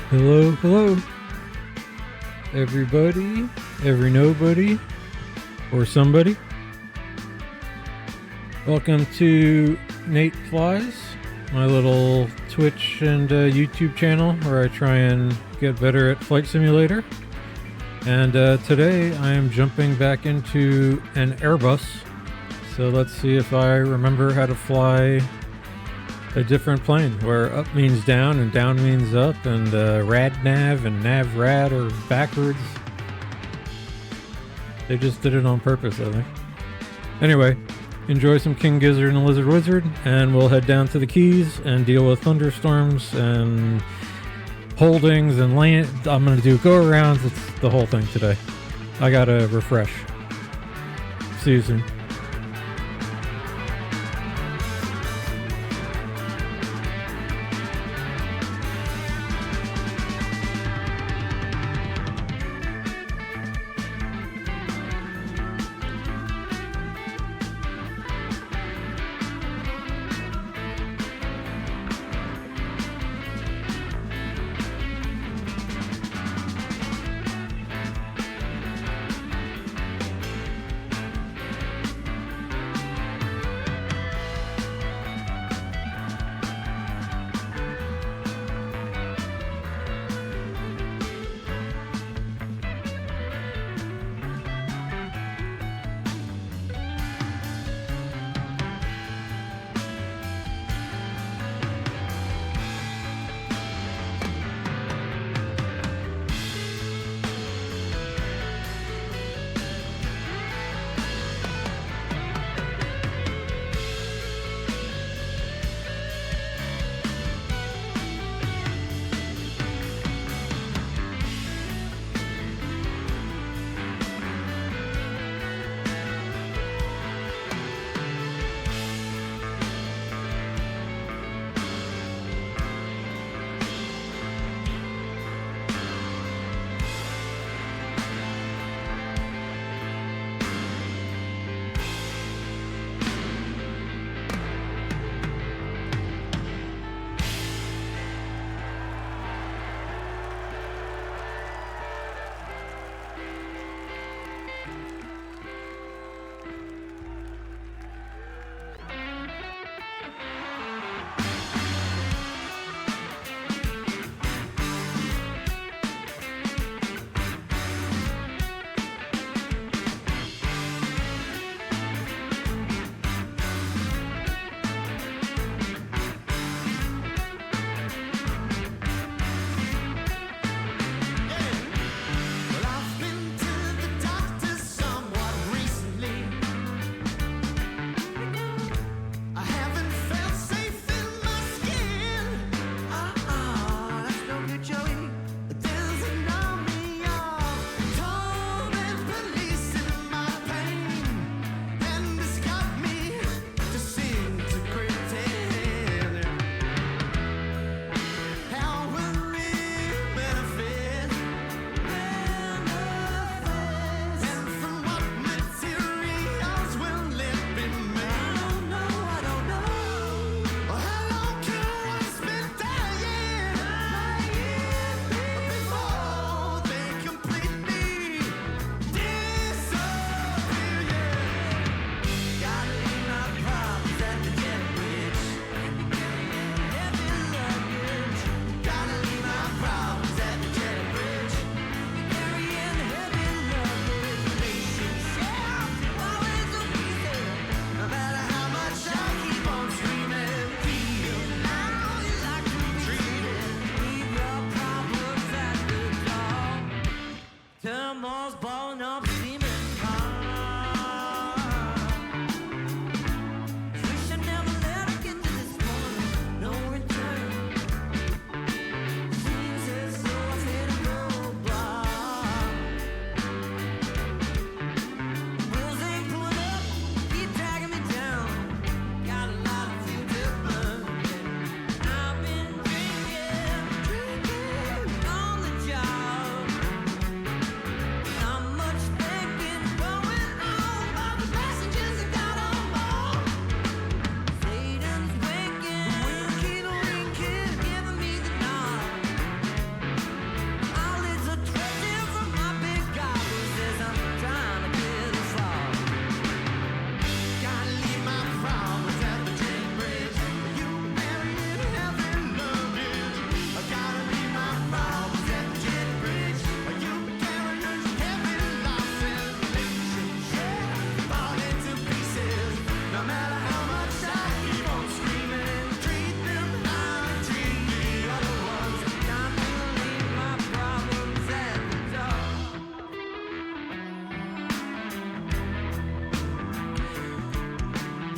Hello, hello, everybody, every nobody, or somebody. Welcome to Nate Flies, my little Twitch and YouTube channel where I try and get better at Flight Simulator. And today I am jumping back into an Airbus. So let's see if I remember how to fly a different plane where up means down and down means up, and rad nav and nav rad are backwards. They just did it on purpose, I think. Anyway, enjoy some King Gizzard and Lizard Wizard, and we'll head down to the Keys and deal with thunderstorms and holdings and land. I'm going to do go-arounds. It's the whole thing today. I got to refresh. See you soon.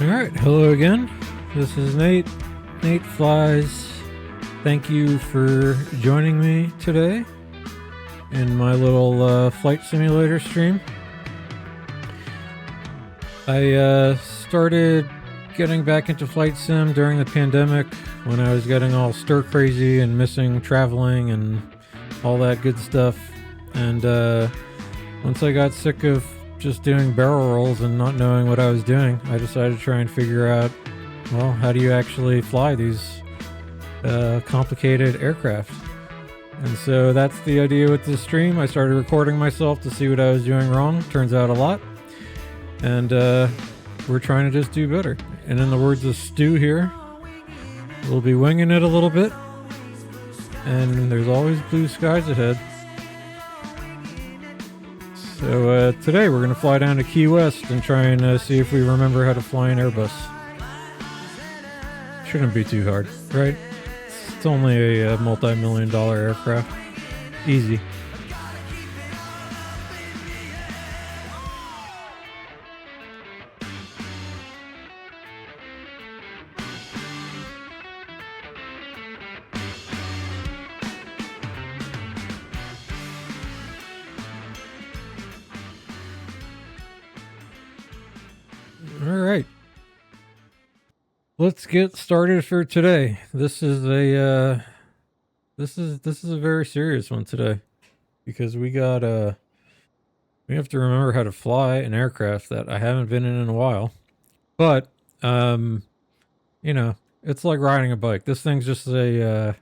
Alright, hello again. This is Nate. Nate Flies. Thank you for joining me today in my little flight simulator stream. I started getting back into flight sim during the pandemic when I was getting all stir crazy and missing traveling and all that good stuff. And once I got sick of just doing barrel rolls and not knowing what I was doing, I decided to try and figure out, well, how do you actually fly these complicated aircraft? And so that's the idea with this stream. I started recording myself to see what I was doing wrong. Turns out a lot. And we're trying to just do better. And in the words of Stu here, we'll be winging it a little bit. And there's always blue skies ahead. So today we're going to fly down to Key West and try and see if we remember how to fly an Airbus. Shouldn't be too hard, right? It's only a multi-million-dollar aircraft. Easy. All right. Let's get started for today. This is a very serious one today because we have to remember how to fly an aircraft that I haven't been in a while. But you know, it's like riding a bike. This thing's just this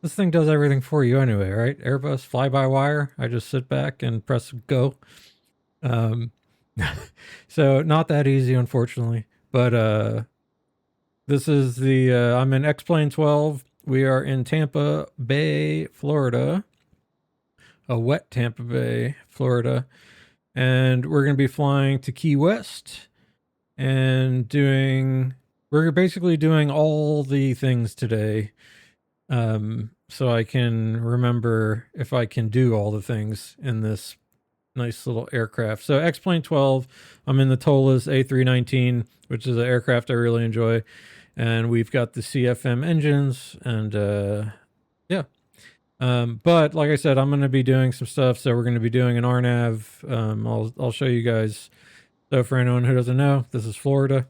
thing does everything for you anyway, right? Airbus fly by wire. I just sit back and press go. So not that easy, unfortunately, but this is I'm in XP12. We are in Tampa Bay, Florida, a wet Tampa Bay, Florida, and we're going to be flying to Key West and we're basically doing all the things today, so I can remember if I can do all the things in this nice little aircraft. So XP12, I'm in the ToLiss A319, which is an aircraft I really enjoy. And we've got the CFM engines and yeah. But like I said, I'm going to be doing some stuff. So we're going to be doing an RNAV. I'll show you guys. So for anyone who doesn't know, this is Florida.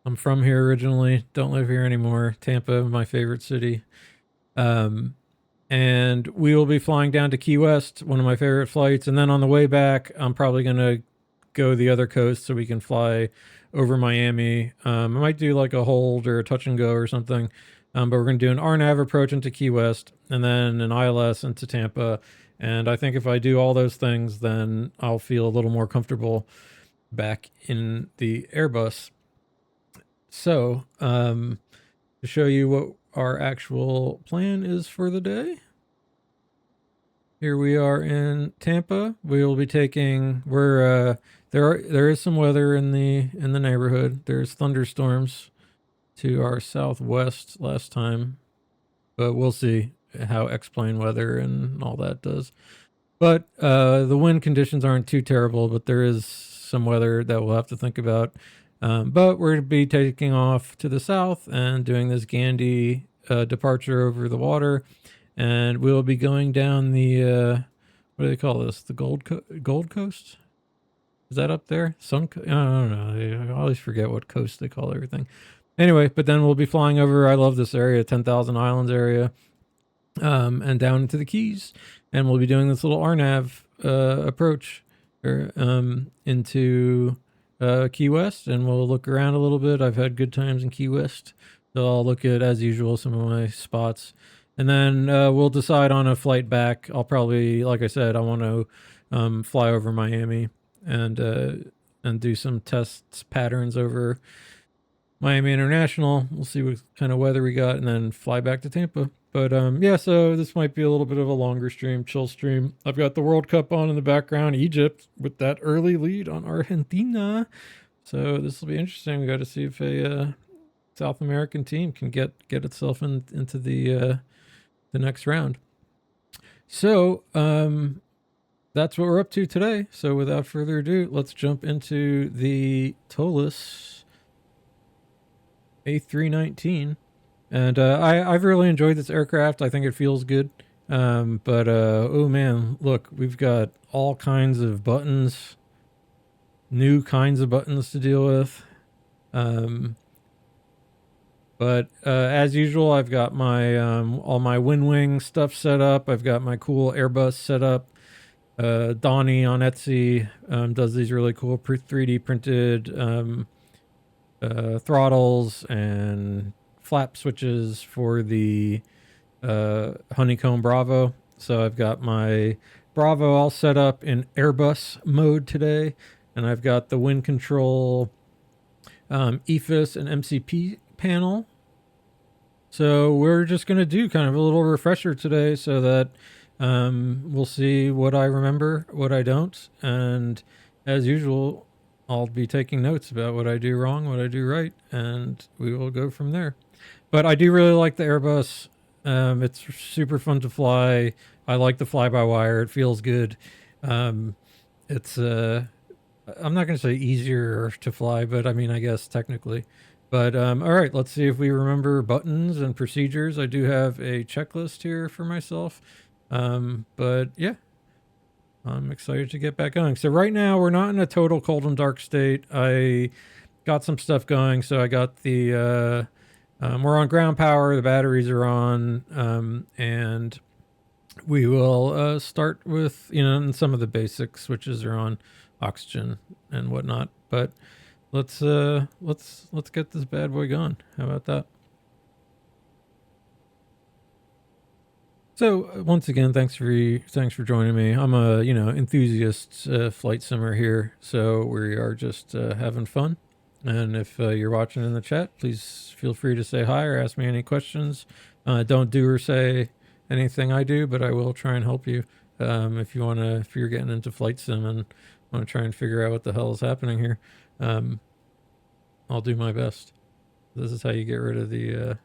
I'm from here originally. Don't live here anymore. Tampa, my favorite city. And we will be flying down to Key West, one of my favorite flights. And then on the way back, I'm probably going to go the other coast so we can fly over Miami. I might do like a hold or a touch and go or something. But we're going to do an RNAV approach into Key West and then an ILS into Tampa. And I think if I do all those things, then I'll feel a little more comfortable back in the Airbus. So to show you what our actual plan is for the day. Here we are in Tampa. We will be taking there is some weather in the neighborhood. There's thunderstorms to our southwest last time, but we'll see how X-plane weather and all that does. But the wind conditions aren't too terrible, but there is some weather that we'll have to think about. But we're going to be taking off to the south and doing this Gandhi departure over the water. And we'll be going down the, what do they call this? The Gold Coast? Is that up there? I don't know. I always forget what coast they call everything. Anyway, but then we'll be flying over, I love this area, 10,000 Islands area, and down into the Keys. And we'll be doing this little RNAV approach into Key West, and we'll look around a little bit. I've had good times in Key West, so I'll look at, as usual, some of my spots. And then we'll decide on a flight back. I'll probably, like I said, I want to fly over Miami and do some test patterns over Miami International. We'll see what kind of weather we got and then fly back to Tampa. But yeah, so this might be a little bit of a longer stream, chill stream. I've got the World Cup on in the background, Egypt with that early lead on Argentina. So this will be interesting. We got to see if a South American team can get itself into the next round. So that's what we're up to today. So without further ado, let's jump into the ToLiss A319. And I've really enjoyed this aircraft. I think it feels good. But oh man, look, we've got all kinds of buttons, new kinds of buttons to deal with. But as usual, I've got my all my WinWing stuff set up. I've got my cool Airbus set up. Donnie on Etsy does these really cool 3D printed throttles and flap switches for the Honeycomb Bravo. So I've got my Bravo all set up in Airbus mode today, and I've got the WinCtrl EFIS and MCP panel. So we're just going to do kind of a little refresher today so that we'll see what I remember, what I don't. And as usual, I'll be taking notes about what I do wrong, what I do right, and we will go from there. But I do really like the Airbus. It's super fun to fly. I like the fly-by-wire. It feels good. It's I'm not going to say easier to fly, but I mean, I guess technically. But all right, let's see if we remember buttons and procedures. I do have a checklist here for myself. But yeah, I'm excited to get back going. So right now we're not in a total cold and dark state. I got some stuff going. So I got the, we're on ground power. The batteries are on. And we will start with, and some of the basic switches are on, oxygen and whatnot. But let's get this bad boy going. How about that? So once again, thanks for joining me. I'm a enthusiast flight simmer here, so we are just having fun. And if you're watching in the chat, please feel free to say hi or ask me any questions. Don't do or say anything I do, but I will try and help you if you're getting into flight sim and want to try and figure out what the hell is happening here. I'll do my best. This is how you get rid of the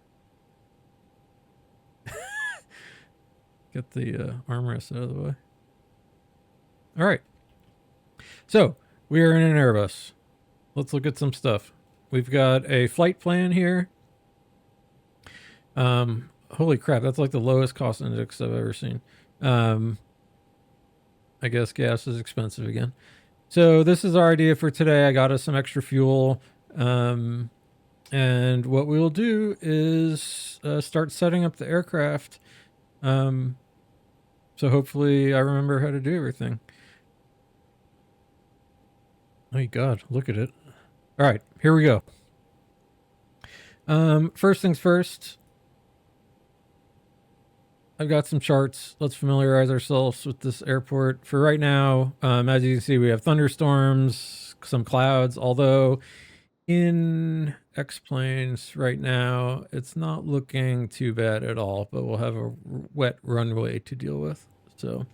get the armrest out of the way. All right. So we are in an Airbus. Let's look at some stuff. We've got a flight plan here. Holy crap, that's like the lowest cost index I've ever seen. I guess gas is expensive again. So this is our idea for today. I got us some extra fuel. And what we'll do is start setting up the aircraft. So hopefully I remember how to do everything. Oh my God, look at it. All right, here we go. First things first, I've got some charts. Let's familiarize ourselves with this airport. For right now, as you can see, we have thunderstorms, some clouds, although in X-planes right now, it's not looking too bad at all, but we'll have a wet runway to deal with. So,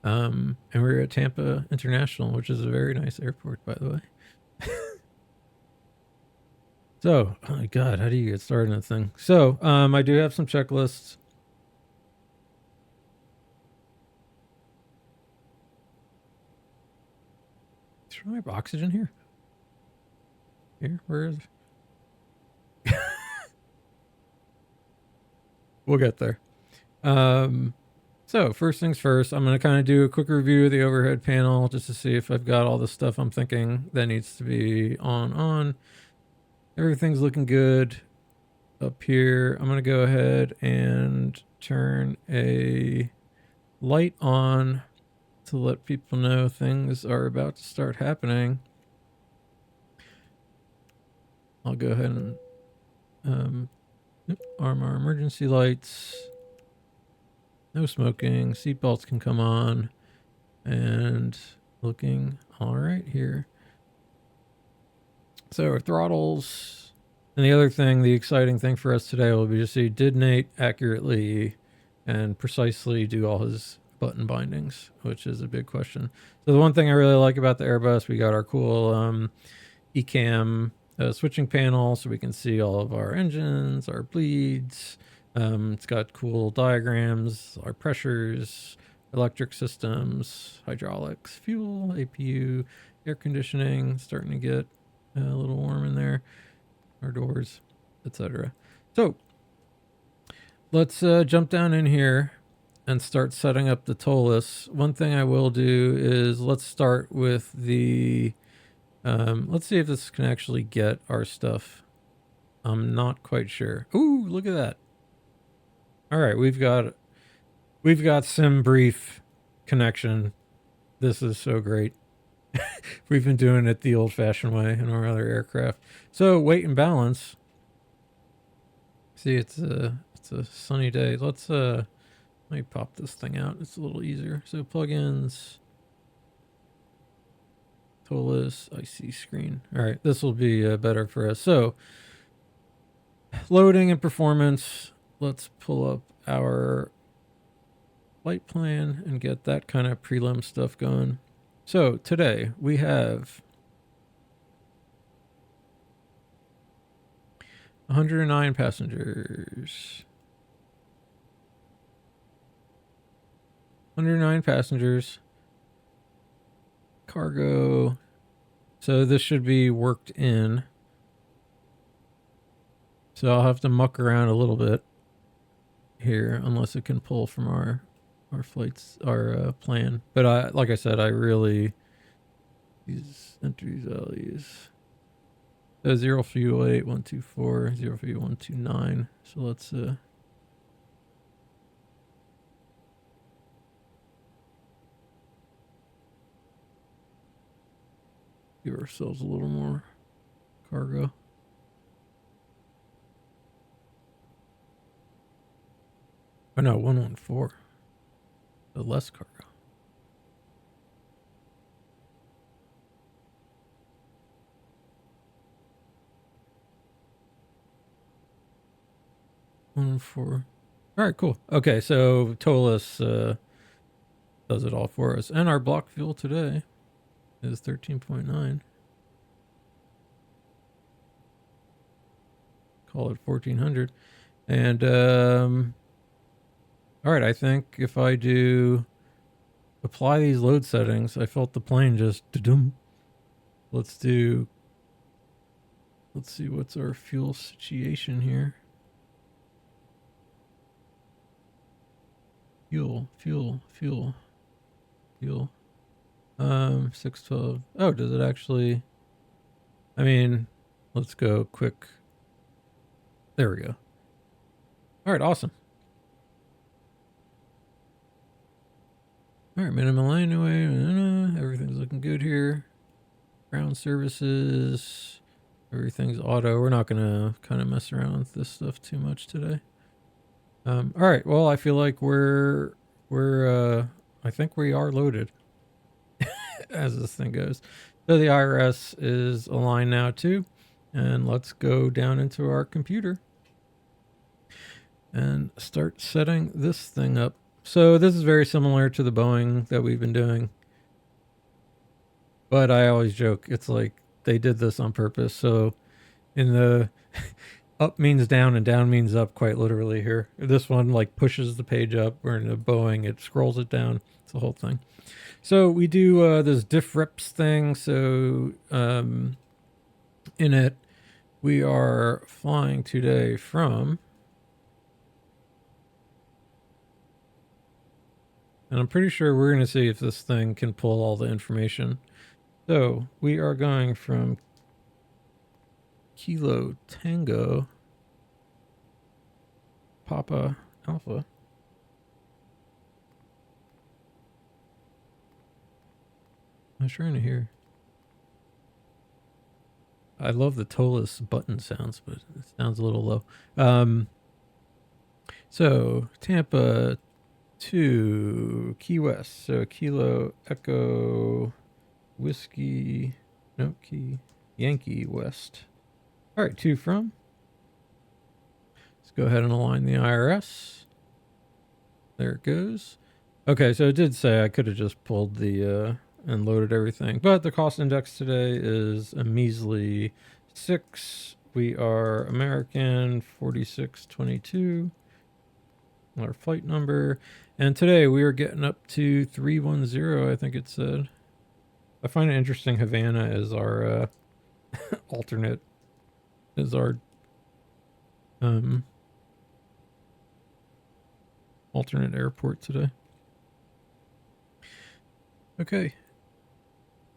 and we're at Tampa International, which is a very nice airport, by the way. So, oh my God, how do you get started on that thing? So, I do have some checklists. Should I have oxygen here? Here, where is it? We'll get there. So first things first, I'm going to kind of do a quick review of the overhead panel just to see if I've got all the stuff I'm thinking that needs to be on. Everything's looking good up here. I'm going to go ahead and turn a light on to let people know things are about to start happening. I'll go ahead and arm our emergency lights. No smoking. Seatbelts can come on. And looking all right here. So our throttles. And the other thing, the exciting thing for us today will be to see, did Nate accurately and precisely do all his button bindings, which is a big question. So the one thing I really like about the Airbus, we got our cool ECAM switching panel, so we can see all of our engines, our bleeds. It's got cool diagrams, our pressures, electric systems, hydraulics, fuel, APU, air conditioning, starting to get a little warm in there, our doors, etc. So let's jump down in here and start setting up the ToLiss. One thing I will do is let's start with the, let's see if this can actually get our stuff. I'm not quite sure. Ooh, look at that. All right, we've got sim brief connection. This is so great. We've been doing it the old-fashioned way in our other aircraft. So weight and balance. See, it's a sunny day. Let's let me pop this thing out. It's a little easier. So plugins, ToLiss, IC screen. All right, this will be better for us. So loading and performance. Let's pull up our flight plan and get that kind of prelim stuff going. So today we have 109 passengers. 109 passengers. Cargo. So this should be worked in. So I'll have to muck around a little bit here, unless it can pull from our flights, our plan. But like I said, I really, these entries values. 0 fuel 8 124, 0 fuel 129. So let's give ourselves a little more cargo. Oh no, 114. The less cargo. One four. All right, cool. Okay, so ToLiss does it all for us, and our block fuel today is 13.9. Call it 1400, and all right. I think if I do apply these load settings, I felt the plane just da-dum. Let's see what's our fuel situation here. Fuel. 612. Oh, does it actually? I mean, let's go quick. There we go. All right, awesome. All right, minimum line away. Everything's looking good here. Ground services. Everything's auto. We're not gonna kind of mess around with this stuff too much today. All right. Well, I feel like I think we are loaded as this thing goes. So the IRS is aligned now too. And let's go down into our computer and start setting this thing up. So this is very similar to the Boeing that we've been doing. But I always joke, it's like they did this on purpose. So in the up means down and down means up, quite literally here. This one like pushes the page up, where in the Boeing it scrolls it down. It's the whole thing. So we do this diff reps thing. So in it, we are flying today from, and I'm pretty sure we're going to see if this thing can pull all the information. So we are going from Kilo Tango Papa Alpha. I'm trying to hear. I love the ToLiss button sounds, but it sounds a little low. So Tampa to Key West. So Kilo Echo Whiskey, no, Key Yankee West. All right, to from. Let's go ahead and align the IRS. There it goes. Okay, so it did say I could have just pulled the and loaded everything, but the cost index today is a measly 6. We are American 4622. Our flight number, And today we are getting up to 310, I think it said. I find it interesting Havana is our alternate, is our alternate airport today. Okay.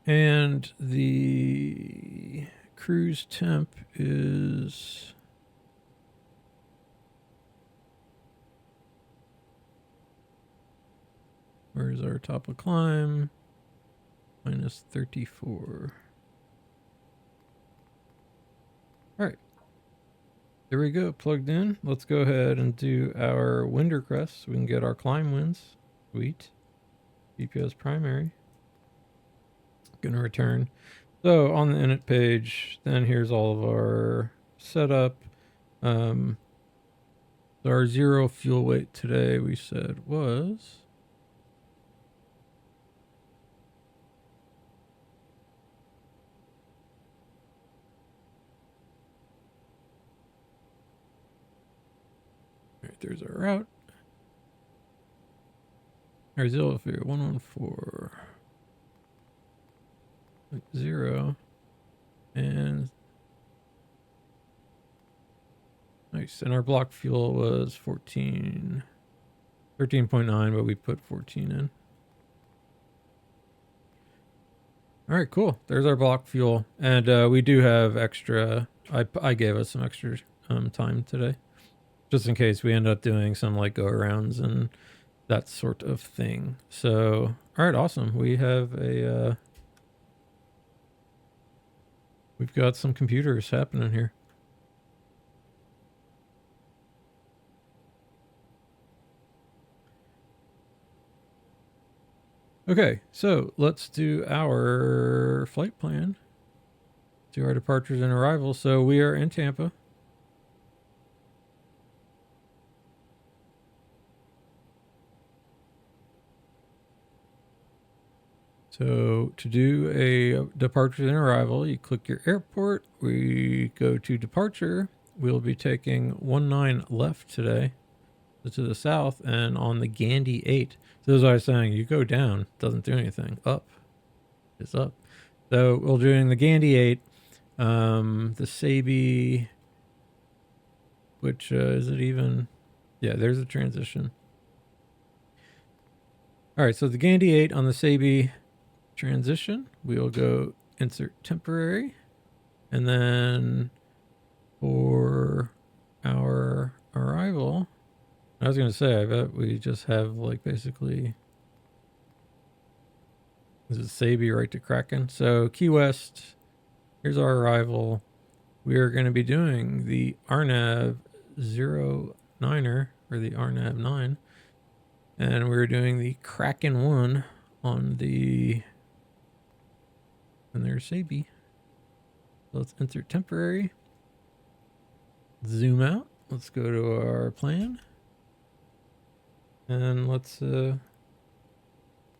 And the cruise temp is where's our top of climb? Minus 34. All right. There we go, plugged in. Let's go ahead and do our winder crest so we can get our climb winds. Sweet. GPS primary. Gonna return. So on the init page, then here's all of our setup. Our zero fuel weight today we said was all right, there's our route. Our zero fuel 114.0 and nice. And our block fuel was 13.9, but we put 14 in. All right, cool. There's our block fuel. And we do have extra. I gave us some extra time today, just in case we end up doing some like go arounds and that sort of thing. So, all right, awesome. We have a, we've got some computers happening here. Okay, so let's do our flight plan. Do our departures and arrivals. So we are in Tampa. So to do a departure and arrival, you click your airport. We go to departure. We'll be taking 19 left today to the south and on the Gandy 8. So as I was saying, you go down, doesn't do anything. Up is up. So we're doing the Gandy 8, the Sabi, which is it even? Yeah, there's a transition. All right, so the Gandy 8 on the Sabi transition, we'll go insert temporary. And then for our arrival, I was going to say, I bet we just have like basically, this is Sabi right to Kraken. So Key West, here's our arrival. We are going to be doing the RNAV 09er or the RNAV 9. And we're doing the Kraken 1 on the, and there's Sabi. So let's insert temporary. Zoom out. Let's go to our plan. And let's go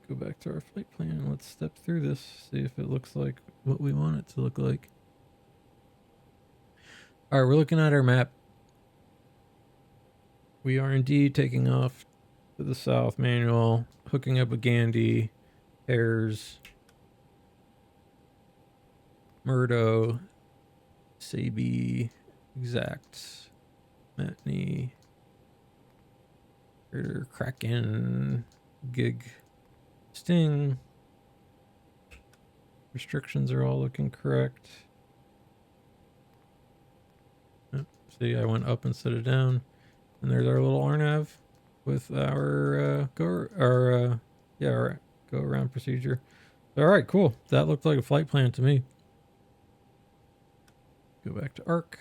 back to our flight plan. Let's step through this, see if it looks like what we want it to look like. All right, we're looking at our map. We are indeed taking off to the south manual, hooking up with Gandy, Hares, Murdo, Sabi, Exact, Matney, Critter, Kraken, Gig, Sting. Restrictions are all looking correct. Oh, see, I went up instead of down. And there's our little RNAV with our go around procedure. All right, cool. That looked like a flight plan to me. Go back to ARC.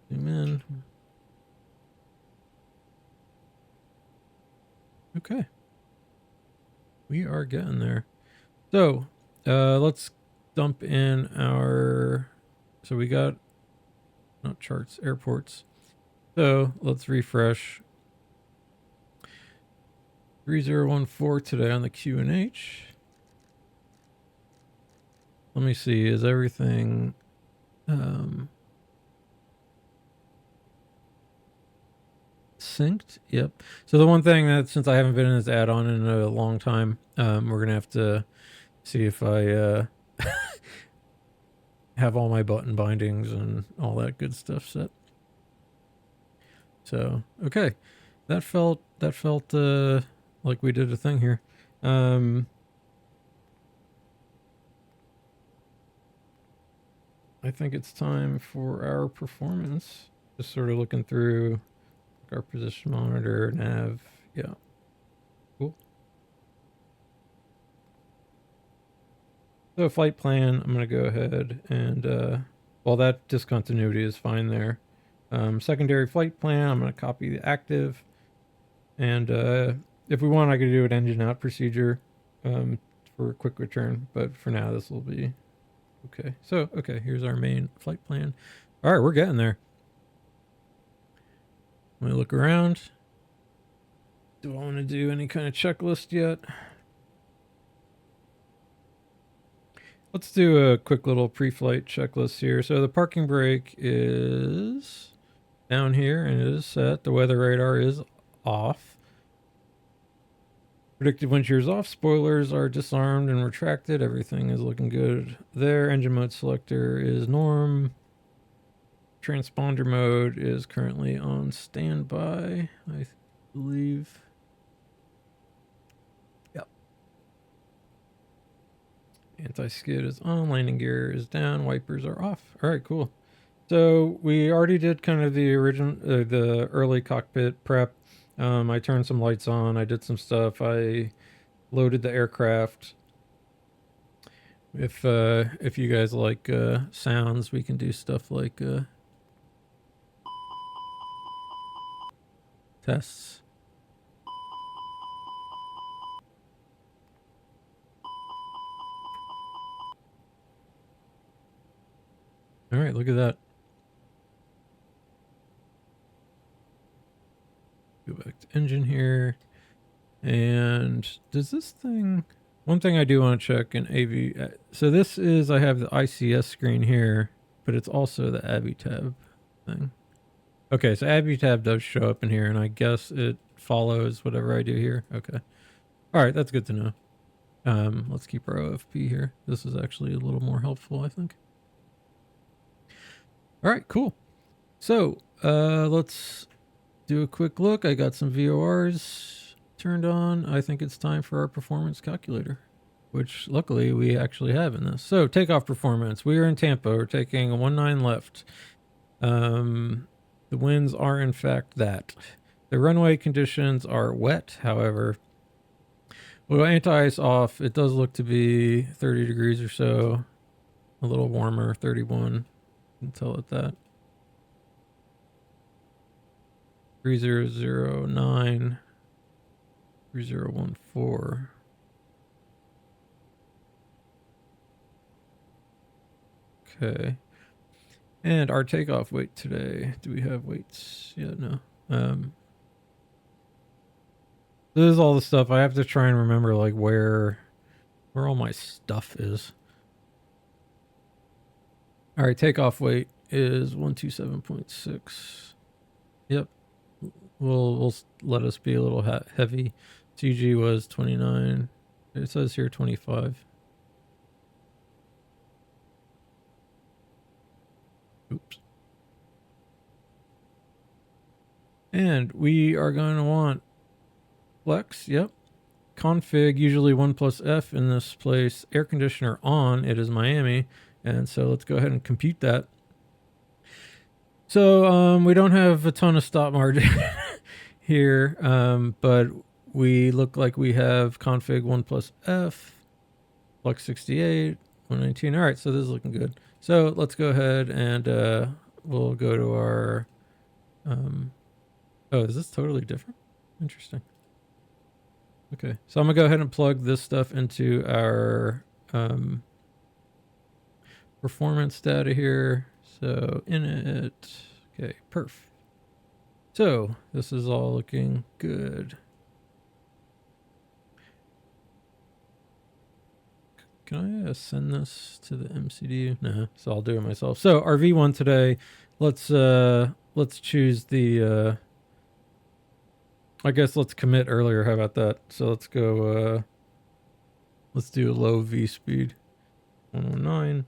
Zoom in. Okay. We are getting there. So, let's dump in our, so we got, not charts, airports. So let's refresh. 3014 today on the QNH. Let me see, is everything synced. Yep. So the one thing that, since I haven't been in this add-on in a long time, we're gonna have to see if I have all my button bindings and all that good stuff set. So okay, that felt like we did a thing here. I think it's time for our performance. Just sort of looking through our position monitor, nav. Yeah, cool. So flight plan, I'm going to go ahead and, well, that discontinuity is fine there. Secondary flight plan, I'm going to copy the active. And if we want, I could do an engine out procedure for a quick return. But for now, this will be okay. So, okay, here's our main flight plan. All right, we're getting there. Let me look around. Do I want to do any kind of checklist yet? Let's do a quick little pre-flight checklist here. So the parking brake is down here and it is set. The weather radar is off. Predicted wind shear is off. Spoilers are disarmed and retracted. Everything is looking good there. Engine mode selector is norm. Transponder mode is currently on standby, I believe. Yep. Anti-skid is on. Landing gear is down. Wipers are off. All right, cool. So we already did kind of the the early cockpit prep. I turned some lights on. I did some stuff. I loaded the aircraft. If you guys like sounds, we can do stuff like tests. All right, look at that. Go back to engine here. And does this thing... One thing I do want to check in AV... So this is... I have the ICS screen here, but it's also the ABTAB thing. Okay, so ABTAB does show up in here, and I guess it follows whatever I do here. Okay. All right, that's good to know. Let's keep our OFP here. This is actually a little more helpful, I think. All right, cool. So let's do a quick look. I got some VORs turned on. I think it's time for our performance calculator, which luckily we actually have in this. So takeoff performance. We are in Tampa. We're taking a 19 left. The winds are in fact that. The runway conditions are wet, however. With anti-ice off, it does look to be 30 degrees or so. A little warmer, 31. Can tell it that. 3009, 3014. Okay. And our takeoff weight today. Do we have weights? Yeah, no. This is all the stuff. I have to try and remember like where all my stuff is. All right, takeoff weight is 127.6. Yep. We'll let us be a little heavy. CG was 29. It says here 25. Oops. And we are going to want flex. Yep. Config, usually 1+F in this place. Air conditioner on. It is Miami. And so let's go ahead and compute that. So we don't have a ton of stop margin here, but we look like we have config 1+F, flex 68, 119. All right, so this is looking good. So let's go ahead and we'll go to our... oh, is this totally different? Interesting. Okay, so I'm going to go ahead and plug this stuff into our performance data here. So init, okay, perf. So this is all looking good. Can I send this to the MCD? No, so I'll do it myself. So our V1 today, let's choose the I guess let's commit earlier. How about that? So let's go, let's do a low V speed. 109.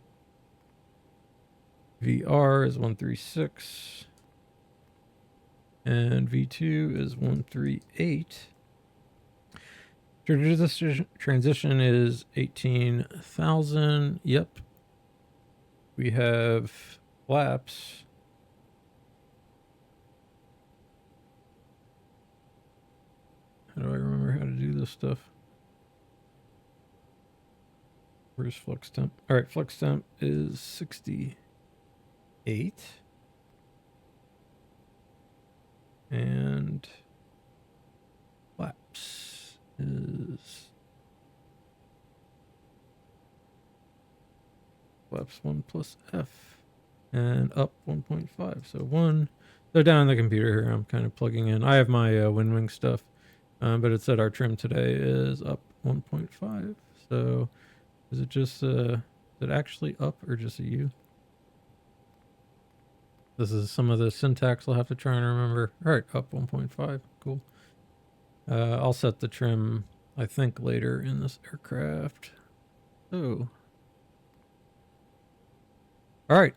VR is 136. And V2 is 138. Transition is 18,000. Yep. We have flaps. How do I remember how to do this stuff? Where's flux temp? All right, flux temp is 68. And flaps is flaps 1 plus F. And up 1.5. So 1. So down on the computer here, I'm kind of plugging in. I have my WinWing stuff. But it said our trim today is up 1.5. So is it just, is it actually up or just a U? This is some of the syntax I'll have to try and remember. All right, up 1.5. Cool. I'll set the trim, I think, later in this aircraft. Oh. All right.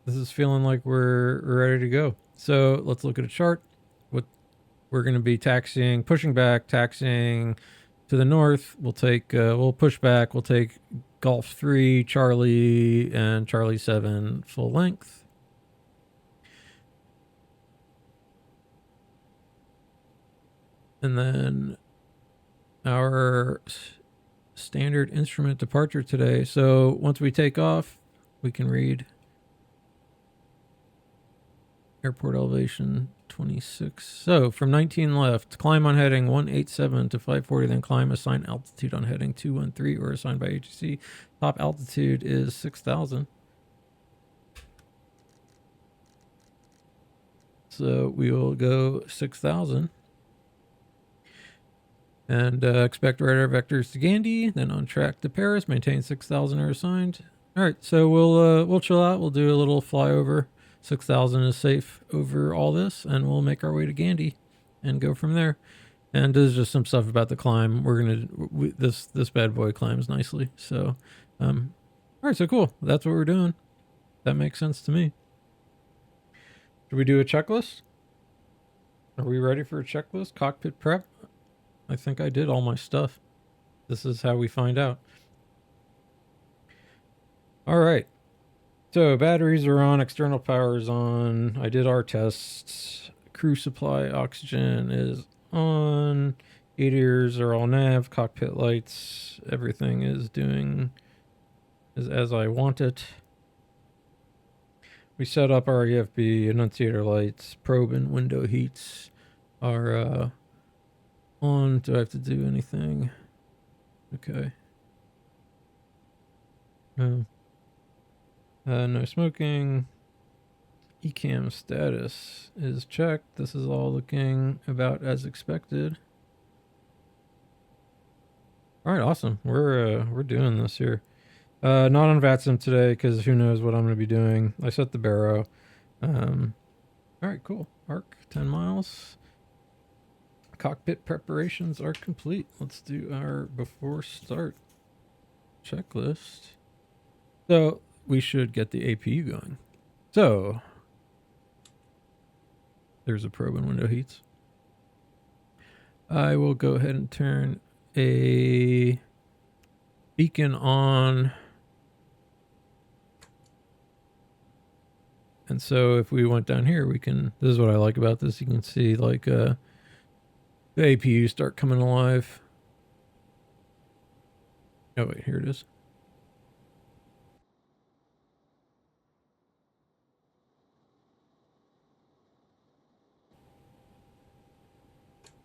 This is feeling like we're ready to go. So let's look at a chart. We're going to be taxiing, pushing back, taxiing to the north. We'll take, we'll push back. We'll take Golf 3, Charlie, and Charlie 7 full length. And then our standard instrument departure today. So once we take off, we can read airport elevation 26. So from 19 left, climb on heading 187 to 540, then climb, assign altitude on heading 213 or assigned by ATC. Top altitude is 6,000. So we will go 6,000. And expect radar vectors to Gandhi, then on track to Paris, maintain 6,000 are assigned. All right, so we'll chill out. We'll do a little flyover. 6,000 is safe over all this, and we'll make our way to Gandhi and go from there. And there's just some stuff about the climb. This bad boy climbs nicely. So, all right, so cool. That's what we're doing. That makes sense to me. Should we do a checklist? Are we ready for a checklist? Cockpit prep? I think I did all my stuff. This is how we find out. All right. So batteries are on, external power is on. I did our tests. Crew supply oxygen is on. ADIRs are all nav. Cockpit lights. Everything is doing as I want it. We set up our EFB, annunciator lights, probe and window heats are on. Do I have to do anything? Okay. No smoking. ECAM status is checked. This is all looking about as expected. All right, awesome. We're doing this here. Not on VATSIM today because who knows what I'm going to be doing. I set the baro. All right, cool. Arc 10 miles. Cockpit preparations are complete. Let's do our before start checklist. So we should get the APU going. So there's a probe and window heats. I will go ahead and turn a beacon on. And so if we went down here, we can, this is what I like about this. You can see like the APU start coming alive. Oh wait, here it is.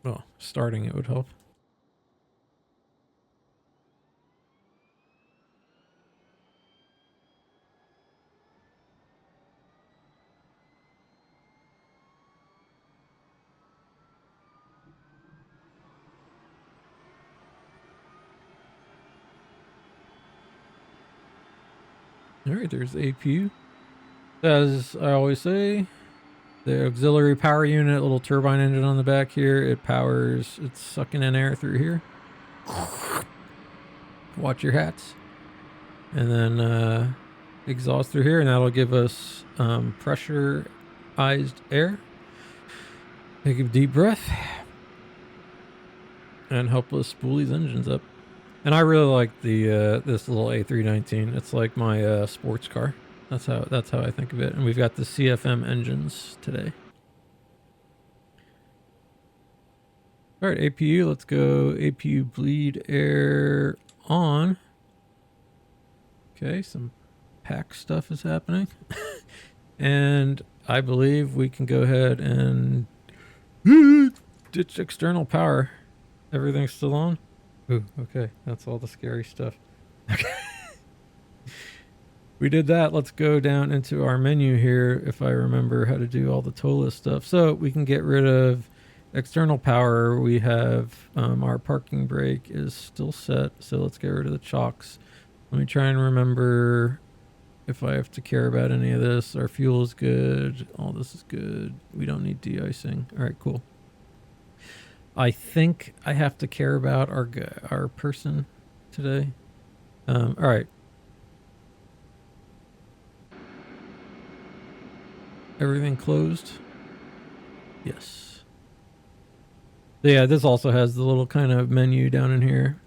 Well, starting it would help. All right, there's the APU. As I always say, The auxiliary power unit, little turbine engine on the back here. It powers, it's sucking in air through here. Watch your hats. And then exhaust through here, and that'll give us pressurized air. Take a deep breath and help us spool these engines up. And I really like the this little A319. It's like my sports car. That's how I think of it. And we've got the CFM engines today. All right, APU. Let's go. APU bleed air on. Okay, some pack stuff is happening. And I believe we can go ahead and ditch external power. Everything's still on? Ooh, okay. That's all the scary stuff. Okay. We did that. Let's go down into our menu here if I remember how to do all the ToLiss stuff. So we can get rid of external power. We have our parking brake is still set. So let's get rid of the chocks. Let me try and remember if I have to care about any of this. Our fuel is good. All this is good. We don't need de-icing. All right, cool. I think I have to care about our person today. All right. Everything closed? Yes. Yeah, this also has the little kind of menu down in here.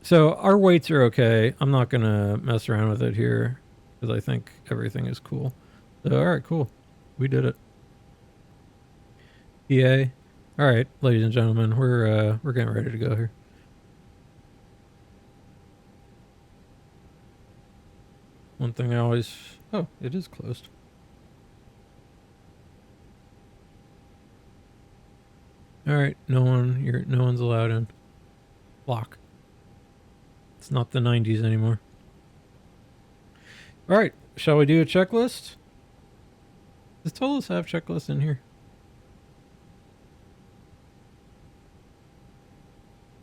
So our weights are okay. I'm not going to mess around with it here because I think everything is cool. So, all right, cool. We did it. EA. All right, ladies and gentlemen, we're getting ready to go here. One thing I always... Oh, it is closed. All right, no one's allowed in. Lock. It's not the 90s anymore. All right, shall we do a checklist? Does ToLiss have checklists in here?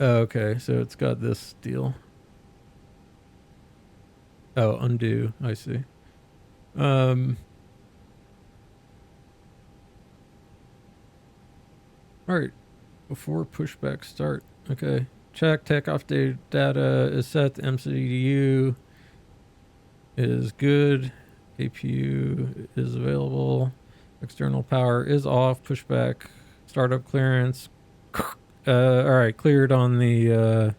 Oh, okay, so it's got this deal. Oh, undo. I see. All right. Before pushback start. Okay. Check. Takeoff data is set. The MCDU is good. APU is available. External power is off. Pushback. Startup clearance. All right. Cleared on the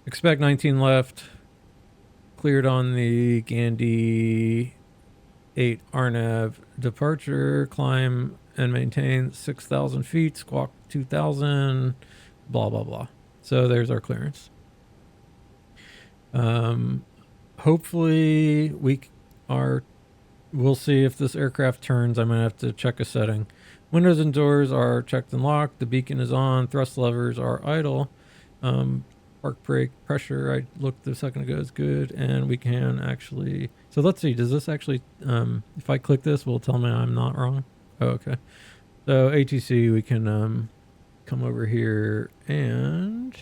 expect 19 left. Cleared on the Gandhi 8 RNAV departure. Climb and maintain 6,000 feet. Squawk 2,000. Blah, blah, blah. So there's our clearance. Hopefully we'll see if this aircraft turns. I'm going to have to check a setting. Windows and doors are checked and locked. The beacon is on. Thrust levers are idle. Park brake pressure, I looked a second ago, is good. And we can actually... So let's see. Does this actually... if I click this, will it tell me I'm not wrong? Oh, okay. So ATC, we can come over here and...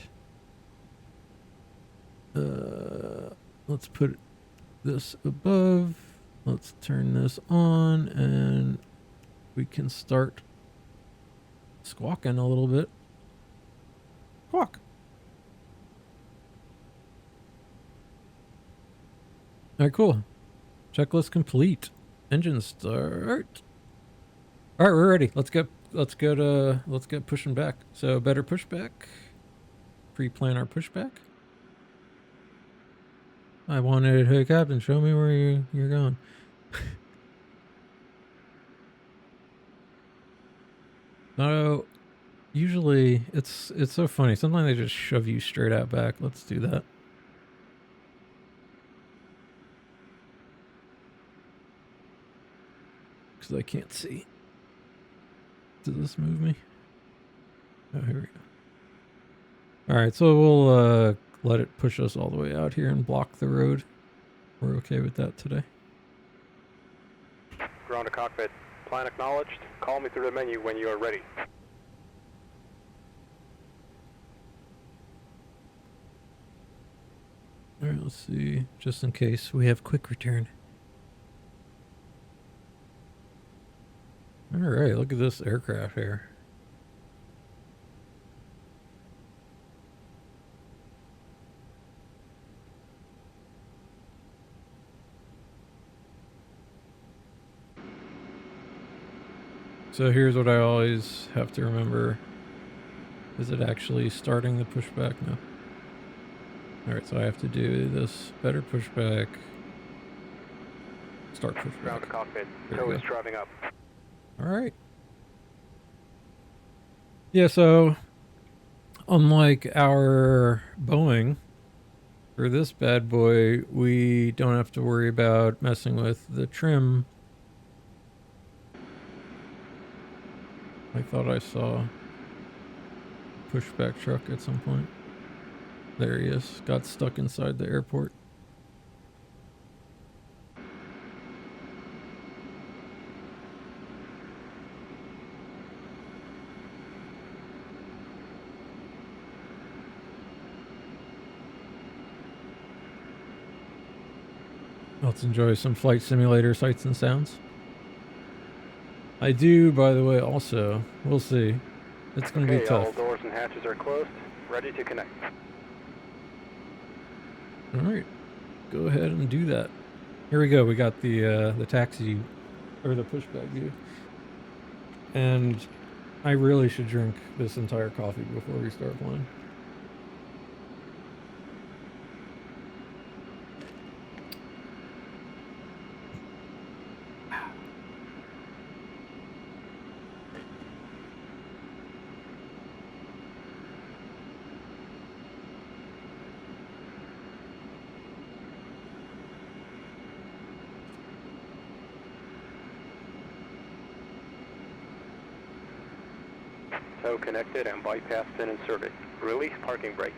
let's put this above. Let's turn this on and we can start squawking a little bit. Squawk. All right, cool. Checklist complete. Engine start. All right, we're ready. Let's get pushing back. So better pushback. Pre-plan our pushback. I wanted, hey Captain, show me where you're going. No, usually it's so funny. Sometimes they just shove you straight out back. Let's do that. Because I can't see. Does this move me? Oh, here we go. All right, so we'll let it push us all the way out here and block the road. We're okay with that today. Ground to cockpit. Plan acknowledged. Call me through the menu when you are ready. All right, let's see. Just in case we have quick return. Alright, look at this aircraft here. So here's what I always have to remember. Is it actually starting the pushback? No. Alright, so I have to do this better pushback. Start pushback. Ground to cockpit. There we ToLiss go. driving up. Alright. Yeah, so unlike our Boeing, for this bad boy, we don't have to worry about messing with the trim. I thought I saw a pushback truck at some point. There he is. Got stuck inside the airport. Let's enjoy some flight simulator sights and sounds. I do, by the way, also. We'll see. It's going to be tough. All doors and hatches are closed. Ready to connect. Alright. Go ahead and do that. Here we go. We got the taxi, or the pushback view. And I really should drink this entire coffee before we start flying. Tow connected and bypass pin inserted. Release parking brake.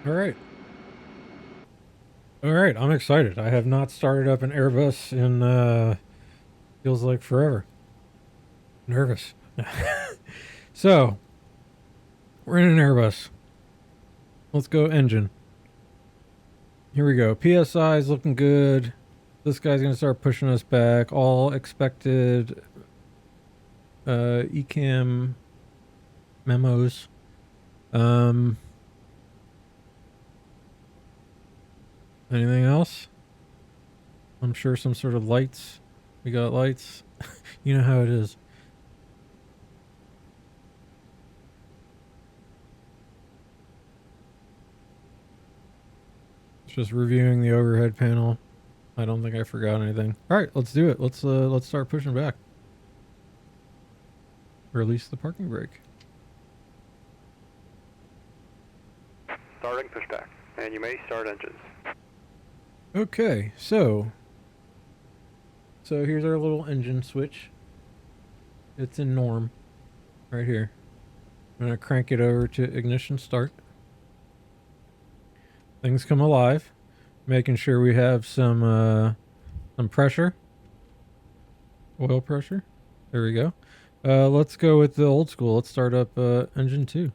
Alright. Alright, I'm excited. I have not started up an Airbus in, feels like forever. Nervous. So, we're in an Airbus. Let's go engine. Here we go. PSI is looking good. This guy's going to start pushing us back. All expected ECAM memos. Anything else? I'm sure some sort of lights. We got lights. You know how it is. Just reviewing the overhead panel. I don't think I forgot anything. All right, let's do it. Let's start pushing back. Release the parking brake. Starting pushback, and you may start engines. Okay, so here's our little engine switch. It's in norm, right here. I'm gonna crank it over to ignition start. Things come alive, making sure we have some pressure, oil pressure. There we go. Let's go with the old school. Let's start up engine 2.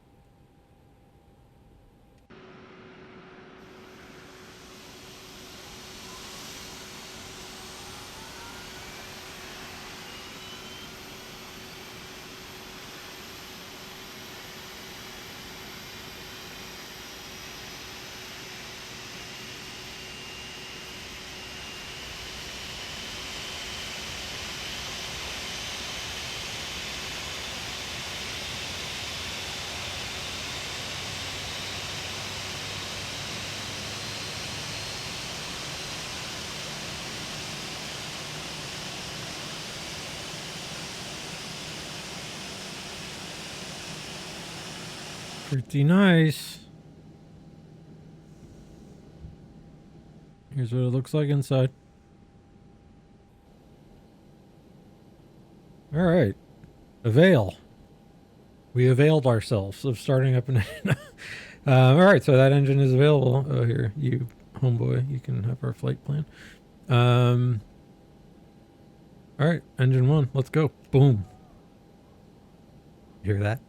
Pretty nice. Here's what it looks like inside. All right. Avail. We availed ourselves of starting up an engine. All right, so that engine is available. Oh, here, you homeboy, you can have our flight plan. All right, engine 1, let's go. Boom. Hear that?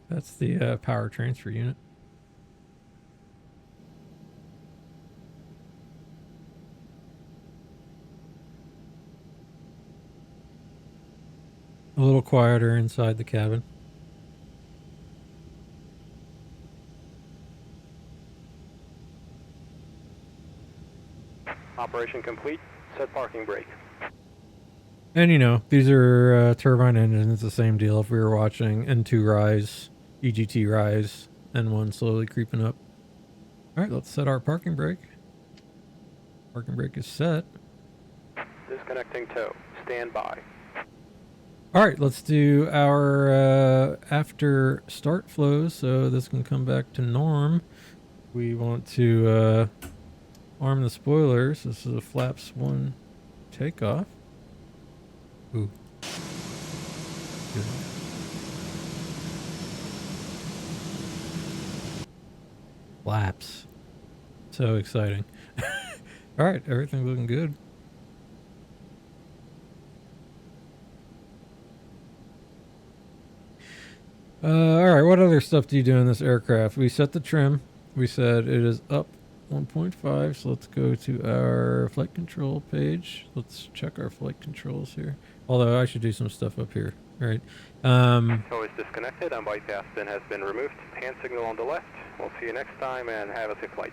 That's the power transfer unit. A little quieter inside the cabin. Operation complete. Set parking brake. And you know, these are turbine engines. It's the same deal if we were watching N2 rise, EGT rise, N1 slowly creeping up. All right, let's set our parking brake. Parking brake is set. Disconnecting tow. Stand by. All right, let's do our after start flows so this can come back to norm. We want to arm the spoilers. This is a flaps 1 takeoff. Ooh. Good. Flaps. So exciting. All right, everything's looking good. All right, what other stuff do you do in this aircraft? We set the trim. We said it is up 1.5, so let's go to our flight control page. Let's check our flight controls here. Although I should do some stuff up here, right? Tow is disconnected and bypass pin has been removed. Hand signal on the left. We'll see you next time and have a safe flight.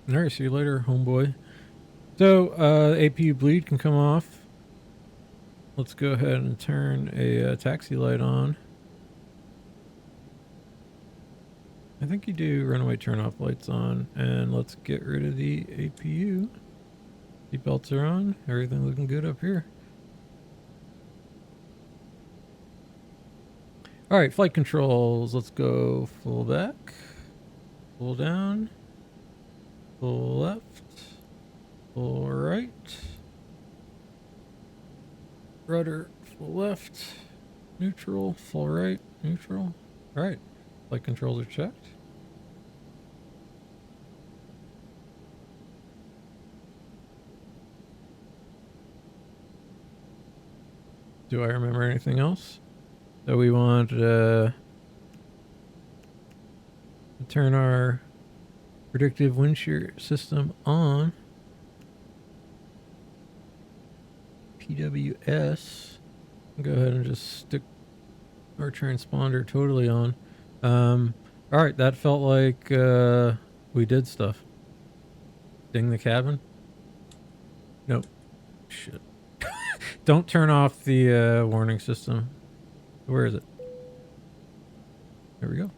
All right, see you later, homeboy. So APU bleed can come off. Let's go ahead and turn a taxi light on. I think you do runaway turn off lights on, and let's get rid of the APU. Seatbelts are on, everything looking good up here. All right, flight controls, let's go full back, full down, full left, full right, rudder, full left, neutral, full right, neutral. All right, flight controls are checked. Do I remember anything else? So we want to turn our predictive wind shear system on. PWS. Go ahead and just stick our transponder totally on. All right, that felt like we did stuff. Ding the cabin. Nope. Shit. Don't turn off the warning system. Where is it? There we go.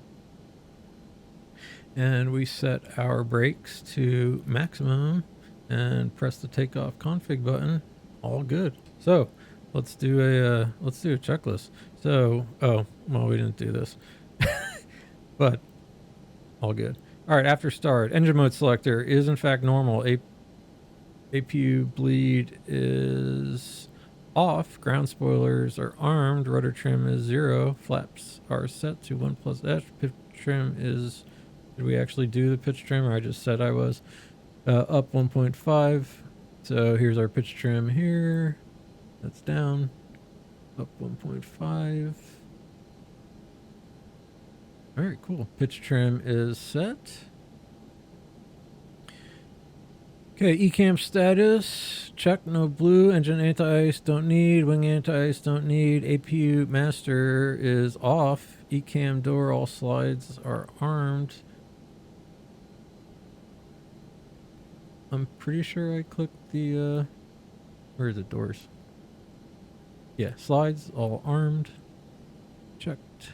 And we set our brakes to maximum and press the takeoff config button. All good. So let's do a checklist. So oh well, we didn't do this, but all good. All right, after start, engine mode selector is in fact normal. APU bleed is off, ground spoilers are armed, rudder trim is 0, flaps are set to 1+H, pitch trim is, did we actually do the pitch trim, or I just said I was, up 1.5, so here's our pitch trim here, that's down, up 1.5, alright, cool, pitch trim is set. Okay, ECAM status, check, no blue, engine anti-ice, don't need, wing anti-ice, don't need, APU master is off, ECAM door, all slides are armed. I'm pretty sure I clicked the, where is it, doors? Yeah, slides, all armed, checked.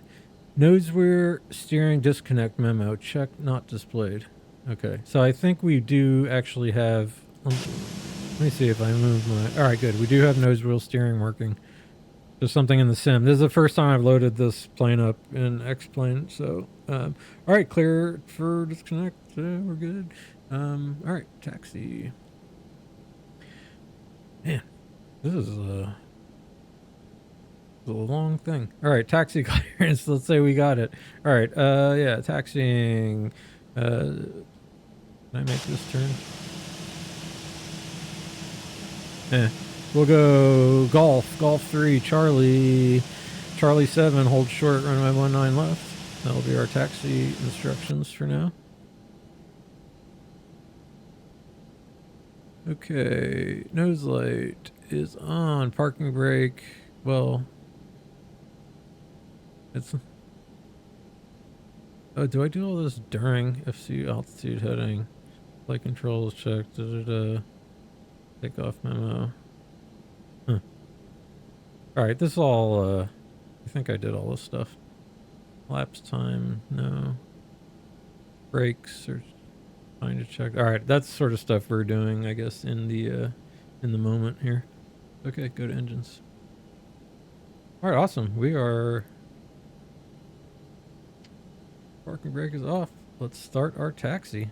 Nose wear, steering disconnect memo, check, not displayed. Okay, so I think we do actually have, let me see if I move my, all right, good. We do have nose wheel steering working. There's something in the sim. This is the first time I've loaded this plane up in X-Plane, so, all right, clear for disconnect, we're good. All right, taxi. Man, this is a long thing. All right, taxi clearance, let's say we got it. All right, yeah, taxiing, can I make this turn? We'll go Golf 3, Charlie 7, hold short, runway 19 left. That'll be our taxi instructions for now. Okay, nose light is on, parking brake, well, It's... Oh, do I do all this during FC altitude heading? Flight controls checked. Takeoff memo. Huh. Alright, this is all, I think I did all this stuff. Lapse time, no. Brakes, or trying to check. Alright, that's sort of stuff we're doing, I guess, in the moment here. Okay, go to engines. Alright, awesome. We are... Parking brake is off. Let's start our taxi.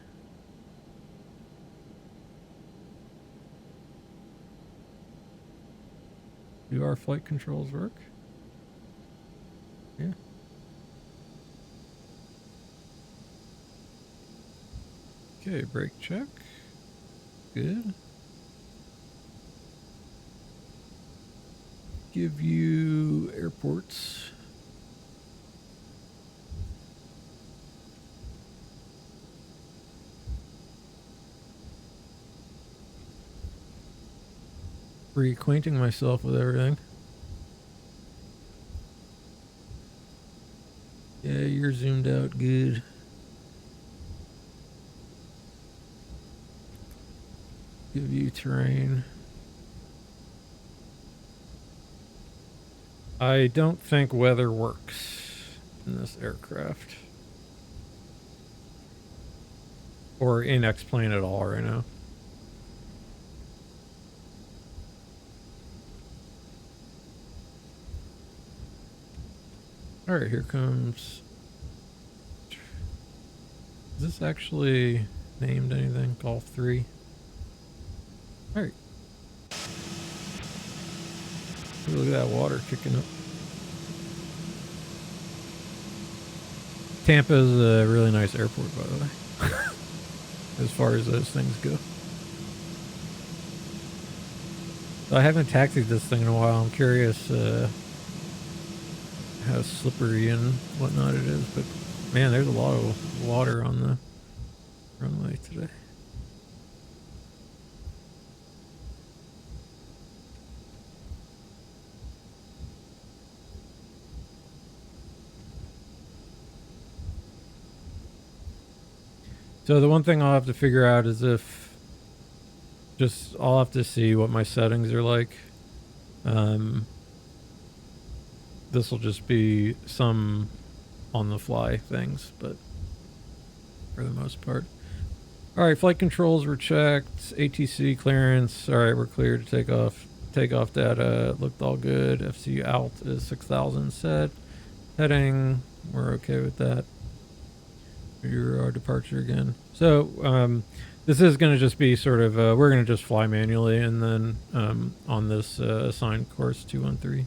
Do our flight controls work? Yeah. Okay, brake check. Good. Give you airports. Reacquainting myself with everything. Yeah, you're zoomed out good. Give you terrain. I don't think weather works in this aircraft. Or in X-Plane at all right now. Alright, here comes... Is this actually named anything? Golf 3? Alright. Look at that water kicking up. Tampa is a really nice airport, by the way. As far as those things go. So I haven't taxied this thing in a while. I'm curious how slippery and whatnot it is, but man, there's a lot of water on the runway today. So the one thing I'll have to figure out is if I'll have to see what my settings are like. This will just be some on the fly things, but for the most part. Alright, flight controls were checked. ATC clearance. Alright, we're clear to take off. Takeoff data looked all good. FC alt is 6,000 set. Heading, we're okay with that. Our departure again. So this is going to just be sort of we're going to just fly manually, and then on this assigned course 213.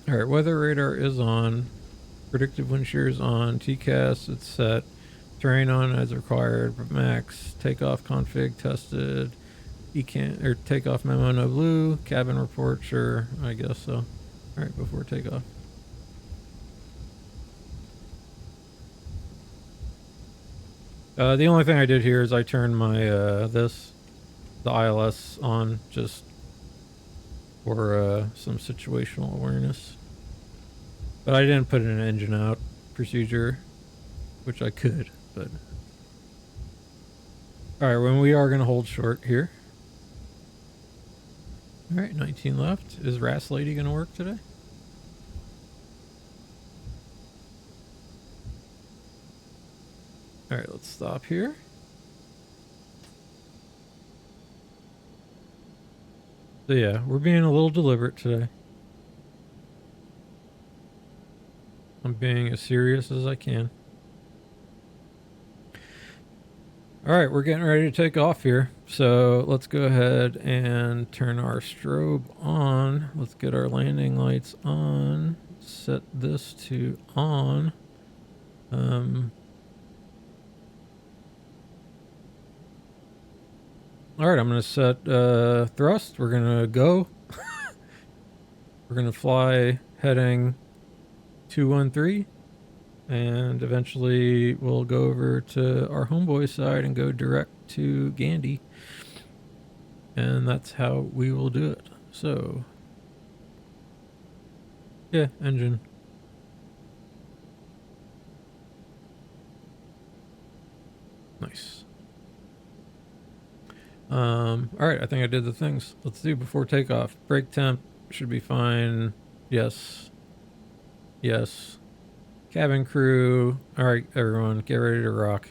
All right, weather radar is on. Predictive wind shear is on. TCAS it's set. Terrain on as required. Max takeoff config tested. Takeoff memo no blue. Cabin report, sure, I guess so. Alright, before takeoff. The only thing I did here is I turned my the ILS on just for some situational awareness. But I didn't put in an engine out procedure, which I could, but alright, when we are going to hold short here. Alright, 19 left. Is Ras Lady going to work today? Alright, let's stop here. So yeah, we're being a little deliberate today. I'm being as serious as I can. Alright, we're getting ready to take off here. So let's go ahead and turn our strobe on. Let's get our landing lights on. Set this to on. Alright, I'm going to set thrust. We're going to go. We're going to fly heading 213. and eventually we'll go over to our homeboy side and go direct to Gandy, and that's how we will do it. So yeah, engine. Nice. All right, I think I did the things. Let's do before takeoff. Brake temp should be fine. Yes. Yes. Cabin crew. All right, everyone, get ready to rock.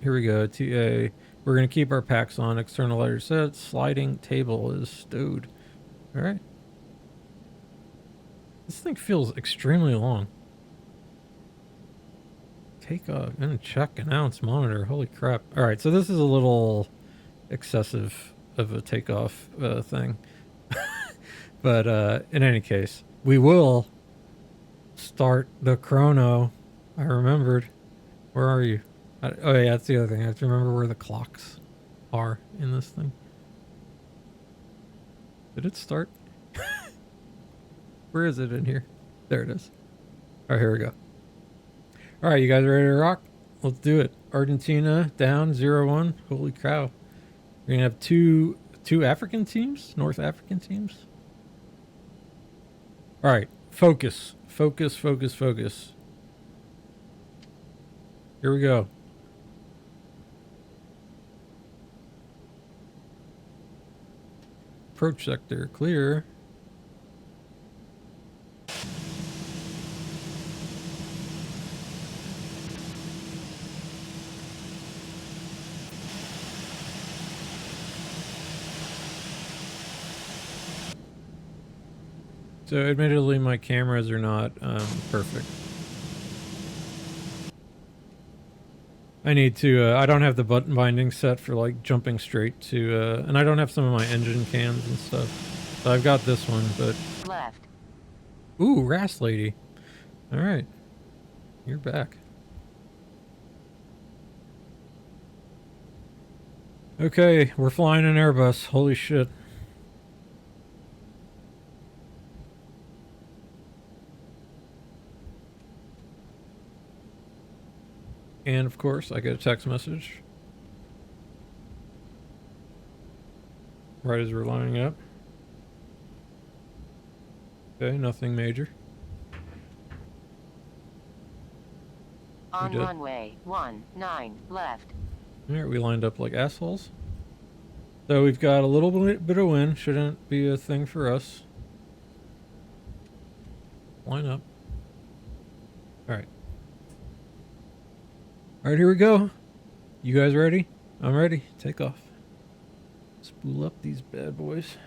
Here we go. TA. We're going to keep our packs on. External lighter set. Sliding table is stowed. All right. This thing feels extremely long. Takeoff and check announce monitor. Holy crap. All right, so this is a little excessive of a takeoff thing. But in any case, we will start the chrono. I remembered. Where are you? Oh yeah, that's the other thing. I have to remember where the clocks are in this thing. Did it start? Where is it in here? There it is. All right, here we go. All right, you guys ready to rock? Let's do it. Argentina down 0-1. Holy cow. We're gonna have two African teams, North African teams. All right, focus, focus, focus, focus. Here we go. Approach sector clear. So admittedly, my cameras are not perfect. I need to, I don't have the button binding set for like jumping straight to, and I don't have some of my engine cams and stuff. So I've got this one, but... Left. Ooh, Ras Lady. All right. You're back. Okay, we're flying an Airbus. Holy shit. And of course, I get a text message right as we're lining up. Okay, nothing major. On runway 19 left. Alright, we lined up like assholes. So we've got a little bit of wind. Shouldn't be a thing for us. Line up. Alright. Alright, here we go. You guys ready? I'm ready. Take off. Spool up these bad boys.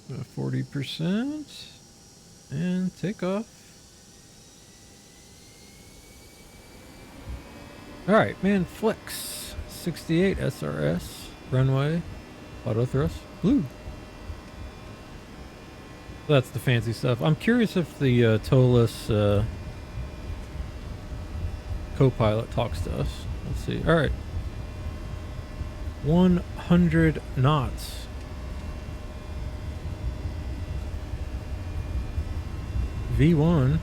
About 40%. And take off. Alright, man, flex. 68 SRS. Runway. Auto thrust. Blue. That's the fancy stuff. I'm curious if the ToLiss co-pilot talks to us. Let's see. All right. 100 knots. V1.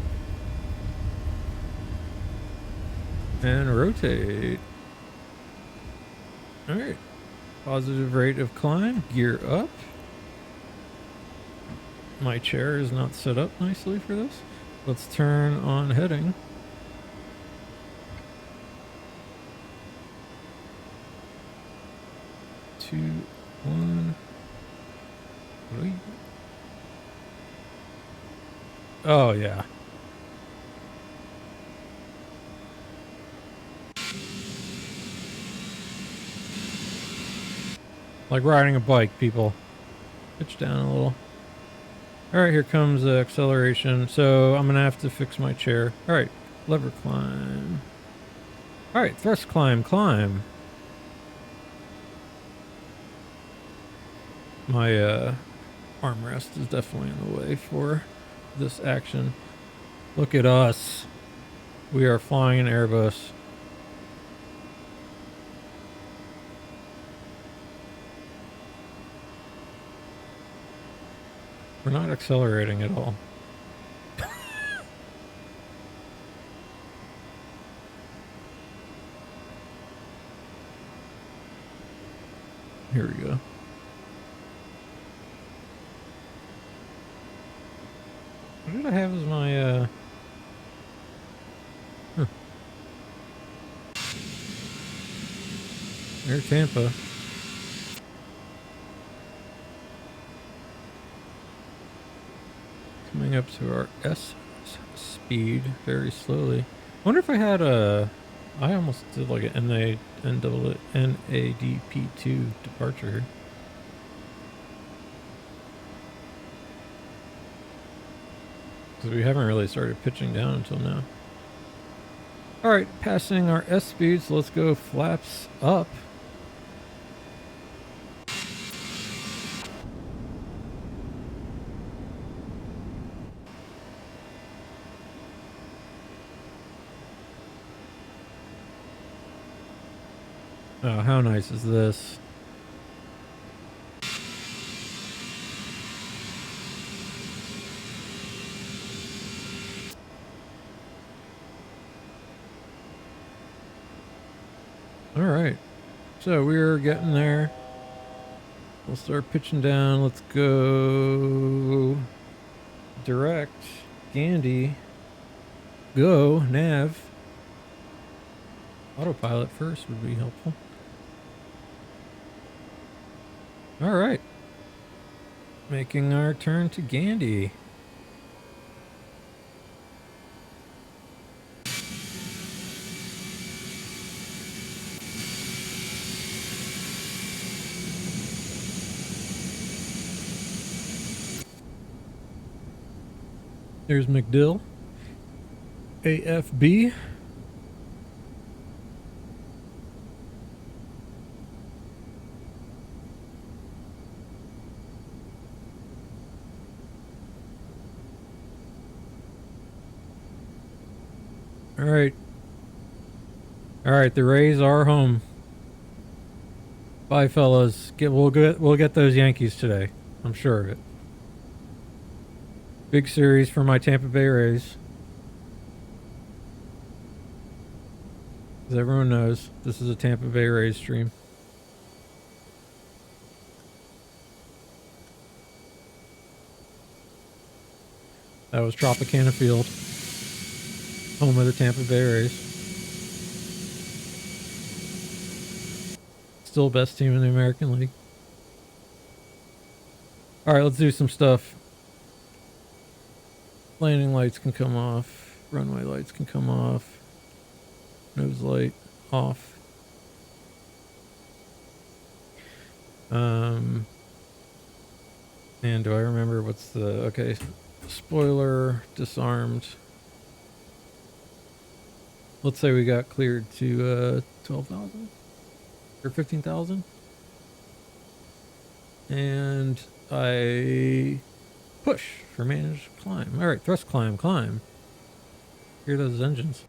And rotate. All right. Positive rate of climb. Gear up. My chair is not set up nicely for this. Let's turn on heading. Two, one. Wait. Oh, yeah. Like riding a bike, people. Pitch down a little. Alright, here comes acceleration. So I'm going to have to fix my chair. Alright, lever climb. Alright, thrust climb, climb. My armrest is definitely in the way for this action. Look at us. We are flying an Airbus. We're not accelerating at all. Here we go. What did I have as my, Air Tampa. Coming up to our S speed very slowly. I wonder if I had a... I almost did like an NADP2 departure. Because we haven't really started pitching down until now. Alright, passing our S speed, so let's go flaps up. Oh, how nice is this? All right, so we're getting there. We'll start pitching down. Let's go direct, Gandhi, go, nav. Autopilot first would be helpful. All right, making our turn to Gandhi. There's McDill, AFB. All right. All right, the Rays are home. Bye, fellas. We'll get those Yankees today. I'm sure of it. Big series for my Tampa Bay Rays. As everyone knows, this is a Tampa Bay Rays stream. That was Tropicana Field, home of the Tampa Bay Rays. Still best team in the American League. All right, let's do some stuff. Landing lights can come off. Runway lights can come off. Nose light off. And do I remember what's the... Okay, spoiler disarmed. Let's say we got cleared to 12,000 or 15,000. And I push for managed climb. All right, thrust climb, climb. Hear those engines.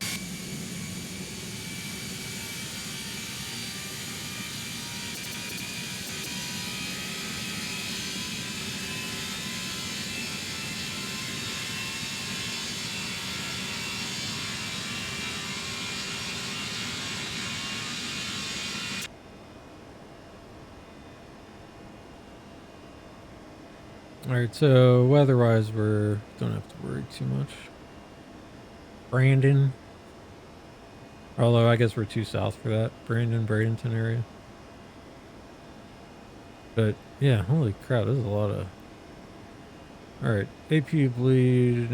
Alright, so weather-wise, we don't have to worry too much. Brandon. Although I guess we're too south for that. Brandon, Bradenton area. But yeah, holy crap, this is a lot of... Alright, AP bleed.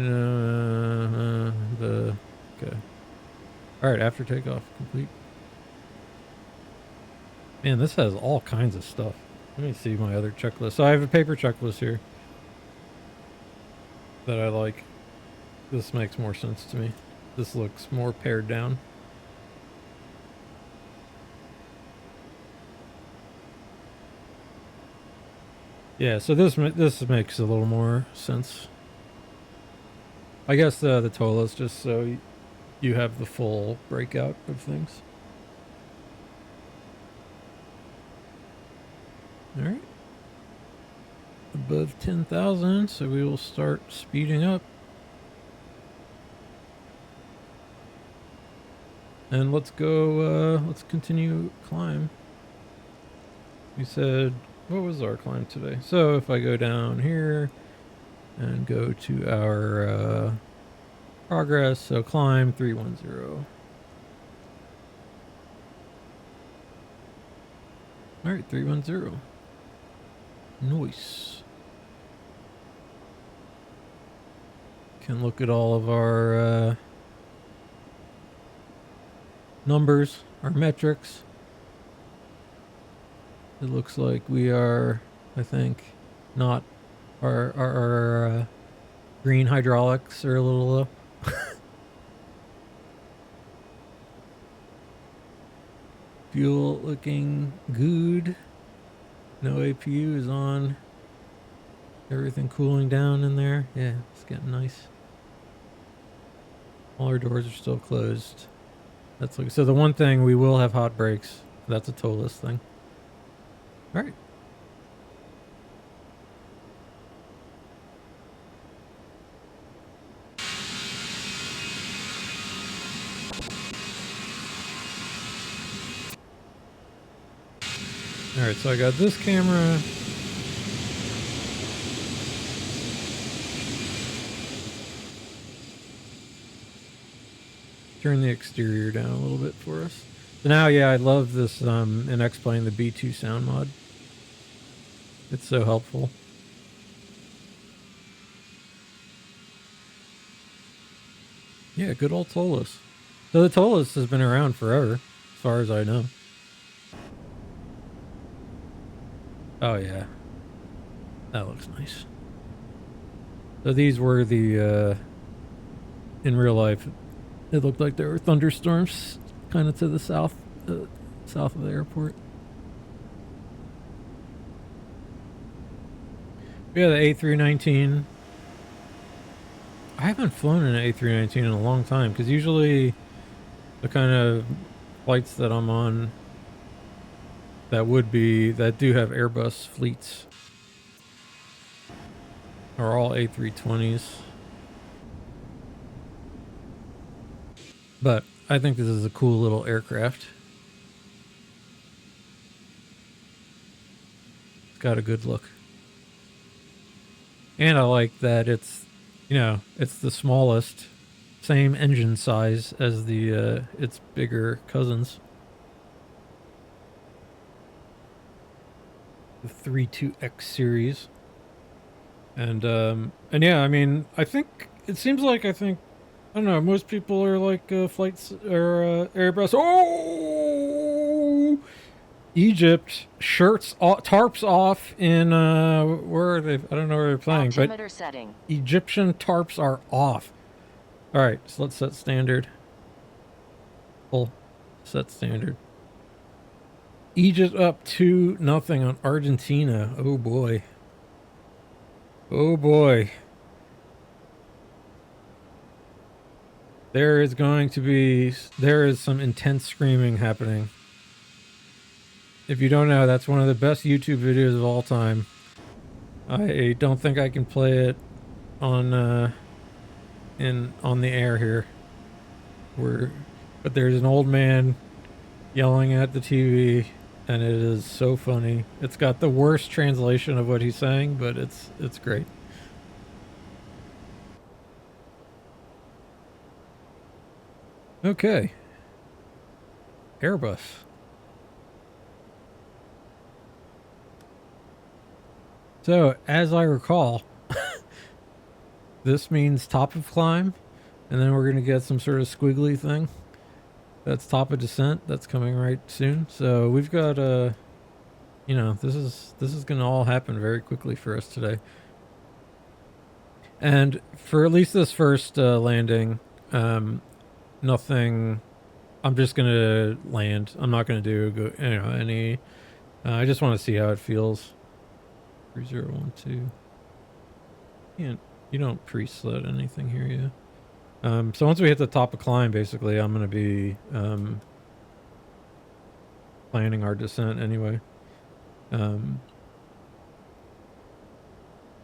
Okay. Alright, after takeoff, complete. Man, this has all kinds of stuff. Let me see my other checklist. So I have a paper checklist here that I like. This makes more sense to me. This looks more pared down. Yeah, so this makes a little more sense. I guess the ToLiss, just so you have the full breakout of things. All right. above 10,000, so we will start speeding up. And let's go, let's continue climb. We said, what was our climb today? So if I go down here and go to our progress, so climb 310. All right, 310. Nice. Can look at all of our numbers, our metrics. It looks like we are, I think, not, our green hydraulics are a little low. Fuel looking good. No APU is on. Everything cooling down in there. Yeah, it's getting nice. All our doors are still closed. That's like, so the one thing we will have hot brakes. That's a ToLiss thing. All right. All right, so I got this camera. Turn the exterior down a little bit for us. So now, yeah, I love this in X-Plane, the B2 sound mod. It's so helpful. Yeah, good old ToLiss. So the ToLiss has been around forever, as far as I know. Oh yeah, that looks nice. So these were the, in real life, it looked like there were thunderstorms kind of to the south, south of the airport. Yeah, the A319. I haven't flown an A319 in a long time, because usually the kind of flights that I'm on that do have Airbus fleets are all A320s. But I think this is a cool little aircraft. It's got a good look. And I like that it's, you know, it's the smallest, same engine size as the its bigger cousins. The 32X series. And yeah, I mean, I think it seems like I don't know, most people are like flights or Airbus. Oh, Egypt shirts tarps off in where are they? I don't know where they're playing, Altimeter but setting. Egyptian tarps are off. All right, so let's set standard. Full set standard. Egypt up 2-0 on Argentina. Oh boy. Oh boy. There is some intense screaming happening. If you don't know, that's one of the best YouTube videos of all time. I don't think I can play it on on the air here. But there's an old man yelling at the TV, and it is so funny. It's got the worst translation of what he's saying, but it's great. Okay. Airbus. So, as I recall, this means top of climb, and then we're going to get some sort of squiggly thing. That's top of descent. That's coming right soon. So we've got you know, this is going to all happen very quickly for us today. And for at least this first landing, nothing. I'm just going to land. I'm not going to do any. I just want to see how it feels. 3012. You don't pre-sled anything here, yeah. So once we hit the top of climb, basically, I'm going to be planning our descent anyway.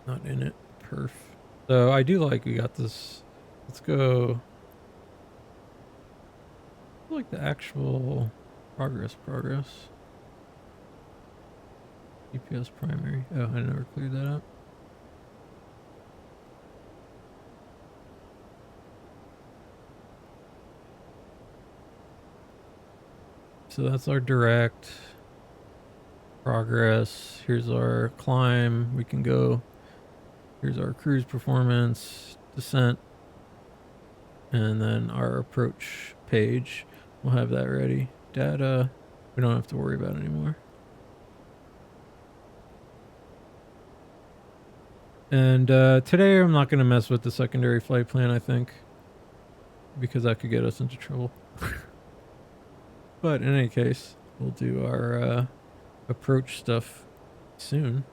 Not in it. Perf. So I do like we got this. Let's go. I like the actual progress. GPS primary. Oh, I never cleared that up. So that's our direct progress. Here's our climb. We can go. Here's our cruise performance, descent, and then our approach page. We'll have that ready. Data, we don't have to worry about anymore. And today I'm not going to mess with the secondary flight plan, I think, because that could get us into trouble. But in any case, we'll do our approach stuff soon.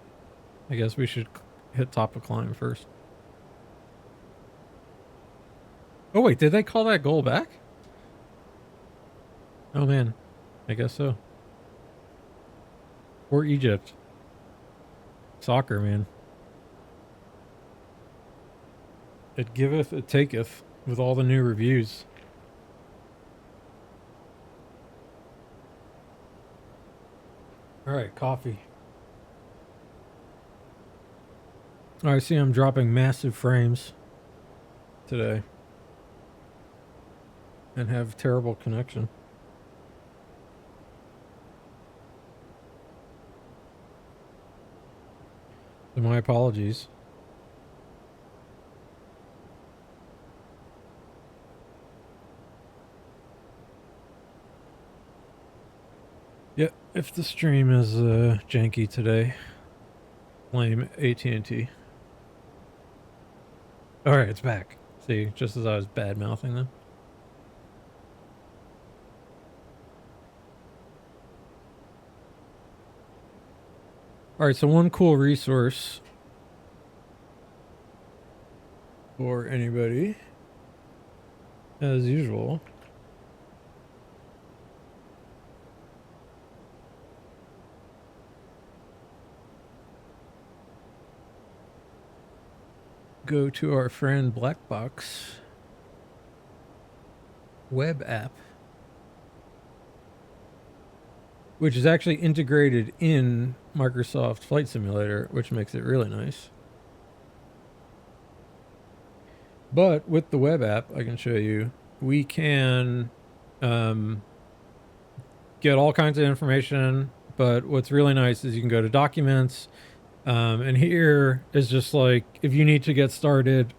I guess we should hit top of climb first. Oh wait, did they call that goal back? Oh man, I guess so. Or Egypt. Soccer, man. It giveth, it taketh, with all the new reviews. Alright, coffee. I see I'm dropping massive frames today. And have terrible connection. So my apologies. Yeah, if the stream is janky today, blame AT&T. Alright, it's back. See, just as I was bad-mouthing them. Alright, so one cool resource for anybody, as usual, go to our friend Blackbox web app, which is actually integrated in Microsoft Flight Simulator, which makes it really nice. But with the web app, I can show you, we can get all kinds of information. But what's really nice is you can go to documents, and here is just like, if you need to get started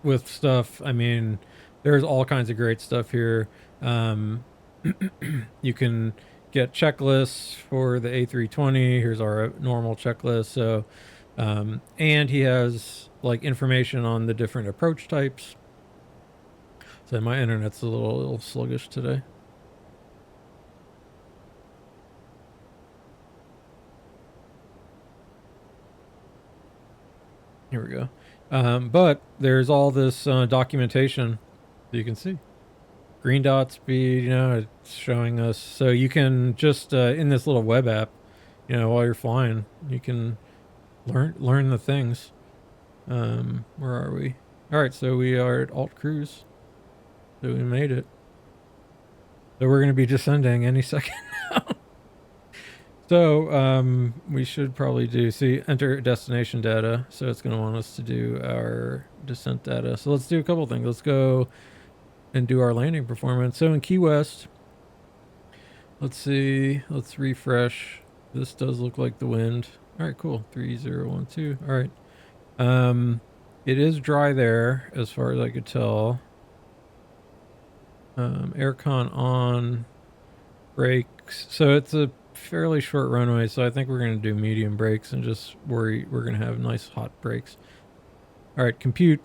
with stuff, I mean, there's all kinds of great stuff here. You can get checklists for the A320. Here's our normal checklist. So, and he has like information on the different approach types. So my internet's a little sluggish today. Here we go. But there's all this documentation that you can see. Green dot speed, you know, it's showing us. So you can just, in this little web app, you know, while you're flying, you can learn the things. Where are we? All right, so we are at Alt Cruise. So we made it. So we're going to be descending any second now. So we should probably enter destination data. So it's going to want us to do our descent data. So let's do a couple things. Let's go and do our landing performance. So in Key West, let's see. Let's refresh. This does look like the wind. All right, cool. 3012. All right. It is dry there as far as I could tell. Aircon on, brakes. So it's a fairly short runway, so I think we're going to do medium brakes and just we're going to have nice hot brakes. All right, compute.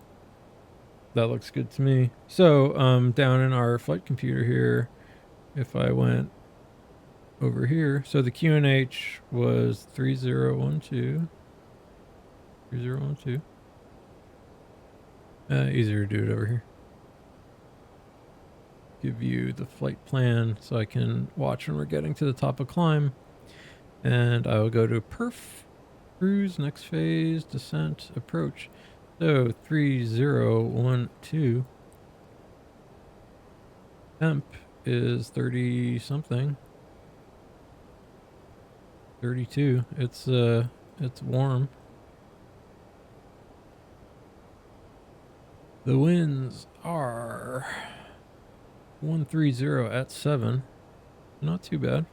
That looks good to me. So down in our flight computer here, if I went over here, so the QNH was 3012. 3012. Easier to do it over here. Give you the flight plan so I can watch when we're getting to the top of climb. And I will go to perf. cruise, next phase, descent, approach. So 3012. Temp is 30 something. 32. It's warm. The winds are 130 at 7. Not too bad.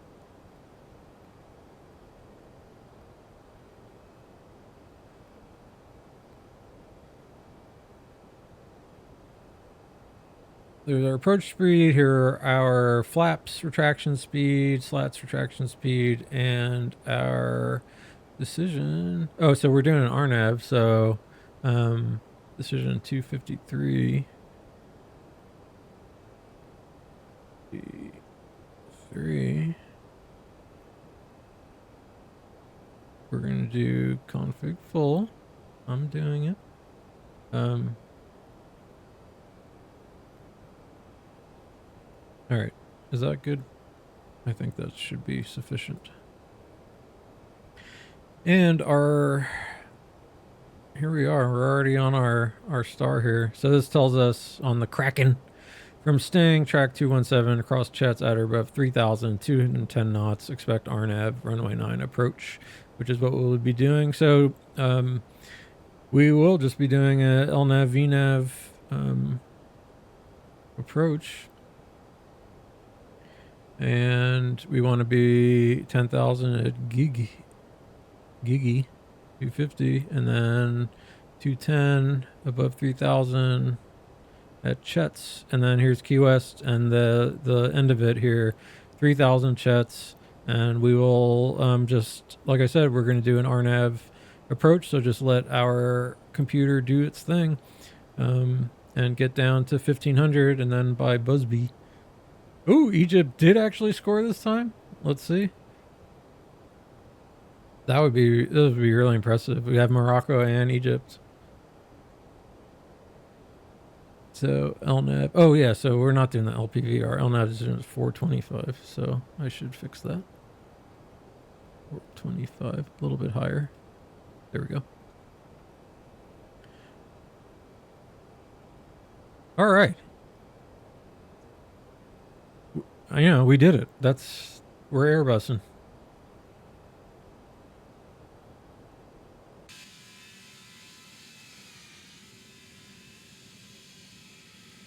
There's our approach speed. Here are our flaps retraction speed, slats retraction speed, and our decision. Oh, so we're doing an RNAV. So decision 253. 3. We're gonna do config full. I'm doing it. All right, is that good? I think that should be sufficient. And here we are. We're already on our star here. So this tells us on the Kraken from Sting, track 217 across Chet's at or above 3,210 knots. Expect RNAV, runway 9 approach, which is what we'll be doing. So we will just be doing a LNAV, VNAV approach. And we want to be 10,000 at Gigi 250, and then 210 above 3,000 at Chet's, and then here's Key West, and the end of it here, 3,000 Chet's, and we will just, like I said, we're going to do an RNAV approach, so just let our computer do its thing, and get down to 1,500, and then by Busby. Ooh, Egypt did actually score this time. Let's see. That would be really impressive. We have Morocco and Egypt. So LNAV. Oh yeah, so we're not doing the LPV. Our LNAV is 425. So I should fix that. 425, a little bit higher. There we go. All right. We did it. We're Airbussin.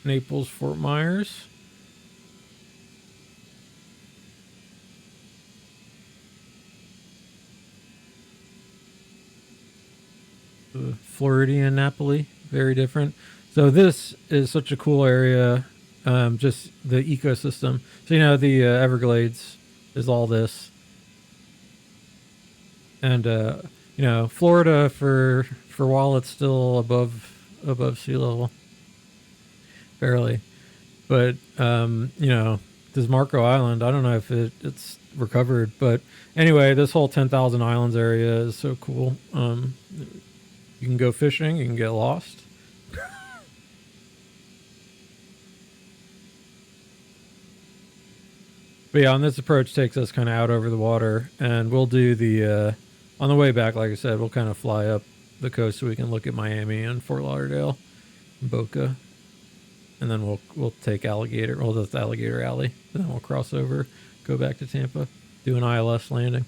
Naples, Fort Myers. Floridian Napoli, very different. So this is such a cool area. Just the ecosystem. So the Everglades is all this, and Florida for while it's still above sea level, barely. But this Marco Island, I don't know if it's recovered, but anyway, this whole 10,000 islands area is so cool. You can go fishing, you can get lost. But yeah, on this approach takes us kind of out over the water, and we'll do the on the way back, like I said, we'll kind of fly up the coast so we can look at Miami and Fort Lauderdale, and Boca, and then we'll take Alligator. Well, that's Alligator Alley. And then we'll cross over, go back to Tampa, do an ILS landing.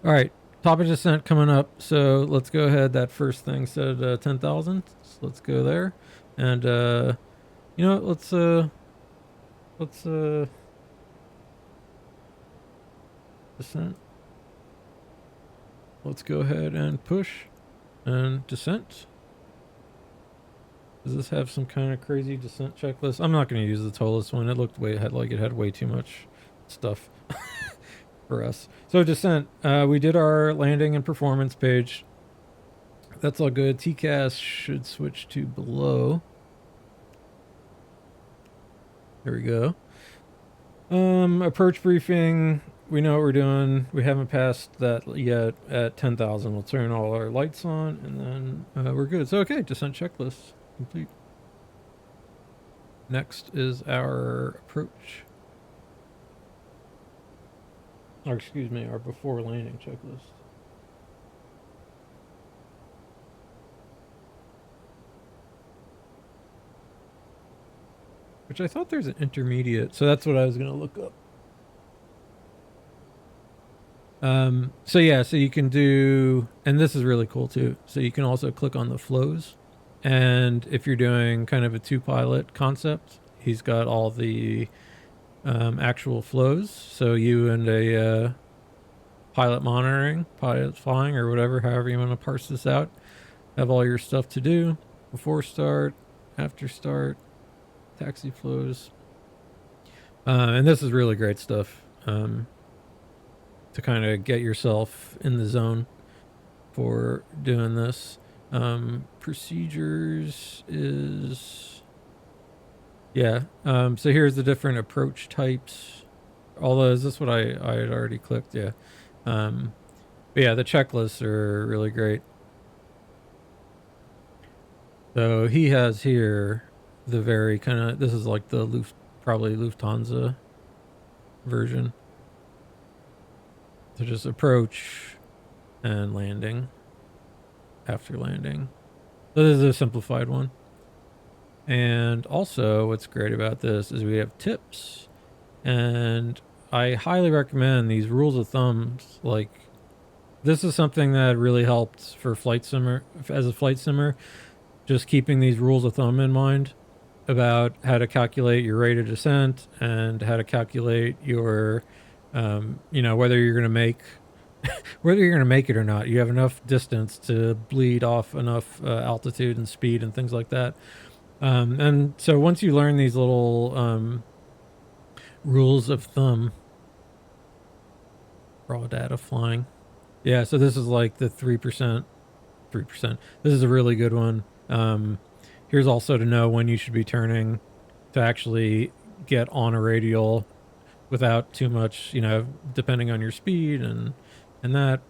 All right, top of descent coming up. So let's go ahead. That first thing said 10,000. So let's go there, and let's descent. Let's go ahead and push and descent. Does this have some kind of crazy descent checklist? I'm not going to use the ToLiss one. It had way too much stuff for us. So descent, we did our landing and performance page. That's all good. TCAS should switch to below. There we go. Approach briefing. We know what we're doing. We haven't passed that yet at 10,000. We'll turn all our lights on, and then we're good. So, okay, descent checklist complete. Next is our approach. Or, excuse me, our before landing checklist. which I thought there's an intermediate. So that's what I was going to look up. So yeah, so you can do, and this is really cool too. So you can also click on the flows. And if you're doing kind of a two pilot concept, he's got all the actual flows. So you and a pilot monitoring, pilot flying, or whatever, however you want to parse this out, have all your stuff to do before start, after start, taxi flows. And this is really great stuff. To kind of get yourself in the zone for doing this. Procedures is, yeah. So here's the different approach types. Although, is this what I had already clicked? Yeah. But yeah, the checklists are really great. So he has here the very kind of, this is like the probably Lufthansa version. So just approach and landing after landing. So this is a simplified one. And also what's great about this is we have tips. And I highly recommend these rules of thumbs. Like, this is something that really helped for flight simmer, as a flight simmer, just keeping these rules of thumb in mind about how to calculate your rate of descent and how to calculate your whether you're going to make it or not. You have enough distance to bleed off enough altitude and speed and things like that. And so once you learn these little rules of thumb, raw data flying. Yeah, so this is like the 3%. This is a really good one. Here's also to know when you should be turning to actually get on a radial without too much, depending on your speed and that.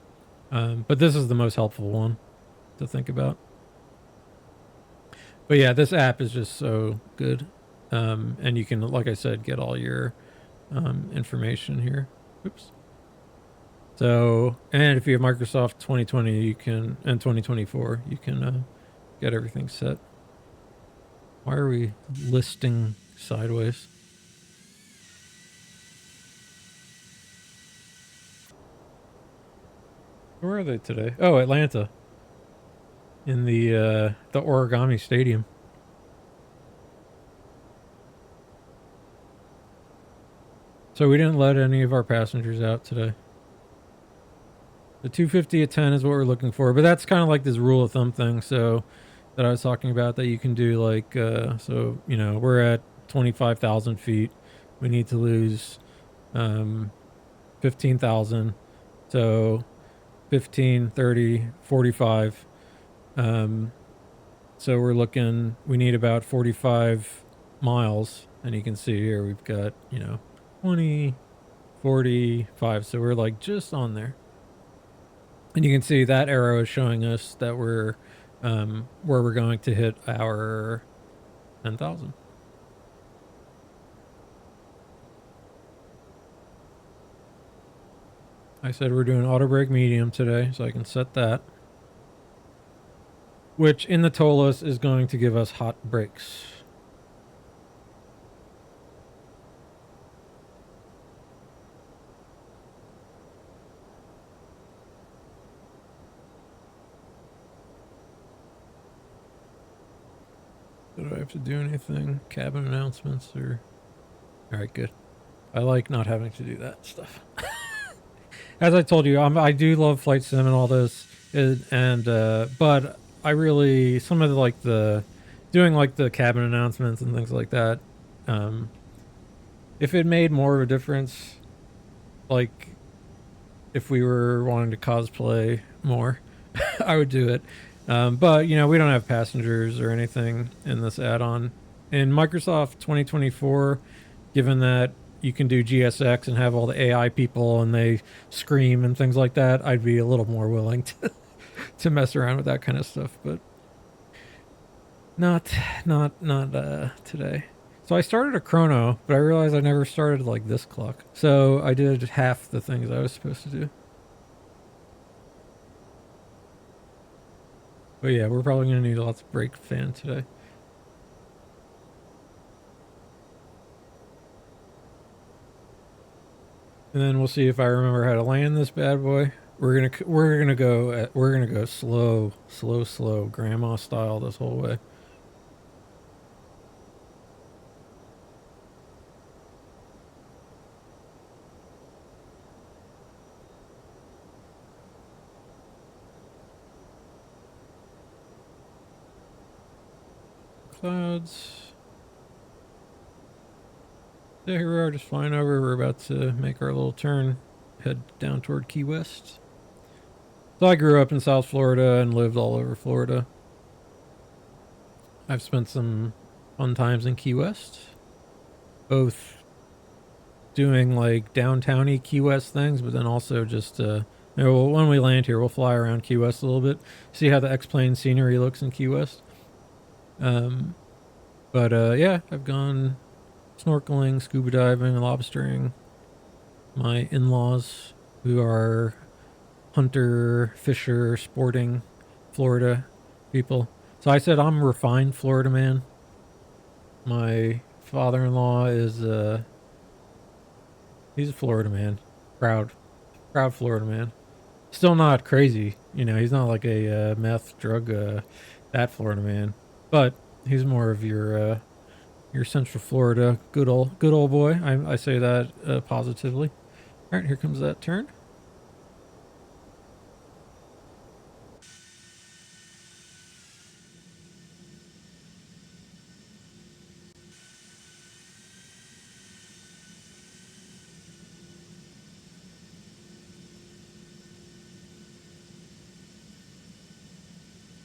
But this is the most helpful one to think about. But yeah, this app is just so good. And you can, like I said, get all your information here. Oops. So, and if you have Microsoft 2020, you can, and 2024, you can get everything set. Why are we listing sideways? Where are they today? Oh, Atlanta. In the Origami Stadium. So we didn't let any of our passengers out today. The 250 at 10 is what we're looking for, but that's kind of like this rule of thumb thing. So that I was talking about, that you can do like, we're at 25,000 feet. We need to lose 15,000. So 15, 30, 45. So we're looking, we need about 45 miles. And you can see here we've got, 20, 45. So we're like just on there. And you can see that arrow is showing us that we're where we're going to hit our 10,000. I said we're doing auto brake medium today, so I can set that. Which in the ToLiss is going to give us hot brakes. Do I have to do anything? Cabin announcements or... Alright, good. I like not having to do that stuff. As I told you, I do love flight sim and all this, but I really, some of doing like the cabin announcements and things like that, if it made more of a difference, like if we were wanting to cosplay more, I would do it. But we don't have passengers or anything in this add-on. In Microsoft 2024, given that you can do GSX and have all the AI people and they scream and things like that, I'd be a little more willing to mess around with that kind of stuff, but not today. So I started a chrono, but I realized I never started like this clock. So I did half the things I was supposed to do. But yeah, we're probably going to need lots of brake fan today. And then we'll see if I remember how to land this bad boy. We're gonna go slow, grandma style this whole way. Clouds. So here we are, just flying over. We're about to make our little turn, head down toward Key West. So I grew up in South Florida and lived all over Florida. I've spent some fun times in Key West, both doing like downtowny Key West things, but then also just when we land here, we'll fly around Key West a little bit, see how the X-plane scenery looks in Key West. Yeah, I've gone snorkeling, scuba diving, lobstering. My in-laws, who are hunter, fisher, sporting Florida people. So I said I'm refined Florida man. My father-in-law is he's a Florida man. Proud Florida man. Still not crazy, you know, he's not like a meth drug that Florida man. But he's more of your Central Florida good old boy. I say that positively. All right, here comes that turn.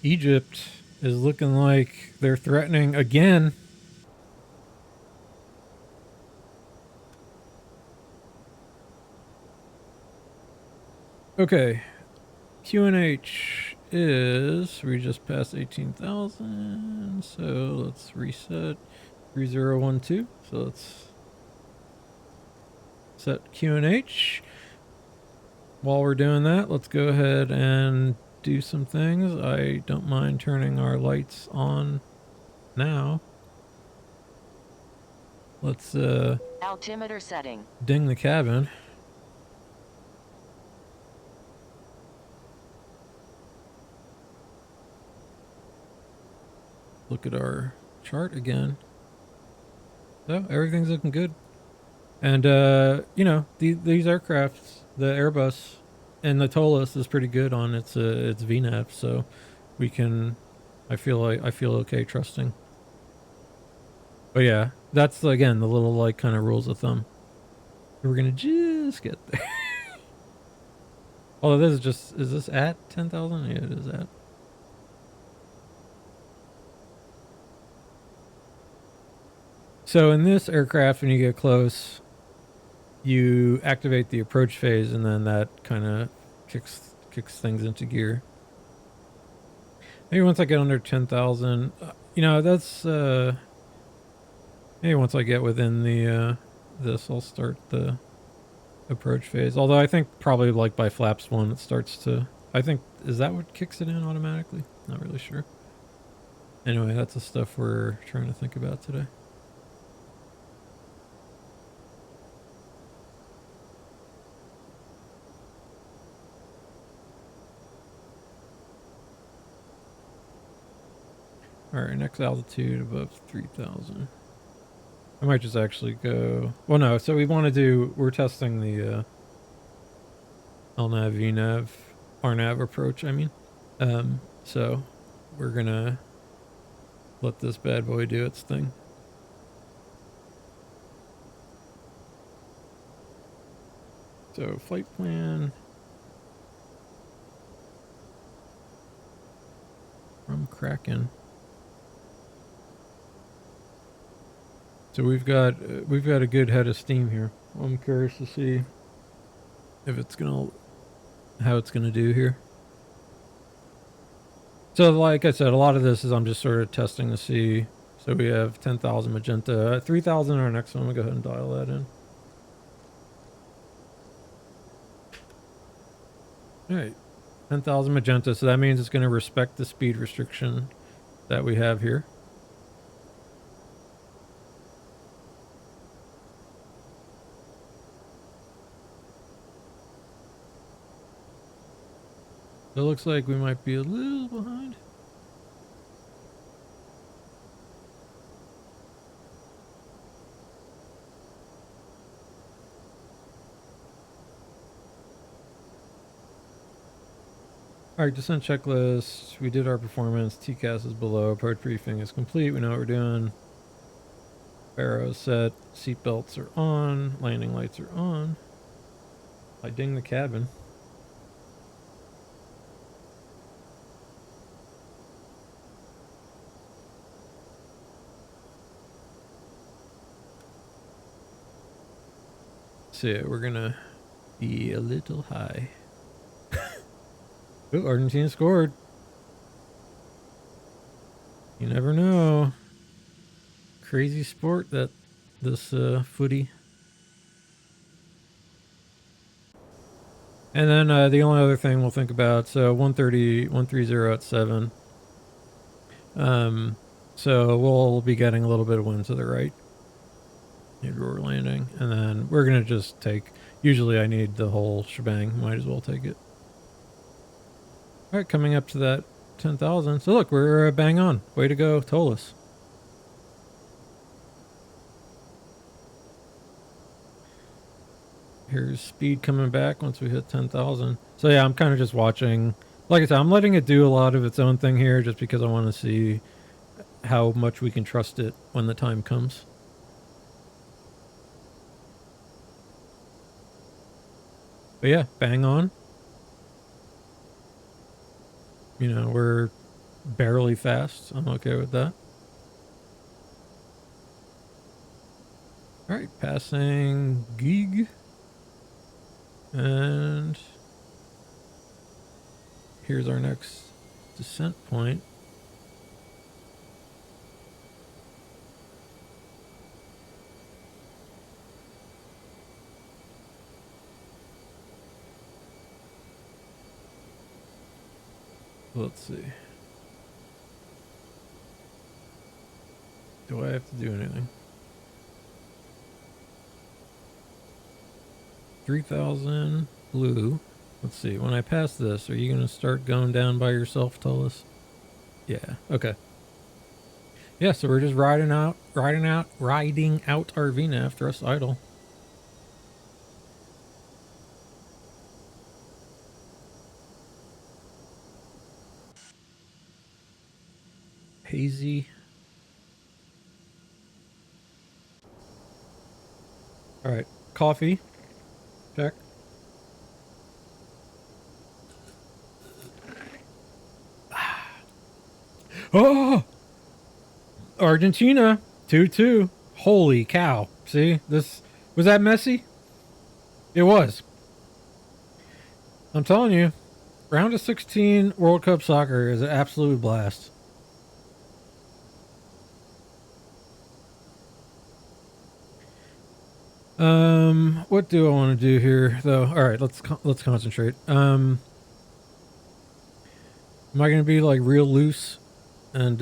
Egypt is looking like they're threatening again. Okay, QNH is, we just passed 18,000, so let's reset 3012. So let's set QNH. While we're doing that, let's go ahead and do some things. I don't mind turning our lights on now. Let's altimeter setting. Ding the cabin. Look at our chart again. So everything's looking good. And you know, these aircrafts, the Airbus and the ToLiss is pretty good on its VNAV, so we can, I feel okay trusting. But yeah, that's again the little like kind of rules of thumb. We're gonna just get there. Although this is just, is this at 10,000? Yeah, it is at. So in this aircraft, when you get close, you activate the approach phase, and then that kind of kicks things into gear. Maybe once I get under 10,000, you know, that's maybe once I get within the this, I'll start the approach phase. Although I think probably like by flaps 1 it starts to, I think, is that what kicks it in automatically? Not really sure. Anyway, that's the stuff we're trying to think about today. Alright, next altitude above 3,000. I might just actually go, well no, so we want to do, we're testing the LNAV, VNAV, RNAV approach, I mean. So we're gonna let this bad boy do its thing. So flight plan from Kraken. So we've got a good head of steam here. I'm curious to see if it's gonna, how it's gonna do here. So like I said, a lot of this is I'm just sort of testing to see. So we have 10,000 magenta, 3,000 our next one. We'll go ahead and dial that in. All right, 10,000 magenta. So that means it's going to respect the speed restriction that we have here. It looks like we might be a little behind. Alright, descent checklist. We did our performance. TCAS is below. Approach briefing is complete. We know what we're doing. Barrows set. Seatbelts are on. Landing lights are on. I ding the cabin. So we're gonna be a little high. Oh, Argentina scored. You never know. Crazy sport, that this footy. And then the only other thing we'll think about, so 130 at 7. So we'll be getting a little bit of wind to the right. Maybe we're landing. And then we're going to just take, usually I need the whole shebang. Might as well take it. All right, coming up to that 10,000. So look, we're bang on. Way to go, ToLiss. Here's speed coming back once we hit 10,000. So yeah, I'm kind of just watching. Like I said, I'm letting it do a lot of its own thing here just because I want to see how much we can trust it when the time comes. But yeah, bang on. You know, we're barely fast. I'm okay with that. All right, passing gig. And here's our next descent point. Let's see. Do I have to do anything? 3,000 blue. Let's see. When I pass this, are you going to start going down by yourself, ToLiss? Yeah. Okay. Yeah, so we're just riding out our VNAV, thrust idle. Hazy. All right. Coffee. Check. Oh! Argentina. 2-2. Holy cow. See? This... Was that messy? It was. I'm telling you. Round of 16 World Cup soccer is an absolute blast. What do I want to do here, though? All right, let's concentrate. Am I going to be like real loose and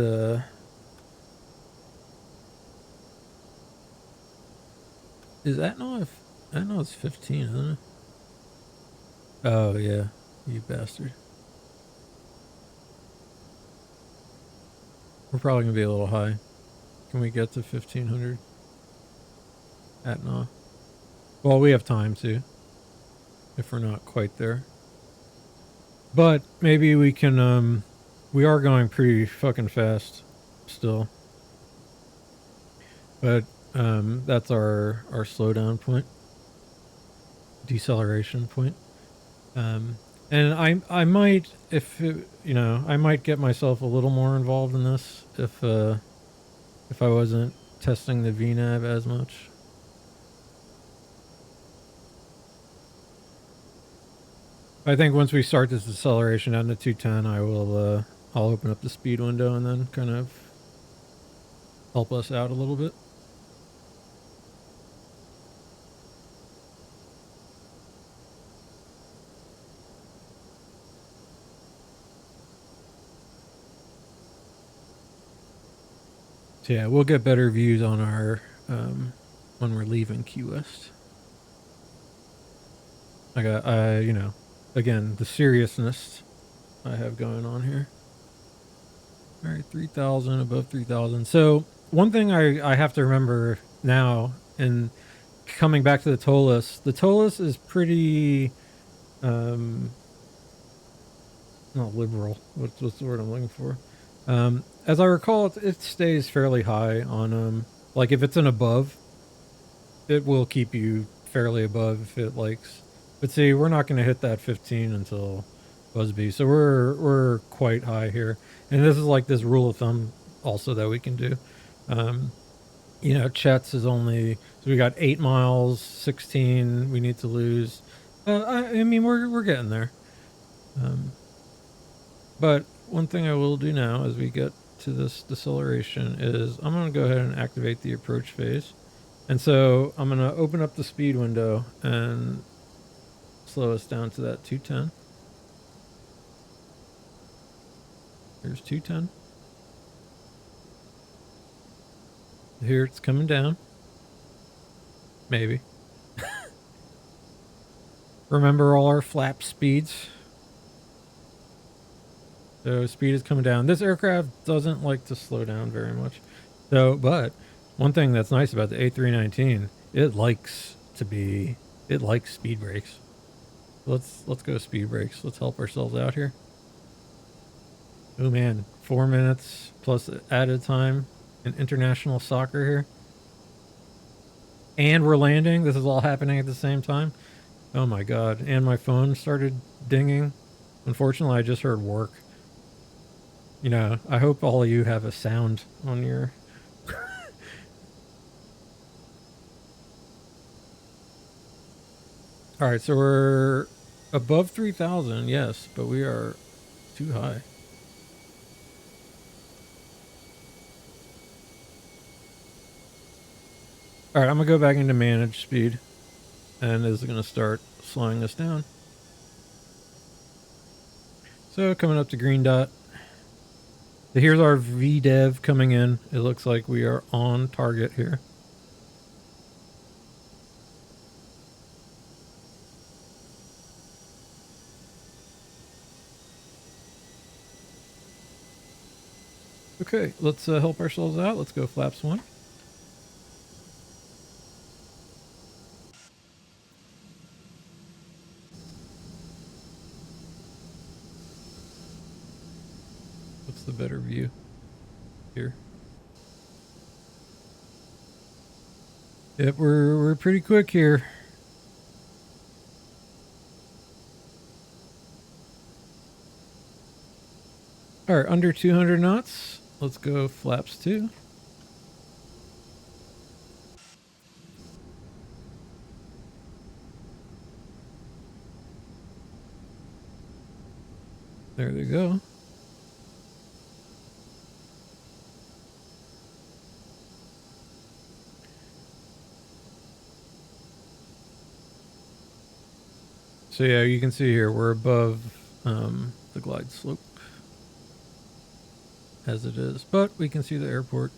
is that no? I know it's 15, isn't it? Oh yeah, you bastard. We're probably gonna be a little high. Can we get to 1500? No. Well, we have time to, if we're not quite there. But maybe we can, we are going pretty fucking fast still. But, that's our slowdown point. Deceleration point. And I might, if, you know, I might get myself a little more involved in this if I wasn't testing the VNAV as much. I think once we start this deceleration down to 210, I'll open up the speed window and then kind of help us out a little bit. So yeah, we'll get better views on our, when we're leaving Key West. You know, again, the seriousness I have going on here. All right, 3,000, above 3,000. So one thing I have to remember now, and coming back to the ToLiss is pretty, not liberal. What's the word I'm looking for? As I recall, it stays fairly high on, like if it's an above, it will keep you fairly above if it likes. But see, we're not going to hit that 15 until Busby, so we're quite high here. And this is like this rule of thumb also that we can do. You know, Chet's is only, so we got 8 miles, 16 we need to lose. I mean, we're getting there. But one thing I will do now as we get to this deceleration is I'm going to go ahead and activate the approach phase. And so I'm going to open up the speed window and slow us down to that 210. Here's 210. Here it's coming down. Maybe. Remember all our flap speeds. So speed is coming down. This aircraft doesn't like to slow down very much. So, but one thing that's nice about the A319, it likes speed brakes. Let's go speed brakes. Let's help ourselves out here. Oh man, 4 minutes plus added time in international soccer here. And we're landing. This is all happening at the same time. Oh my god. And my phone started dinging. Unfortunately, I just heard work. You know, I hope all of you have a sound on your... Alright, so we're above 3,000, yes, but we are too high. Alright, I'm going to go back into manage speed. And this is going to start slowing us down. So coming up to green dot. So here's our VDEV coming in. It looks like we are on target here. Okay, let's help ourselves out. Let's go flaps 1. What's the better view here? Yep, we're pretty quick here. All right, under 200 knots. Let's go flaps 2. There they go. So yeah, you can see here we're above the glide slope as it is, but we can see the airport.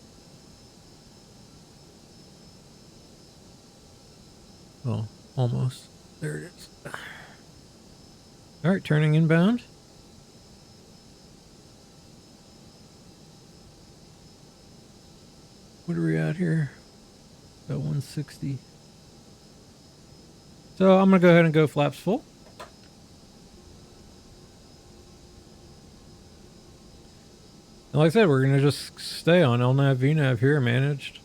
Well, almost. There it is. All right, turning inbound. What are we at here? About 160. So I'm going to go ahead and go flaps full. And like I said, we're going to just stay on LNAV, VNAV here, managed.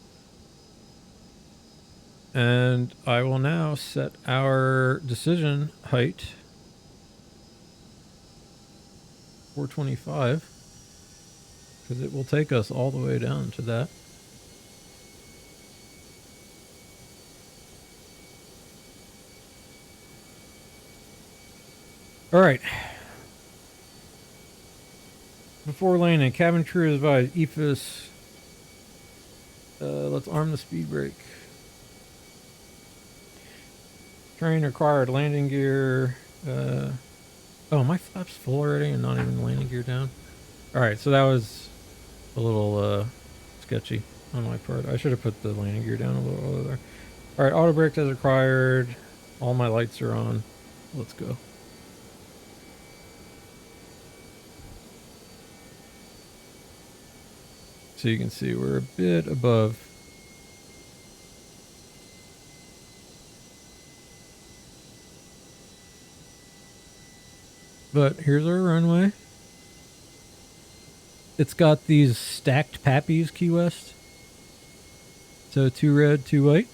And I will now set our decision height 425 because it will take us all the way down to that. All right. Before landing, cabin crew is advised, EFIS. Let's arm the speed brake. Train required landing gear. Oh, my flap's full already and not even landing gear down. All right, so that was a little sketchy on my part. I should have put the landing gear down a little earlier. All right, auto brake as required. All my lights are on. Let's go. So you can see we're a bit above. But here's our runway. It's got these stacked pappies, Key West. So 2 red, 2 white.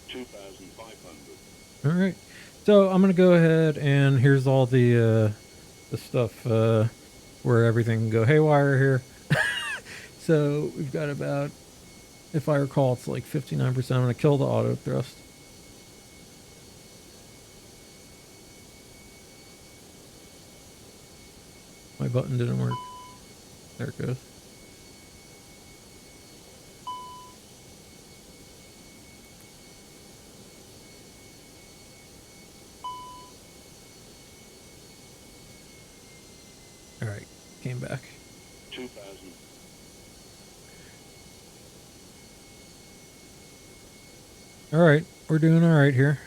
2,500. All right. So I'm going to go ahead and here's all the stuff where everything can go haywire here. So we've got about, if I recall, it's like 59%. I'm going to kill the auto thrust. My button didn't work. There it goes. All right, came back. 2,000. All right, we're doing all right here.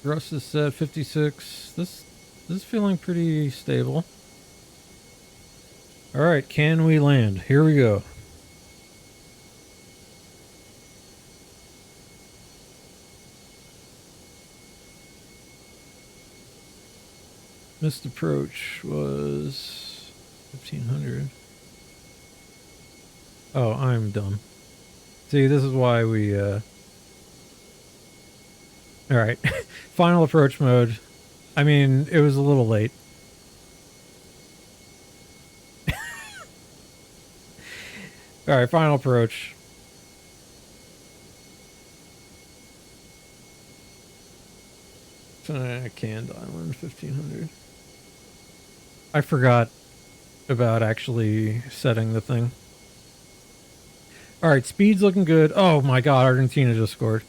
Thrust is set 56. This is feeling pretty stable. All right, can we land? Here we go. Missed approach was 1,500. Oh, I'm dumb. See, this is why we, Alright, final approach mode. I mean, it was a little late. Alright, final approach. Canned Island, 1,500. I forgot about actually setting the thing. Alright, speed's looking good. Oh my god, Argentina just scored.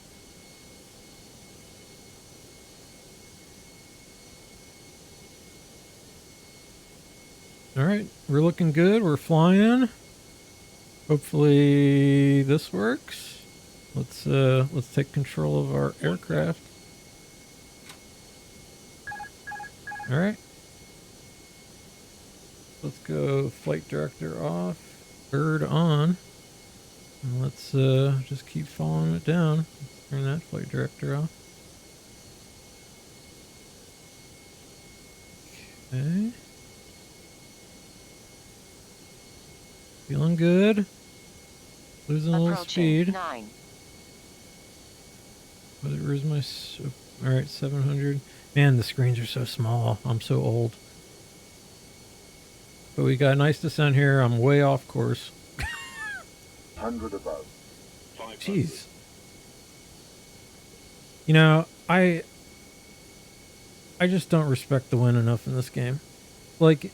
Alright, we're looking good. We're flying. Hopefully this works. Let's take control of our aircraft. Alright. Let's go flight director off. Bird on. And let's just keep following it down. Let's turn that flight director off. Okay. Feeling good. Losing a little speed. 9. Where's my... Alright, 700. Man, the screens are so small. I'm so old. But we got a nice descent here. I'm way off course. 100 above. 500. Jeez. You know, I just don't respect the wind enough in this game. Like,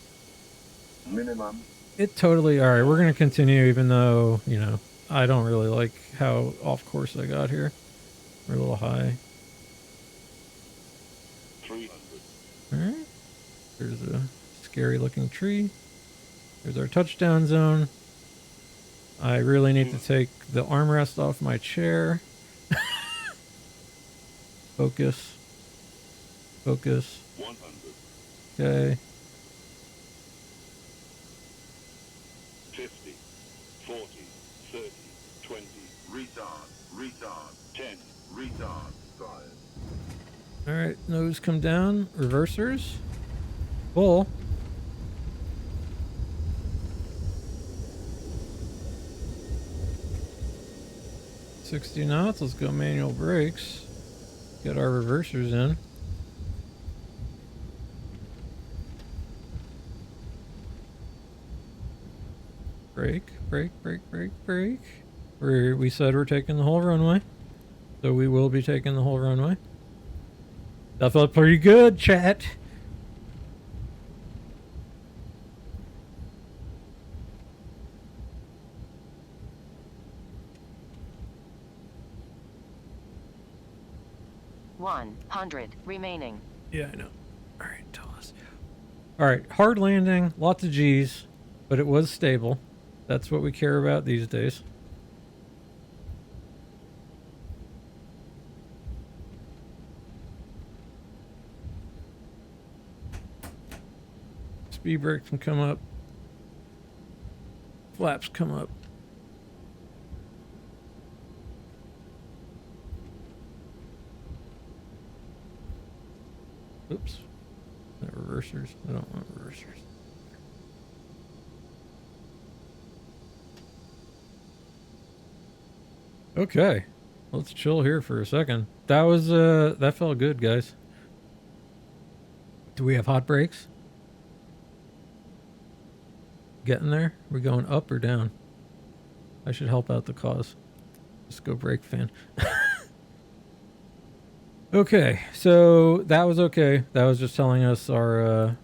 Minimum. it totally... Alright, we're going to continue even though, you know, I don't really like how off course I got here. We're a little high. 300. Alright. There's a scary looking tree. There's our touchdown zone. I really need to take the armrest off my chair. Focus. Focus. 100. Okay. 50. 40. 30. 20. Retard. Retard. 10. Retard. Fired. Alright, nose come down. Reversers. Full. $60 knots. Let's go manual brakes. Get our reversers in. Brake, brake, brake, brake, brake. We said we're taking the whole runway. So we will be taking the whole runway. That felt pretty good, chat. $100 remaining. Yeah, I know. Alright, ToLiss. Alright, hard landing, lots of G's, but it was stable. That's what we care about these days. Speed brakes can come up. Flaps come up. Oops. The reversers. I don't want reversers. Okay. Let's chill here for a second. That was, that felt good, guys. Do we have hot brakes? Getting there? We going up or down? I should help out the cause. Let's go brake fan. Okay, so that was okay. That was just telling us our,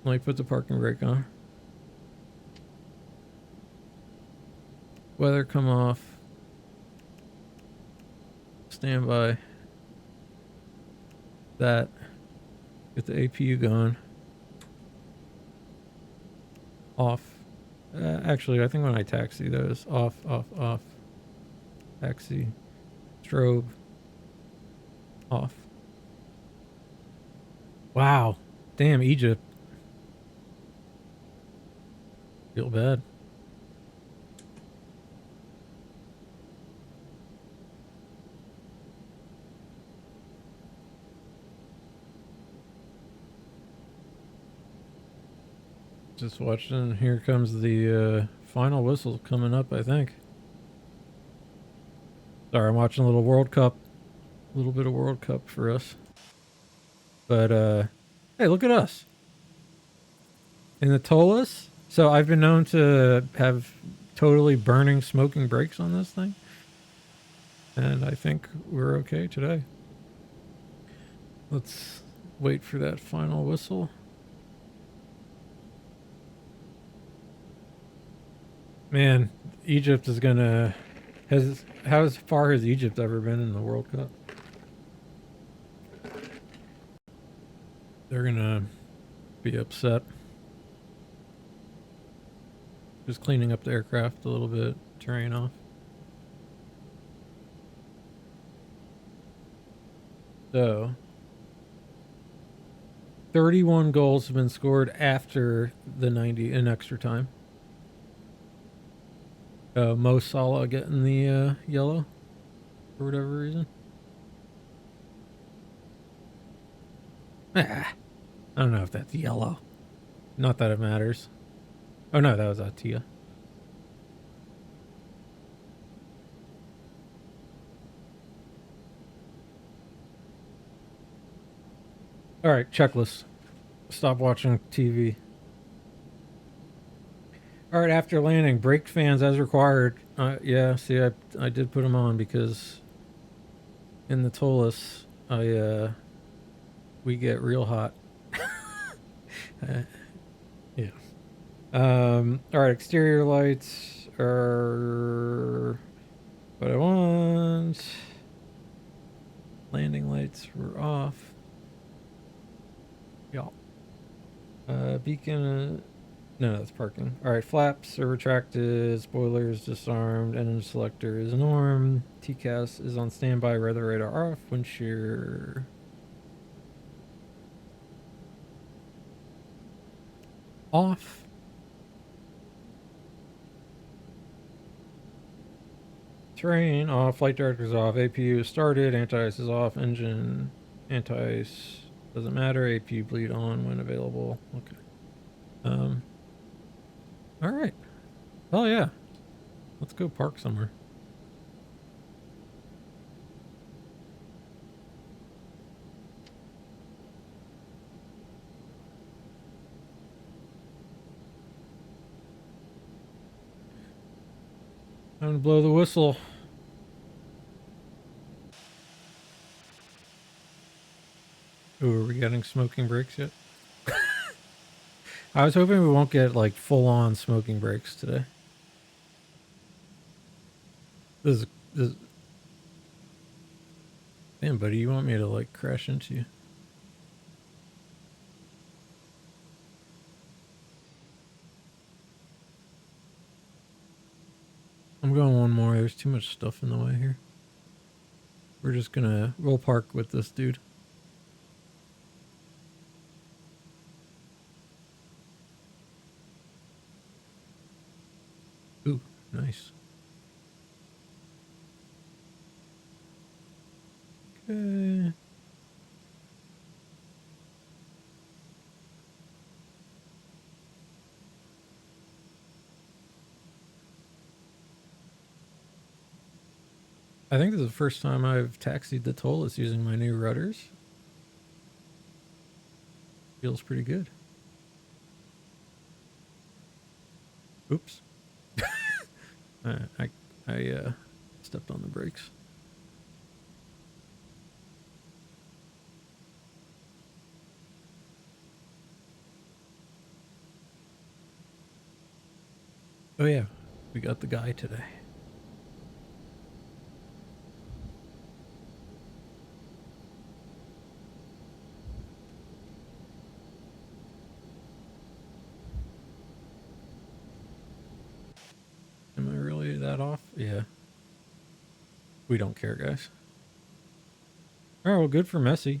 let me put the parking brake on. Weather come off. Standby. That. Get the APU going. Off. Actually, I think when I taxi, those off, off, off. Taxi. Strobe. Off. Wow. Damn, Egypt. Feel bad. Just watching. Here comes the final whistle coming up, I think. Sorry, I'm watching a little World Cup. A little bit of World Cup for us. But, hey, look at us. In the ToLiss. So I've been known to have totally burning, smoking brakes on this thing. And I think we're okay today. Let's wait for that final whistle. Man, Egypt is gonna... How far has Egypt ever been in the World Cup? They're gonna be upset. Just cleaning up the aircraft a little bit, terrain off. So, 31 goals have been scored after the 90 in extra time. Mo Salah getting the yellow for whatever reason. I don't know if that's yellow. Not that it matters. Oh no, that was Atia. Alright, checklist. Stop watching TV. Alright, after landing, brake fans as required. Yeah, see, I did put them on because in the ToLiss, we get real hot. Yeah. Alright, exterior lights are what I want. Landing lights were off. Yeah. Beacon, no, that's parking. Alright, flaps are retracted, spoilers disarmed, engine selector is norm, TCAS is on standby, weather radar off, wind shear off. Terrain off, flight director's off, APU started, anti-ice is off, engine anti-ice doesn't matter, APU bleed on when available. Okay. Alright. Oh yeah. Let's go park somewhere. Time to blow the whistle. Ooh, are we getting smoking brakes yet? I was hoping we won't get like full-on smoking brakes today. This is... Damn, buddy, you want me to like crash into you? I'm going one more. There's too much stuff in the way here. We'll park with this dude. Nice. Okay. I think this is the first time I've taxied the ToLiss using my new rudders. Feels pretty good. Oops. I stepped on the brakes. Oh yeah, we got the guy today. Am I really that off? Yeah. We don't care, guys. All right, well, good for Messi.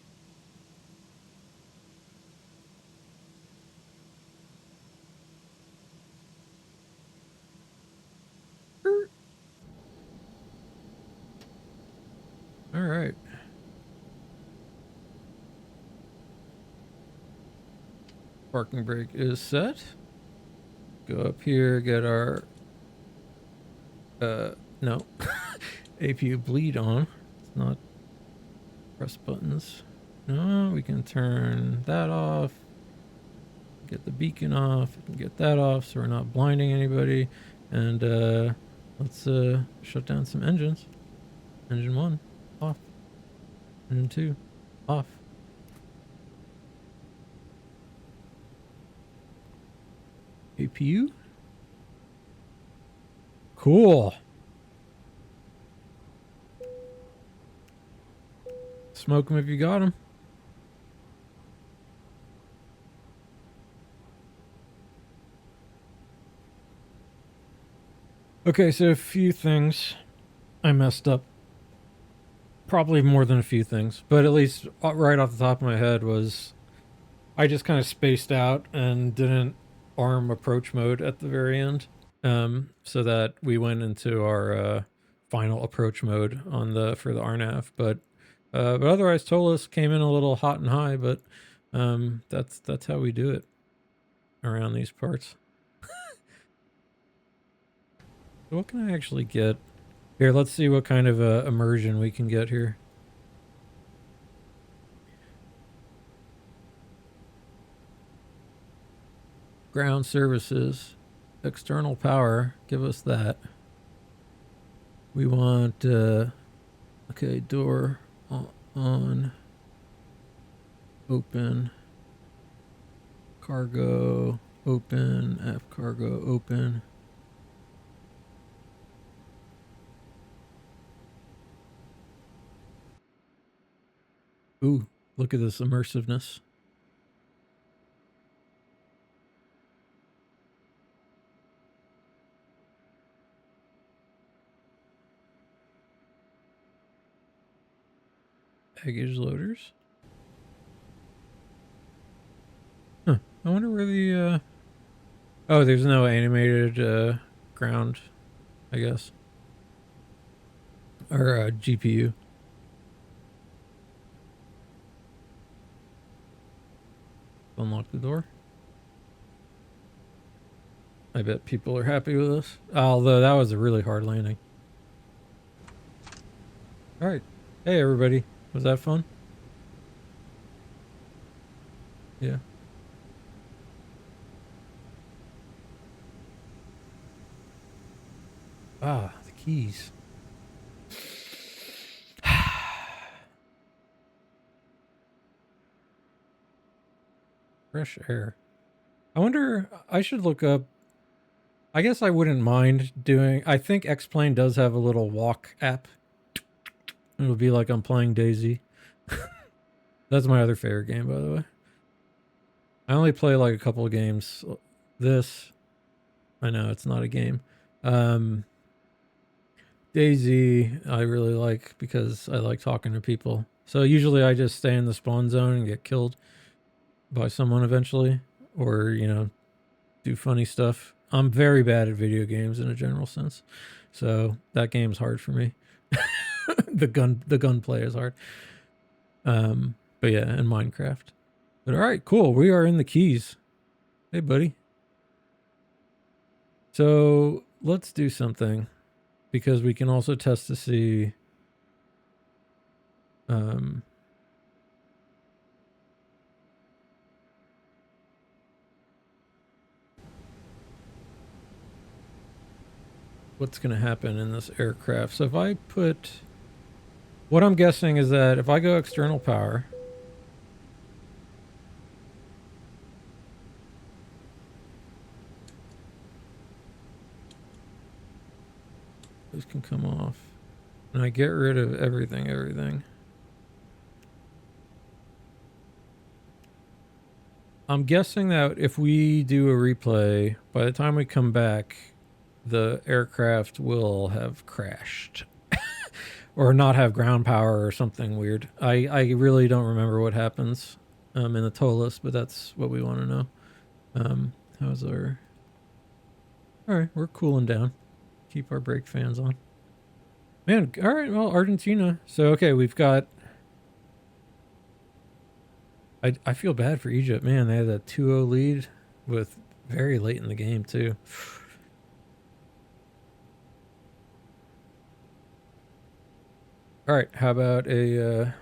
All right. Parking brake is set. Go up here, get our no APU bleed on. It's not press buttons. No, we can turn that off. Get the beacon off. We can get that off so we're not blinding anybody. And let's shut down some engines. Engine 1 off. Engine 2 off. APU. Cool. Smoke them if you got them. Okay, so a few things I messed up. Probably more than a few things, but at least right off the top of my head was I just kind of spaced out and didn't arm approach mode at the very end, so that we went into our final approach mode on for the RNAV. But otherwise, ToLiss came in a little hot and high, but that's how we do it around these parts. What can I actually get? Here, let's see what kind of immersion we can get here. Ground services, external power, give us that. We want, okay, door on, open, cargo, open, F cargo, open. Ooh, look at this immersiveness. Baggage loaders. Huh. I wonder where the, oh, there's no animated, ground, I guess. Or, GPU. Unlock the door. I bet people are happy with us. Although that was a really hard landing. Alright. Hey everybody. Was that fun? Yeah. Ah, the keys. Fresh air. I wonder, I should look up. I guess I wouldn't mind doing. I think X-Plane does have a little walk app. It'll be like I'm playing Daisy. That's my other favorite game, by the way. I only play like a couple of games. This, I know it's not a game. Daisy, I really like because I like talking to people. So usually I just stay in the spawn zone and get killed by someone eventually, or, you know, do funny stuff. I'm very bad at video games in a general sense, so that game's hard for me. The gunplay is hard. But yeah, and Minecraft. But all right, cool. We are in the Keys. Hey, buddy. So let's do something, because we can also test to see. What's going to happen in this aircraft. So if I put, what I'm guessing is that if I go external power, this can come off, and I get rid of everything. I'm guessing that if we do a replay, by the time we come back, the aircraft will have crashed or not have ground power or something weird. I really don't remember what happens in the ToLiss, but that's what we want to know. How's our... All right, we're cooling down. Keep our brake fans on. Man, all right, well, Argentina. So, okay, we've got... I feel bad for Egypt. Man, they had a 2-0 lead with very late in the game, too. All right, how about a...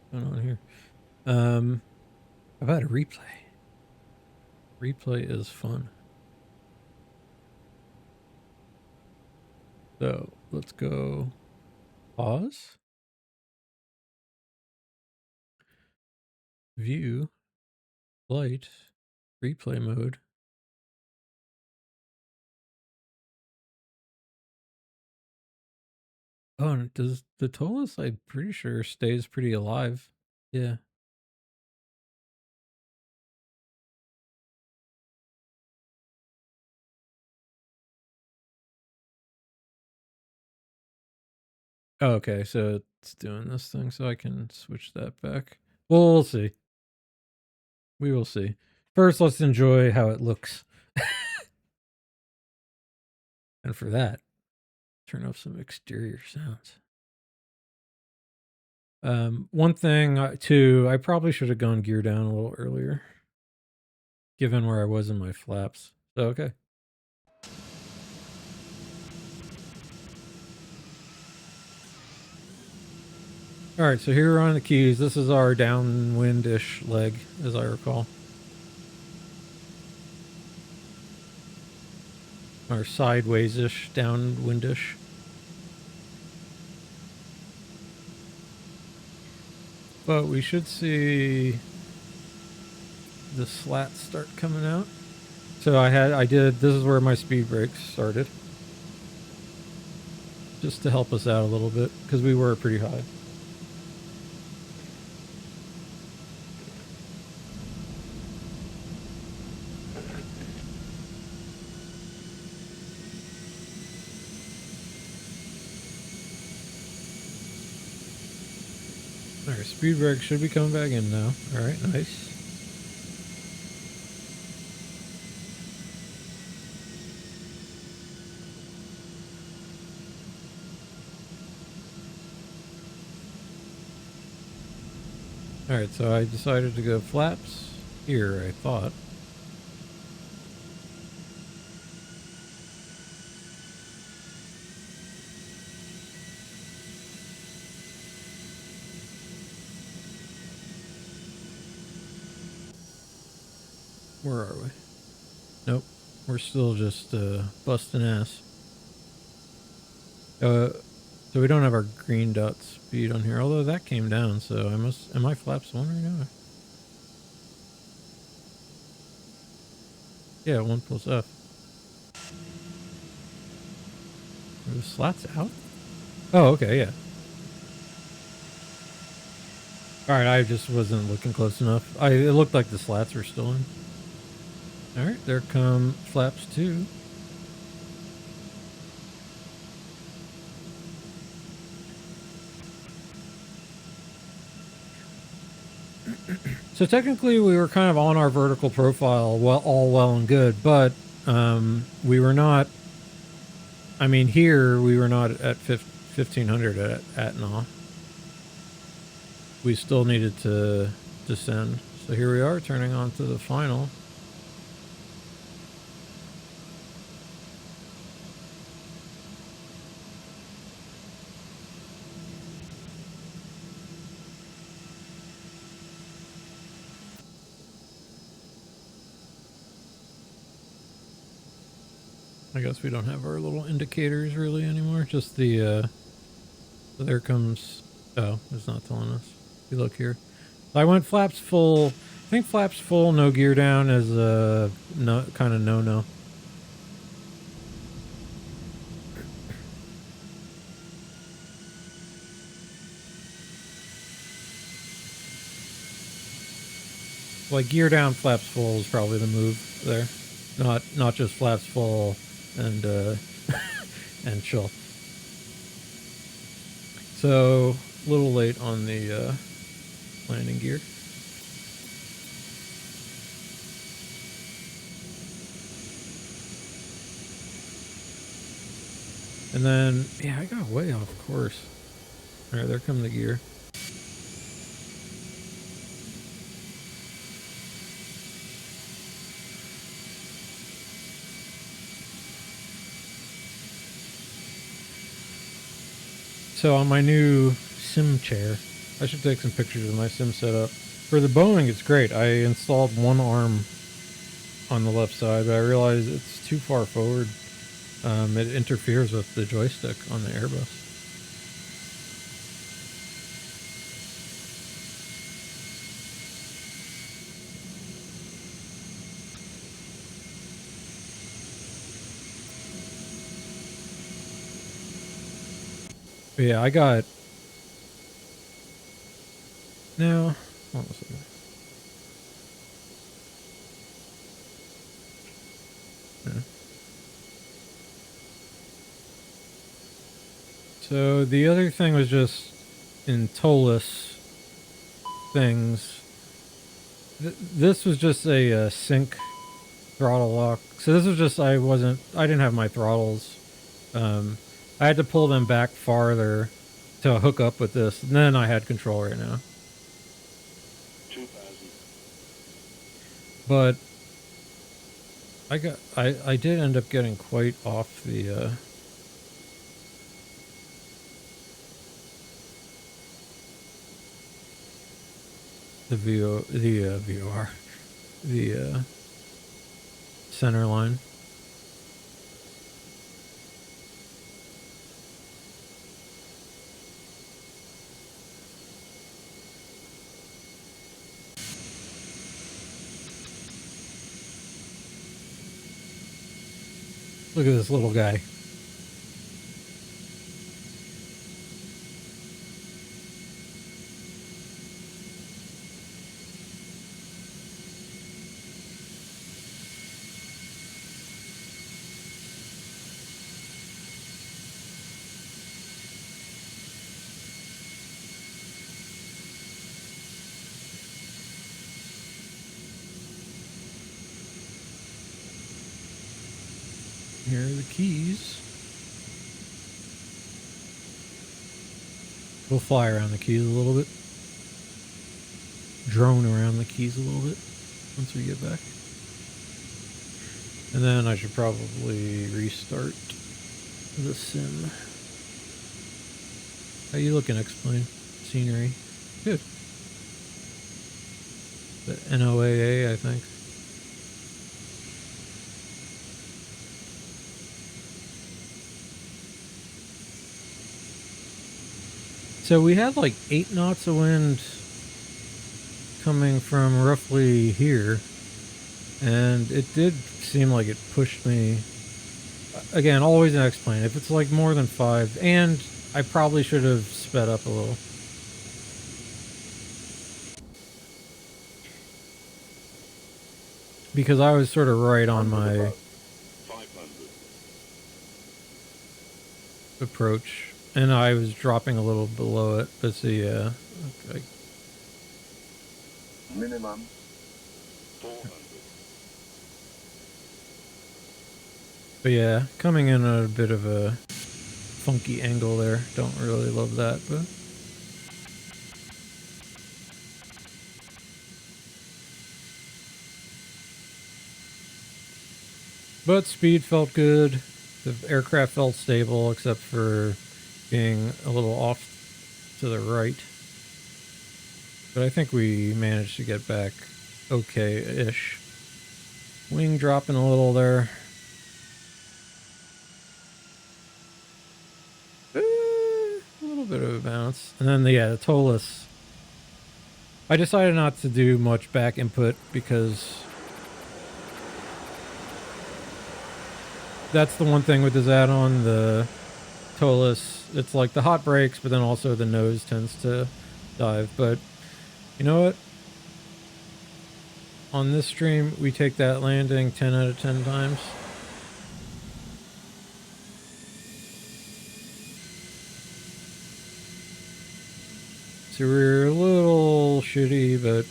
what's going on here? How about a replay? Replay is fun. So, let's go pause. View. Flight. Replay mode. Oh, and does the ToLiss, I'm pretty sure, stays pretty alive. Yeah. Oh, okay, so it's doing this thing, so I can switch that back. Well, we'll see. We will see. First, let's enjoy how it looks. And for that, turn off some exterior sounds. One thing, too, I probably should have gone gear down a little earlier, given where I was in my flaps. So, okay. All right, so here we're on the Keys. This is our downwind-ish leg, as I recall. Or sideways-ish, downwind-ish. But we should see the slats start coming out. So this is where my speed brakes started. Just to help us out a little bit, because we were pretty high. Alright, speed brake should be coming back in now. Alright, nice. Alright, so I decided to go flaps here, I thought. Where are we? Nope. We're still just busting ass. So we don't have our green dot speed on here, although that came down, so am I flaps 1 right now? Yeah, 1 plus F. Are the slats out? Oh, okay, yeah. Alright, I just wasn't looking close enough. It looked like the slats were still in. Alright, there come flaps 2. So technically we were kind of on our vertical profile, all well and good, but we were not, I mean, here we were not at 1500 at now. We still needed to descend. So here we are turning on to the final. I guess we don't have our little indicators really anymore. Just the, so there comes, oh, it's not telling us. If you look here. I went flaps full. I think flaps full, no gear down is a no, kind of no-no. Like gear down, flaps full is probably the move there. Not just flaps full and and chill. So a little late on the landing gear. And then yeah, I got way off course. All right, there come the gear. So on my new sim chair, I should take some pictures of my sim setup. For the Boeing, it's great. I installed one arm on the left side, but I realized it's too far forward. It interferes with the joystick on the Airbus. But yeah, I got... Now, hold on a second. Yeah. So the other thing was just in ToLiss things. This was just a sync throttle lock. So this was just, I didn't have my throttles. I had to pull them back farther to hook up with this, and then I had control right now. 2000. But I did end up getting quite off the VOR, the center line. Look at this little guy. Here are the keys. We'll fly around the keys a little bit. Drone around the keys a little bit once we get back. And then I should probably restart the sim. How you looking, X-Plane? Scenery. Good. The NOAA, I think. So we had like 8 knots of wind coming from roughly here, and it did seem like it pushed me. Again, always an X-plane. If it's like more than 5, and I probably should have sped up a little. Because I was sort of right on my 500. approach. And I was dropping a little below it, but see, yeah. Okay. Minimum 400. But yeah, coming in at a bit of a funky angle there. Don't really love that, but speed felt good. The aircraft felt stable, except for being a little off to the right. But I think we managed to get back okay-ish. Wing dropping a little there. A little bit of a bounce. And then, yeah, the ToLiss. I decided not to do much back input because that's the one thing with this add-on, the ToLiss. It's like the hot brakes, but then also the nose tends to dive. But you know what? On this stream, we take that landing 10 out of 10 times. So we're a little shitty, but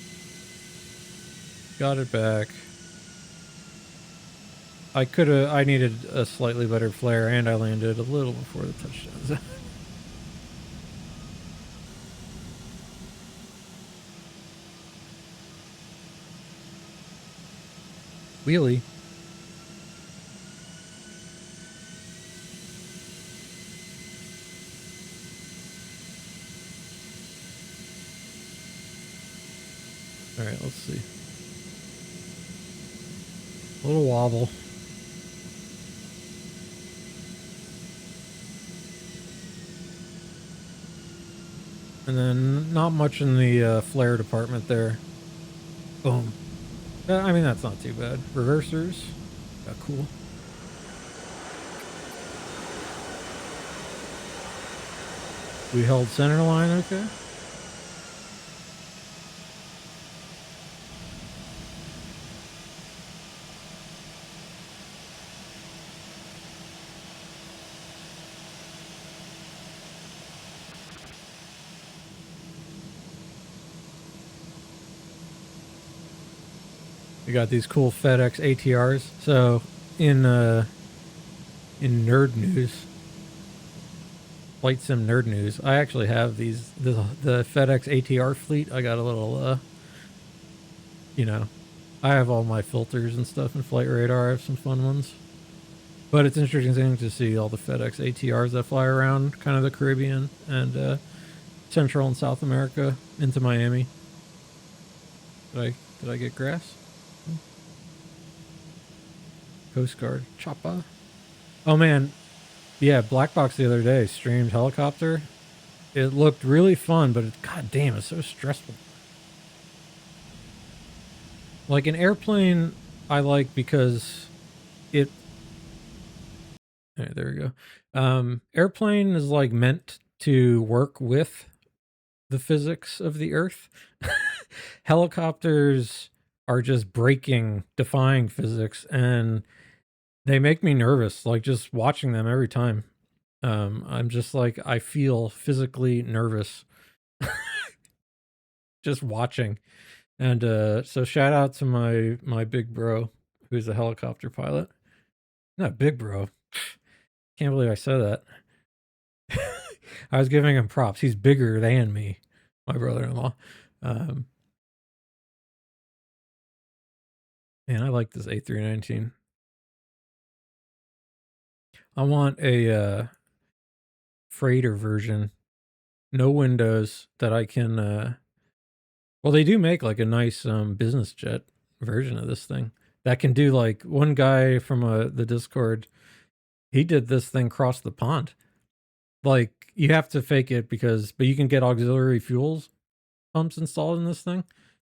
got it back. I needed a slightly better flare, and I landed a little before the touchdowns. Wheelie. All right, let's see. A little wobble. And then not much in the flare department there. Boom. I mean, that's not too bad. Reversers. Cool. We held center line okay. We got these cool FedEx ATRs. So in nerd news, flightsim nerd news, I actually have the FedEx ATR fleet. I got a little you know, I have all my filters and stuff in Flight Radar. I have some fun ones. But it's interesting to see all the FedEx ATRs that fly around kind of the Caribbean and Central and South America into Miami. Did I get grass? Coast Guard. Choppa. Oh man. Yeah, Black Box the other day streamed helicopter. It looked really fun, but god damn, it's so stressful. Like an airplane I like because it all right, there we go. Airplane is like meant to work with the physics of the earth. Helicopters are just defying physics, and they make me nervous, like just watching them every time. I'm just like, I feel physically nervous just watching. And so shout out to my big bro who's a helicopter pilot. Not big bro. Can't believe I said that. I was giving him props. He's bigger than me, my brother-in-law. Man, I like this A319. I want a freighter version, no windows, that I can. Well, they do make like a nice business jet version of this thing that can do like one guy from the Discord. He did this thing cross the pond. Like you have to fake it but you can get auxiliary fuels pumps installed in this thing,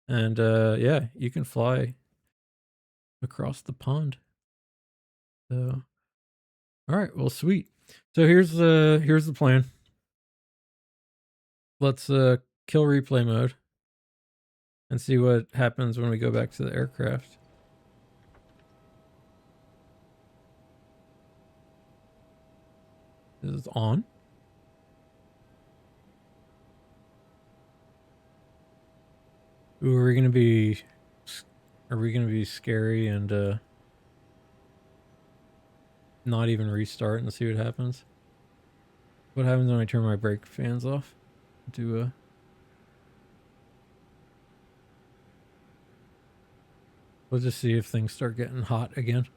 and yeah, you can fly across the pond. So, all right, well, sweet. So here's the plan. Let's kill replay mode and see what happens when we go back to the aircraft. Is it on? Ooh, are we gonna be scary and not even restart and see what happens. What happens when I turn my brake fans off? Do a... We'll just see if things start getting hot again.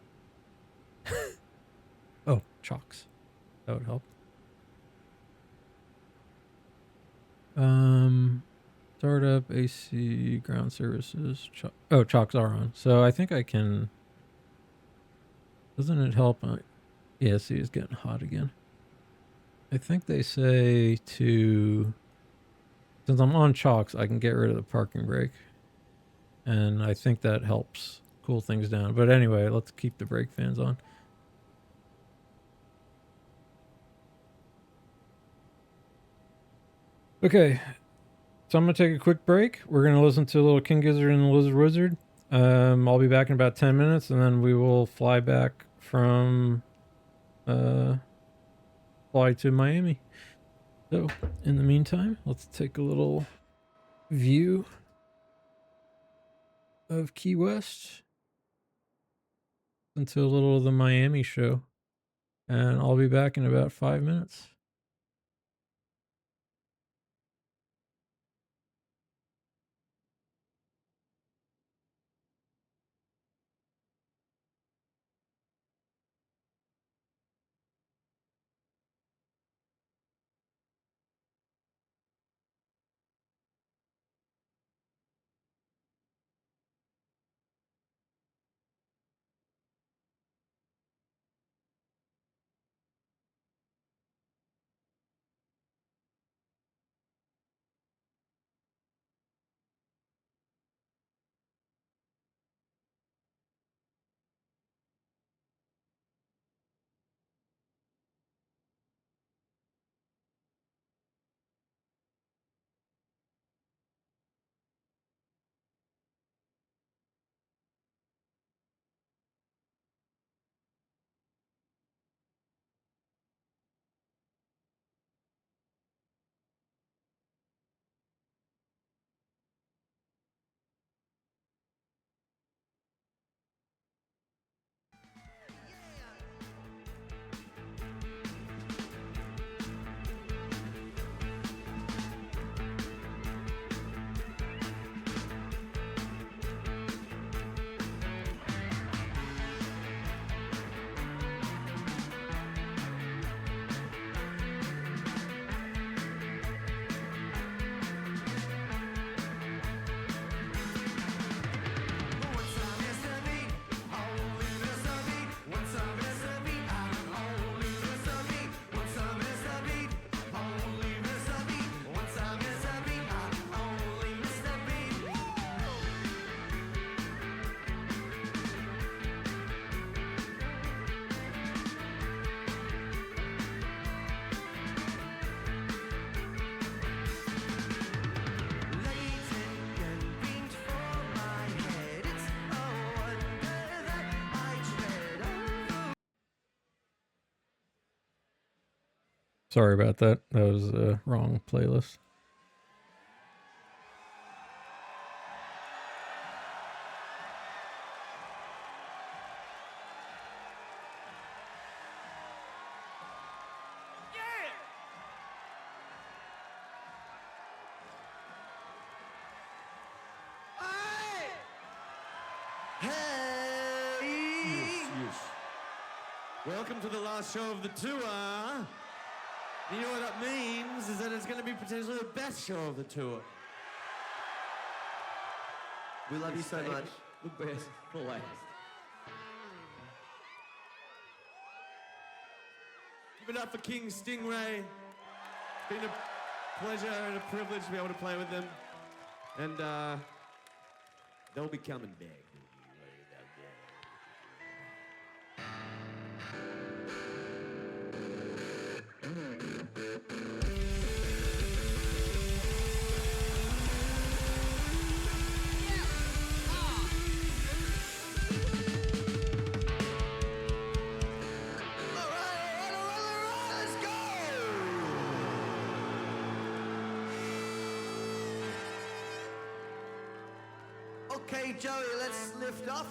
Oh, chocks. That would help. Startup, AC, ground services. Oh, chocks are on. So I think I can... Doesn't it help? Yeah, see, it's getting hot again. I think they say to... Since I'm on chocks, I can get rid of the parking brake. And I think that helps cool things down. But anyway, let's keep the brake fans on. Okay, so I'm going to take a quick break. We're going to listen to a little King Gizzard and the Lizard Wizard. I'll be back in about 10 minutes, and then we will fly back from... fly to Miami. So, in the meantime, let's take a little view of Key West into a little of the Miami show. And I'll be back in about 5 minutes. Sorry about that. That was a wrong playlist. Welcome to the last show of the tour. You know what that means is that it's going to be potentially the best show of the tour. We love you so much. The best for last. Give it up for King Stingray. It's been a pleasure and a privilege to be able to play with them. And they'll be coming back. Okay, Joey, let's lift off.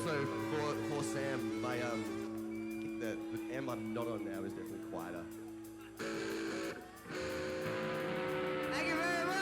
also for Sam, my I think the am I'm not on now is definitely quieter. Thank you very much.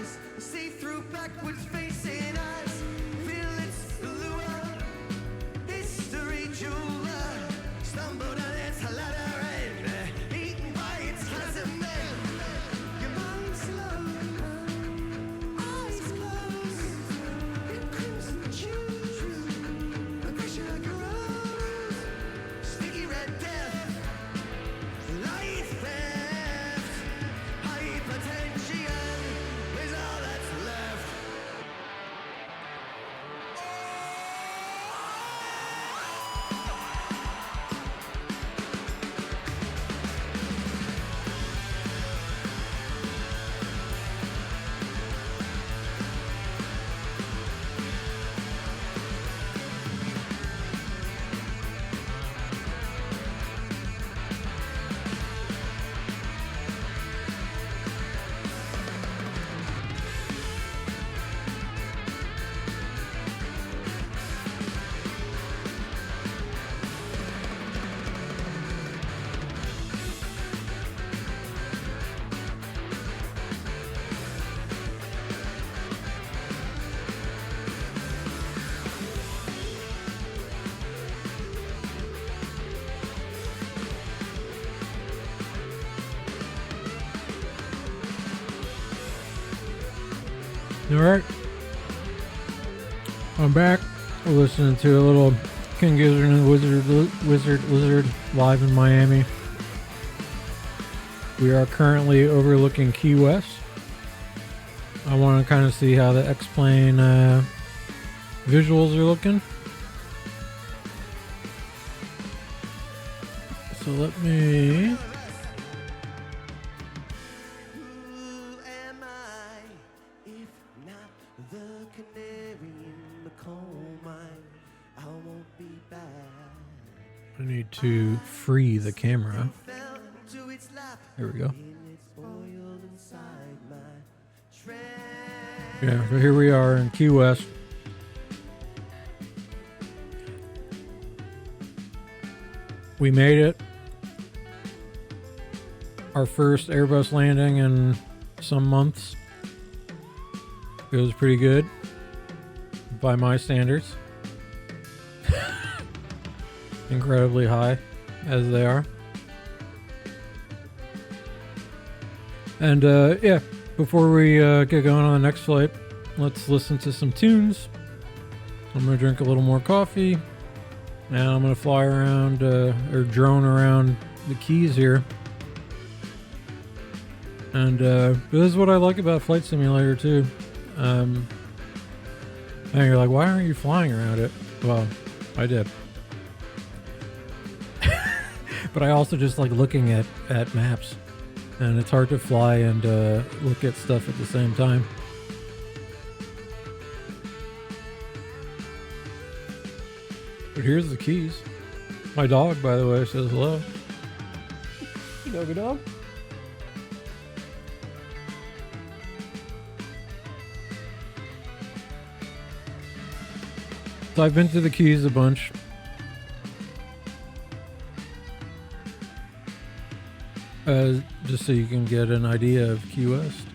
skies, see through backwards facing eyes, feel its lure, history jeweler, stumbled on its ladder end, eaten by its chasm then. Your mind slow, eyes closed, your crimson shoes, the pressure like a rose, sticky red death, life theft, hypertension is all that's left. All right, I'm back. We're listening to a little King Gizzard and the Wizard live in Miami. We are currently overlooking Key West. I want to kind of see how the X-plane visuals are looking. So let me... Who am I if not the canary in the coal mine? I won't be back. I need to free the camera. Fell into its lap. There we go. In its oil inside my train. Yeah, so here we are in Key West. We made it. Our first Airbus landing in some months. It was pretty good by my standards. Incredibly high as they are. And yeah, before we get going on the next flight, let's listen to some tunes. I'm going to drink a little more coffee. And I'm going to fly around or drone around the Keys here. And this is what I like about Flight Simulator too. And you're like, why aren't you flying around it? Well, I did. But I also just like looking at maps. And it's hard to fly and look at stuff at the same time. But here's the Keys. My dog, by the way, says hello. Doggy dog. So I've been to the Keys a bunch. Just so you can get an idea of Key West.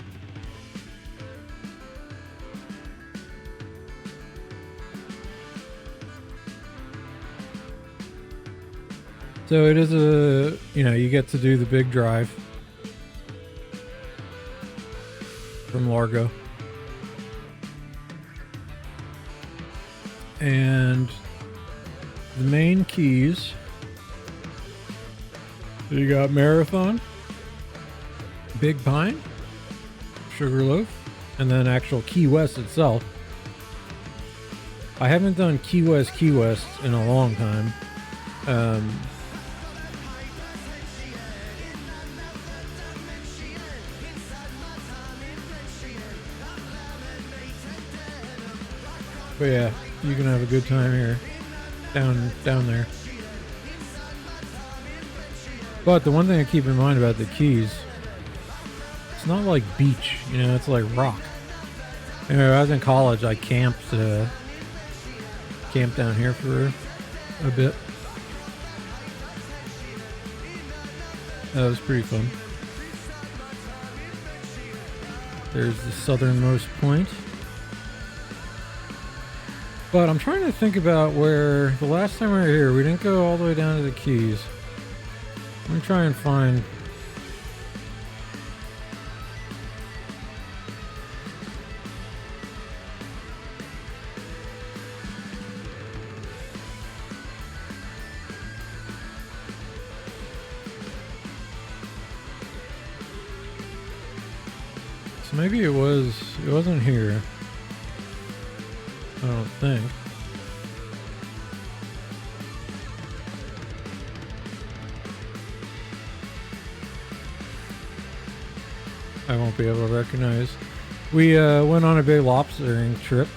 So it is a, you get to do the big drive from Largo. And the main keys, so you got Marathon, Big Pine, Sugarloaf, and then actual Key West itself. I haven't done Key West in a long time. But yeah, you can have a good time here, down there. But the one thing to keep in mind about the Keys, it's not like beach, it's like rock. When I was in college, I camped down here for a bit. That was pretty fun. There's the southernmost point. But I'm trying to think about where the last time we were here, we didn't go all the way down to the Keys. Let me try and find. So maybe it wasn't here. I don't think. I won't be able to recognize. We went on a big lobstering trip.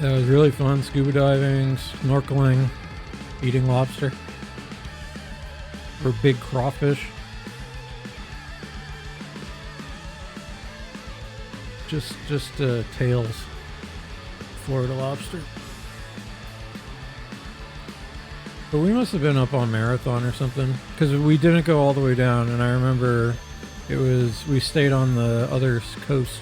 That was really fun. Scuba diving, snorkeling, eating lobster. For big crawfish. Just tails. Florida lobster. But we must have been up on Marathon or something, because we didn't go all the way down, and I remember we stayed on the other coast.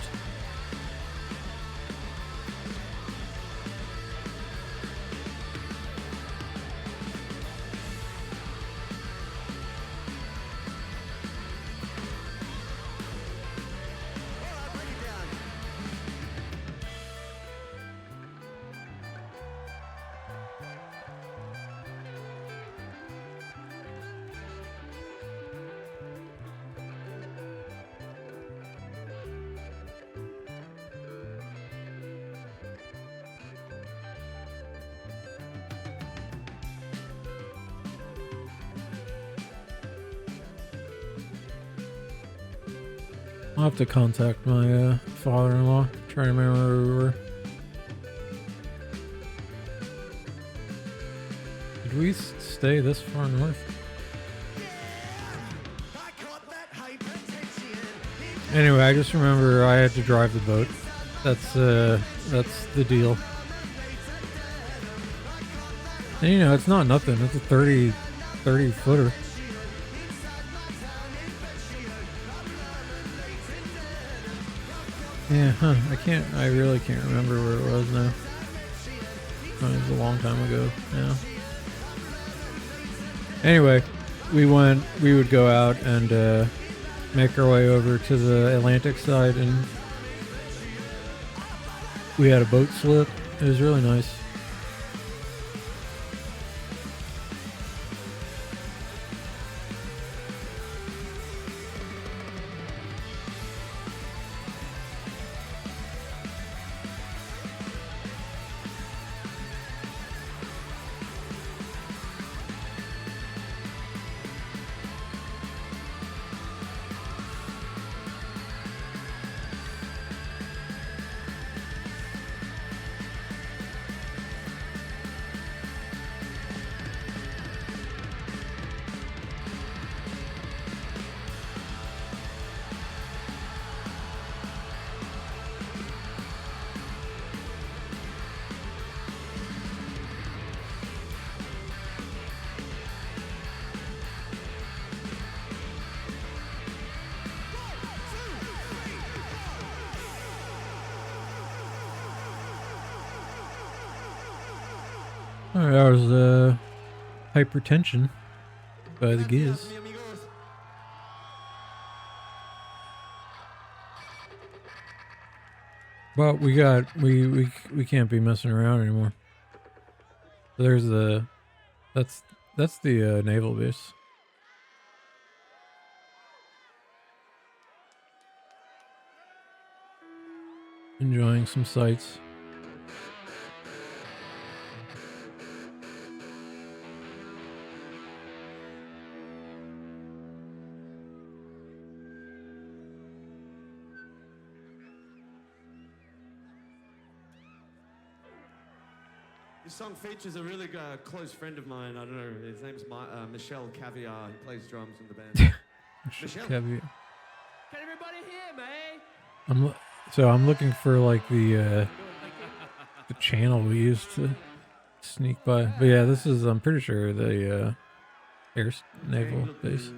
I'll have to contact my father-in-law, try to remember where we were. Did we stay this far north? Anyway, I just remember I had to drive the boat. That's the deal. And you know, it's not nothing. It's a 30 footer. Yeah, I really can't remember where it was now. It was a long time ago now. Anyway, we would go out and make our way over to the Atlantic side, and we had a boat slip. It was really nice. Alright, that was Hypertension by the Giz. But we can't be messing around anymore. So there's that's the naval base. Enjoying some sights. This song features a really close friend of mine. I don't know. His name's Michelle Caviar. He plays drums in the band. Michelle. Caviar. Can everybody hear me? I'm looking for like the channel we used to sneak by. But yeah, this is, I'm pretty sure, the naval base.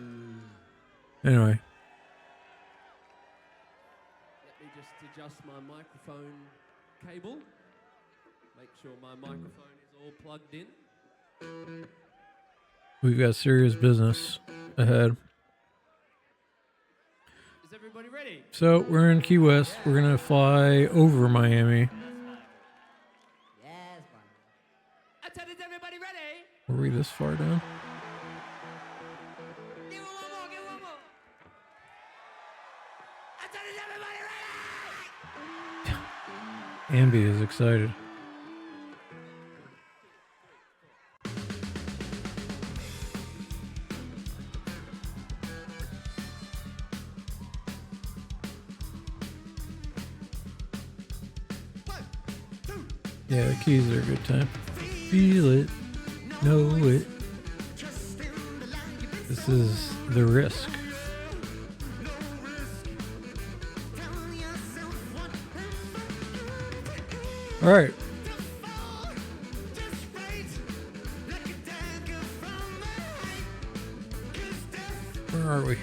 Anyway. Let me just adjust my microphone cable. Make sure my microphone is all plugged in. We've got serious business ahead. Is everybody ready? So we're in Key West. We're going to fly over Miami. Yes, I said, is everybody ready? Were we this far down? Give it one more, give it one more. I said, is everybody ready? Ambi is excited. Yeah, the keys are a good time. Feel it, know it. This is The Risk. All right. Where are we?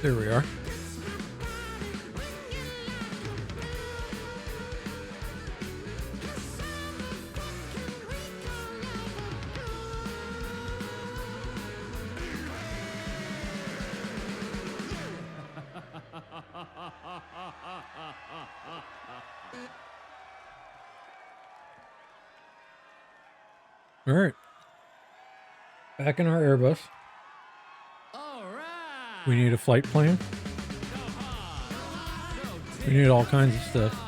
There we are. All right. Back in our Airbus. All right. We need a flight plan. We need all kinds of stuff.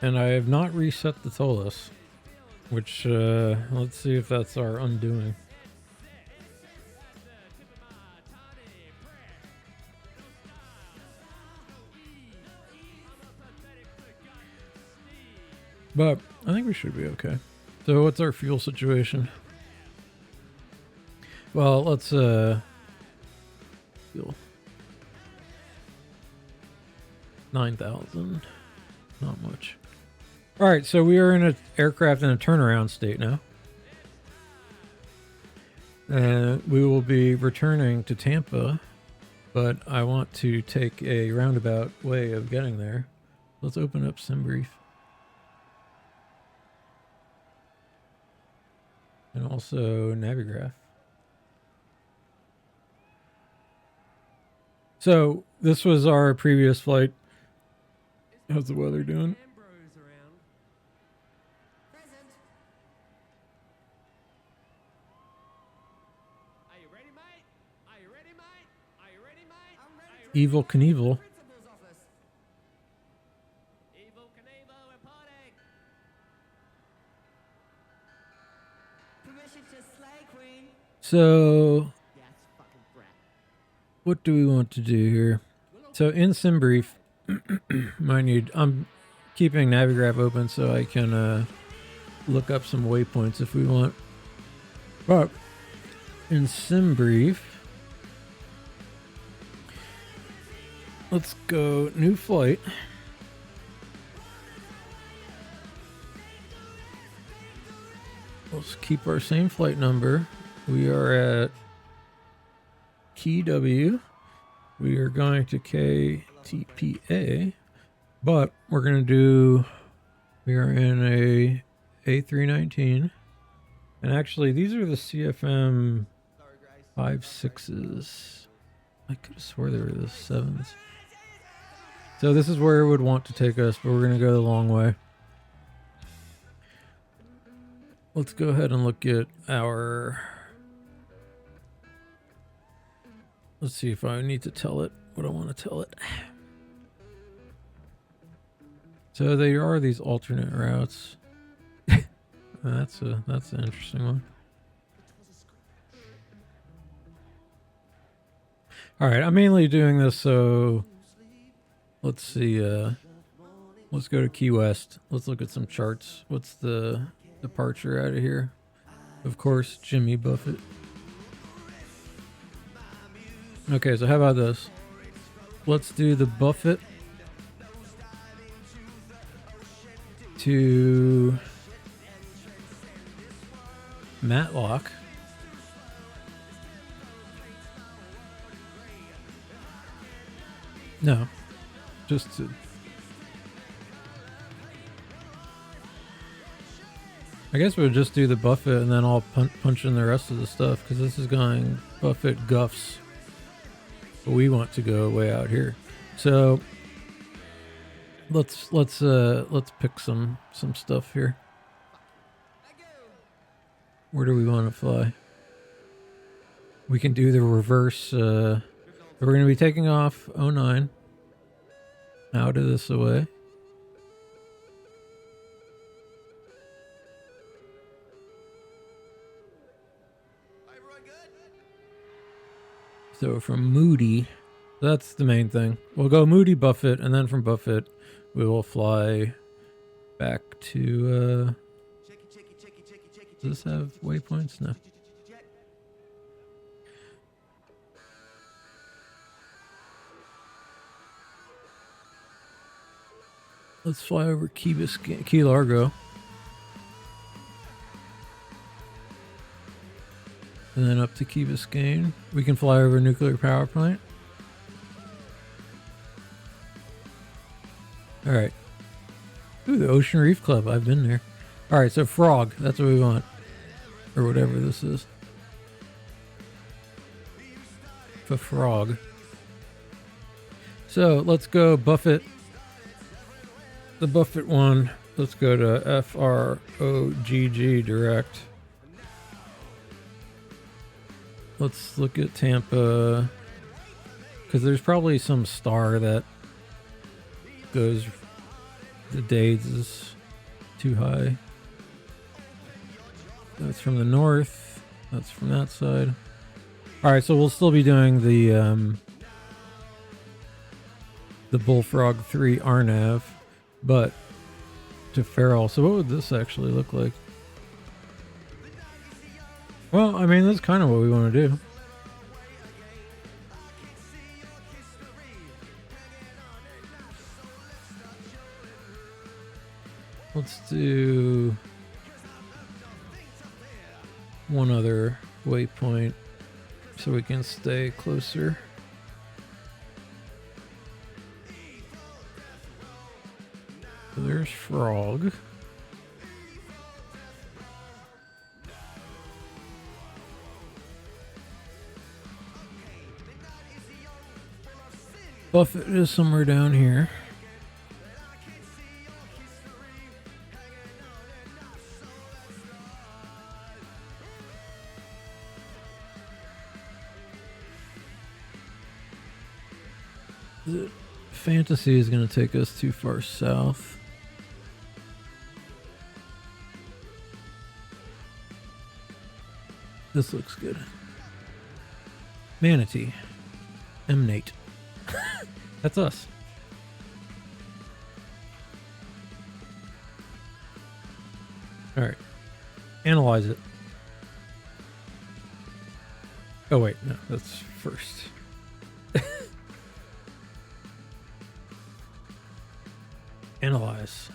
And I have not reset the ToLiss, which, let's see if that's our undoing. But I think we should be okay. So what's our fuel situation? Well, let's fuel 9,000. Not much. All right, so we are in an aircraft in a turnaround state now. We will be returning to Tampa, but I want to take a roundabout way of getting there. Let's open up SimBrief. And also Navigraph. So this was our previous flight. How's the weather doing? Are you ready, mate? Are you ready, mate? Are you ready, mate? Evil Knievel. Evil Knievel reporting. Permission to slay, Queen. So Yes, fucking brat. what do we want to do here? So in SimBrief, I'm keeping Navigraph open so I can look up some waypoints if we want. But in SimBrief, let's go new flight. Let's keep our same flight number. We are at KEYW. We are going to KTPA, but we're going to do, we are in a A319. And actually, these are the CFM 5.6s. I could have swore they were the 7s. So this is where it would want to take us, but we're going to go the long way. Let's go ahead and look at our... Let's see if I need to tell it what I want to tell it. So there are these alternate routes. That's an interesting one. All right, I'm mainly doing this so let's see. Let's go to Key West. Let's look at some charts. What's the departure out of here? Of course, Jimmy Buffett. Okay, so how about this? Let's do the Buffett to Matlock. No, just to, I guess we'll just do the Buffett and then I'll punch in the rest of the stuff because this is going Buffett Guffs. But we want to go way out here. So let's pick some stuff here. Where do we want to fly? We can do the reverse. We're going to be taking off 09 out of this away. So from Moody, that's the main thing. We'll go Moody, Buffett, and then from Buffett, we will fly back to, does this have waypoints? No. Let's fly over Key Largo. And then up to Key Biscayne. We can fly over a nuclear power plant. Alright. Ooh, the Ocean Reef Club. I've been there. Alright, so Frog. That's what we want. Or whatever this is. For Frog. So, let's go Buffett. The Buffett one. Let's go to FROGG direct. Let's look at Tampa, because there's probably some star that goes, the days is too high. That's from the north. That's from that side. All right, so we'll still be doing the Bullfrog 3 RNAV, but to Farrell. So what would this actually look like? Well, I mean, that's kind of what we want to do. Let's do one other waypoint so we can stay closer. So there's Frog. Buffett is somewhere down here. The Fantasy is going to take us too far south. This looks good. Manatee. Emanate. That's us. All right. Analyze it. Oh, wait. No, that's first. Analyze.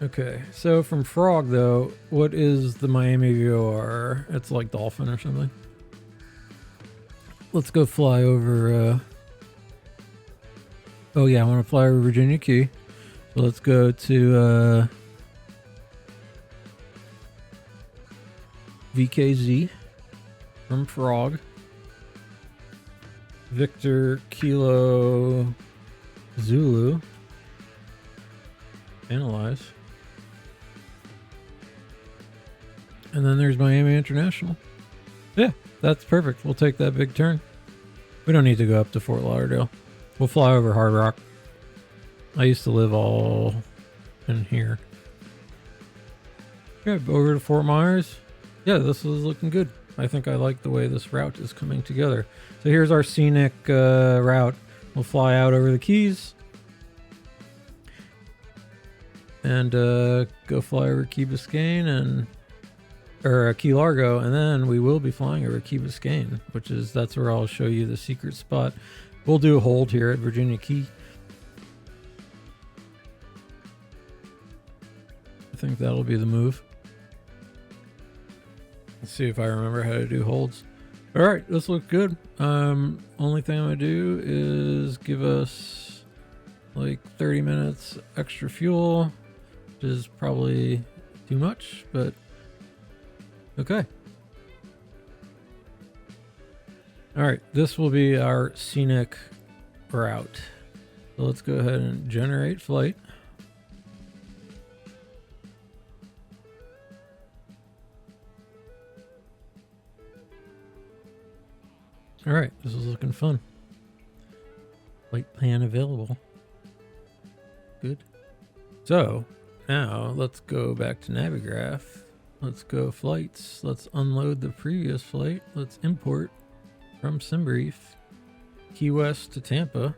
Okay. So from Frog, though, what is the Miami VOR? It's like Dolphin or something. Let's go fly over, oh yeah, I want to fly over Virginia Key. So let's go to, VKZ from Frog. Victor Kilo Zulu. Analyze. And then there's Miami International. Yeah, that's perfect. We'll take that big turn. We don't need to go up to Fort Lauderdale. We'll fly over Hard Rock. I used to live all in here. Okay, over to Fort Myers. Yeah, this is looking good. I think I like the way this route is coming together. So here's our scenic route. We'll fly out over the Keys. And go fly over Key Biscayne and or Key Largo, and then we will be flying over Key Biscayne, that's where I'll show you the secret spot. We'll do a hold here at Virginia Key. I think that'll be the move. Let's see if I remember how to do holds. All right, this looks good. Only thing I'm gonna do is give us like 30 minutes extra fuel, which is probably too much, but okay. All right, this will be our scenic route. So let's go ahead and generate flight. All right, this is looking fun. Flight plan available. Good. So now let's go back to Navigraph. Let's go flights. Let's unload the previous flight. Let's import from SimBrief, Key West to Tampa.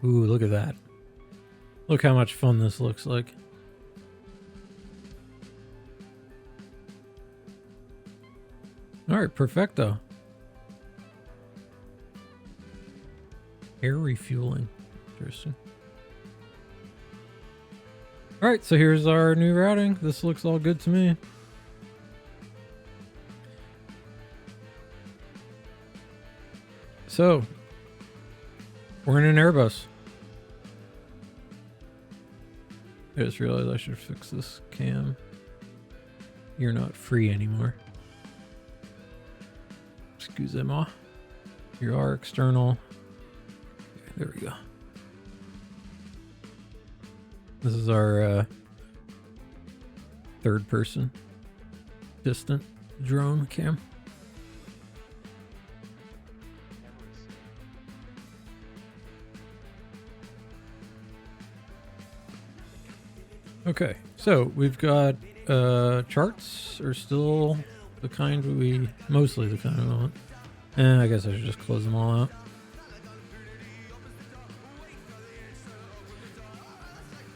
Ooh, look at that. Look how much fun this looks like. All right, perfecto. Air refueling. Interesting. All right, so here's our new routing. This looks all good to me. So, we're in an Airbus. I just realized I should fix this cam. You're not free anymore. Excusez-moi. You are external. There we go. This is our third person distant drone cam. Okay, so we've got charts are still the kind mostly the kind we want. And I guess I should just close them all out.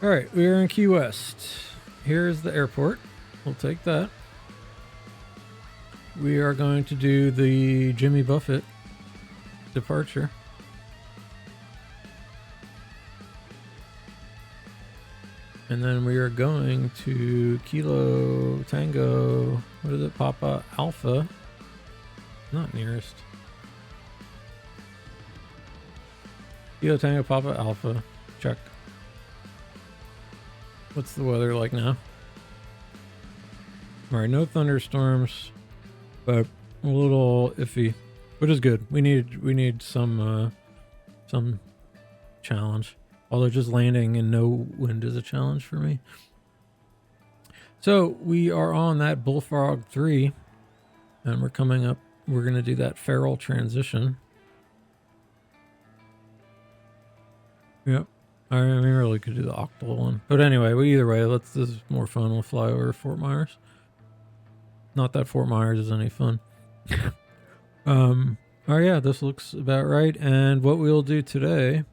All right, we are in Key West. Here's the airport. We'll take that. We are going to do the Jimmy Buffett departure. And then we are going to Kilo Tango, what is it, Papa Alpha, not nearest. Kilo Tango Papa Alpha, check. What's the weather like now? All right, no thunderstorms, but a little iffy, which is good. We need some challenge. Although just landing in no wind is a challenge for me. So we are on that Bullfrog 3, and we're coming up. We're going to do that feral transition. Yep. I mean, we really could do the octal one. But anyway, either way, this is more fun. We'll fly over Fort Myers. Not that Fort Myers is any fun. Oh yeah, this looks about right. And what we'll do today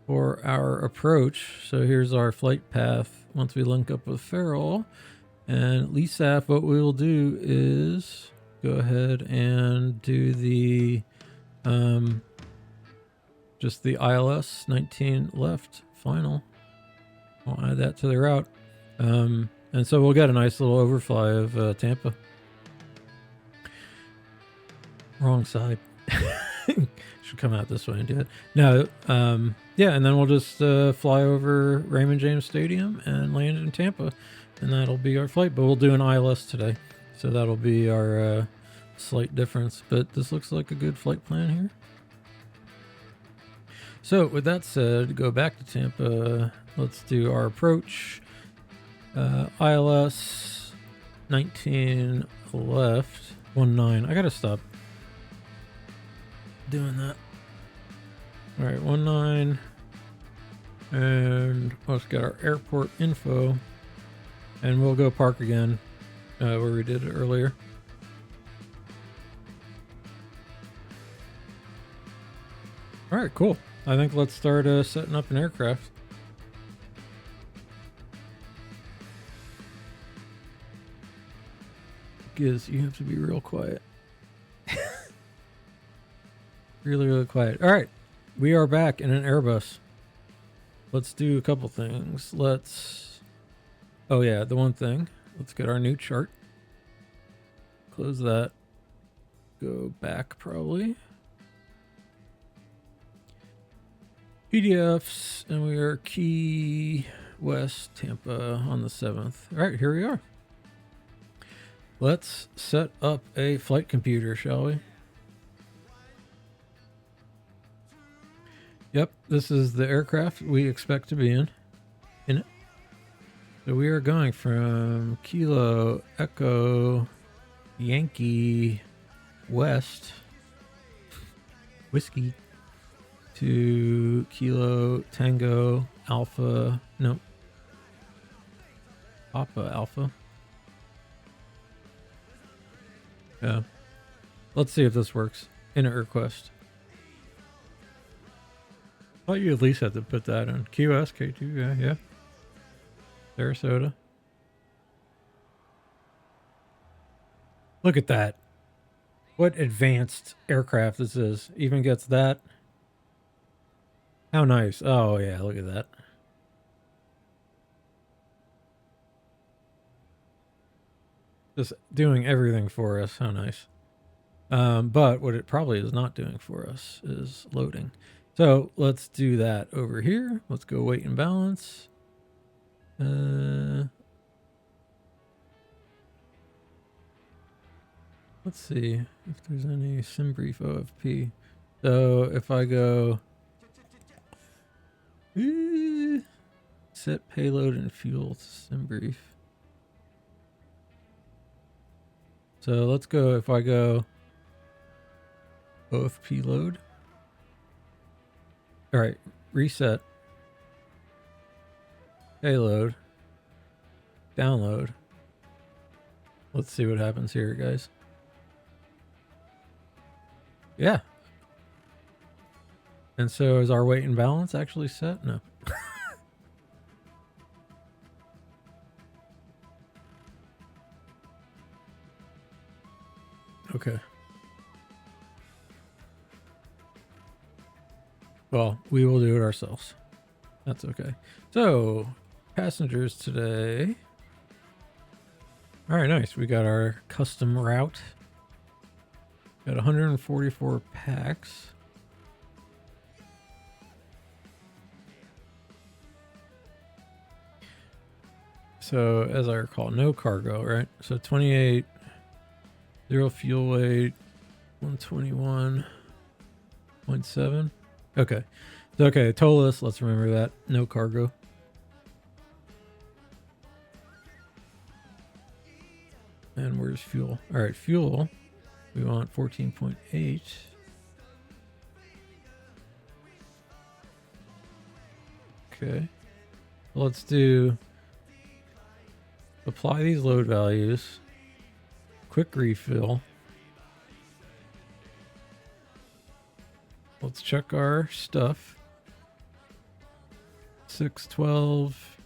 for our approach, so here's our flight path once we link up with Feral and LESAF. What we will do is go ahead and do the just the ILS 19 left final. I'll add that to the route, and so we'll get a nice little overfly of Tampa. Wrong side. Should come out this way and do it. No, yeah, and then we'll just fly over Raymond James Stadium and land in Tampa, and that'll be our flight. But we'll do an ILS today, so that'll be our slight difference. But this looks like a good flight plan here. So with that said, go back to Tampa. Let's do our approach. ILS 19 left, 19. I gotta stop doing that. All right, 19, and let's get our airport info, and we'll go park again where we did it earlier. All right, cool. I think let's start setting up an aircraft. Giz, you have to be real quiet. Really, really quiet. All right. We are back in an Airbus. Let's do a couple things. Oh yeah, the one thing. Let's get our new chart. Close that. Go back probably. PDFs, and we are Key West, Tampa on the 7th. All right, here we are. Let's set up a flight computer, shall we? Yep, this is the aircraft we expect to be in it. So we are going from Kilo Echo Yankee West Whiskey to Kilo Tango Alpha, no, Papa Alpha. Yeah. Let's see if this works. Init request. I thought you at least had to put that in. QS, K2, yeah. Sarasota. Look at that. What advanced aircraft this is. Even gets that. How nice. Oh, yeah, look at that. Just doing everything for us. How nice. But what it probably is not doing for us is loading. So let's do that over here. Let's go weight and balance. Let's see if there's any SimBrief OFP. So if I go set payload and fuel to SimBrief. So let's go, if I go OFP load. All right, reset. Payload. Download. Let's see what happens here, guys. Yeah. And so is our weight and balance actually set? No. Okay. Well, we will do it ourselves. That's okay. So, passengers today. All right, nice. We got our custom route. Got 144 packs. So, as I recall, no cargo, right? So, 28, 0 fuel weight, 121.7. Okay. Okay, ToLiss, let's remember that. No cargo. And where's fuel? All right, fuel. We want 14.8. Okay. Let's do apply these load values. Quick refill. Let's check our stuff. 6, 12,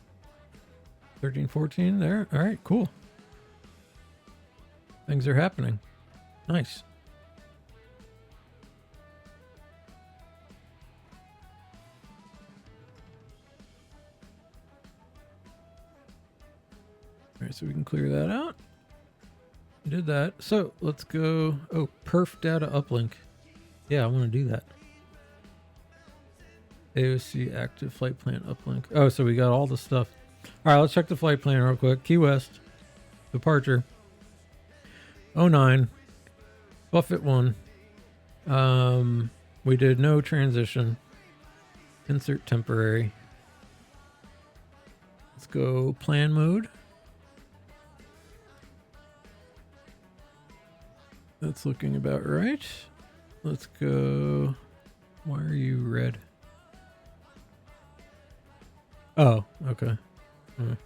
13, 14 there. All right, cool. Things are happening. Nice. All right, so we can clear that out. We did that. So let's go. Oh, perf data uplink. Yeah, I want to do that. AOC active flight plan uplink. Oh, so we got all the stuff. All right, let's check the flight plan real quick. Key West, departure. 09, Buffett 1. We did no transition. Insert temporary. Let's go plan mode. That's looking about right. Let's go. Why are you red? Oh, okay. All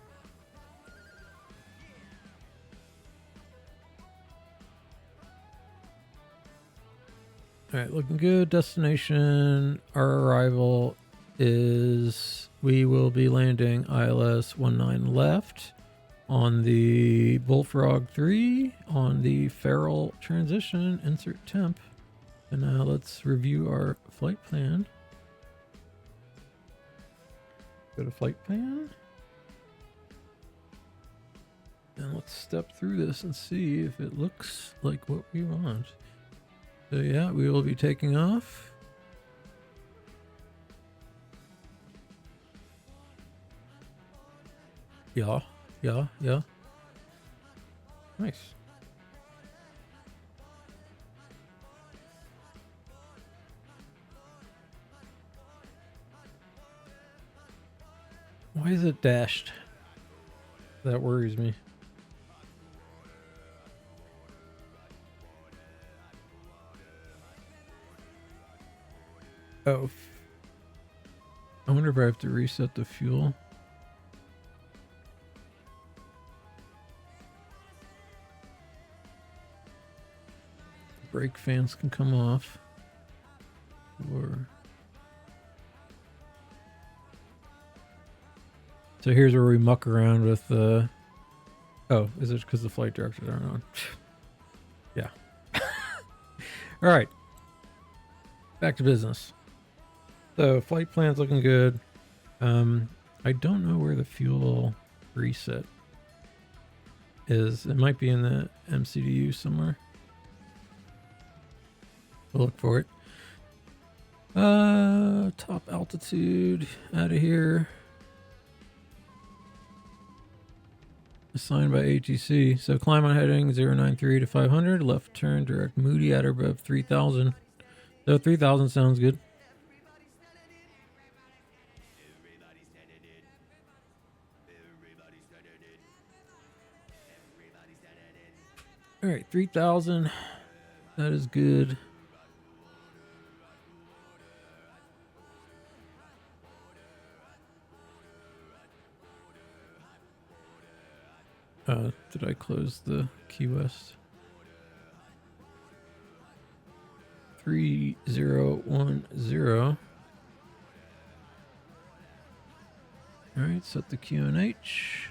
right, looking good. Destination, our arrival is, we will be landing ILS 19 left, on the Bullfrog 3 on the Feral transition, insert temp. And now let's review our flight plan. Go to flight plan. And let's step through this and see if it looks like what we want. So yeah, we will be taking off. Yeah. Nice. Why is it dashed? That worries me. Oh. I wonder if I have to reset the fuel. Brake fans can come off. Or so here's where we muck around with the. Oh, is it because the flight directors aren't on? Yeah. All right. Back to business. So flight plan's looking good. I don't know where the fuel reset is. It might be in the MCDU somewhere. We'll look for it. Top altitude out of here. Assigned by ATC. So climb on heading 093 to 500. Left turn direct Moody at or above 3000. So 3000 sounds good. All right, 3000. That is good. Did I close the Key West? 3010. All right, set the QNH.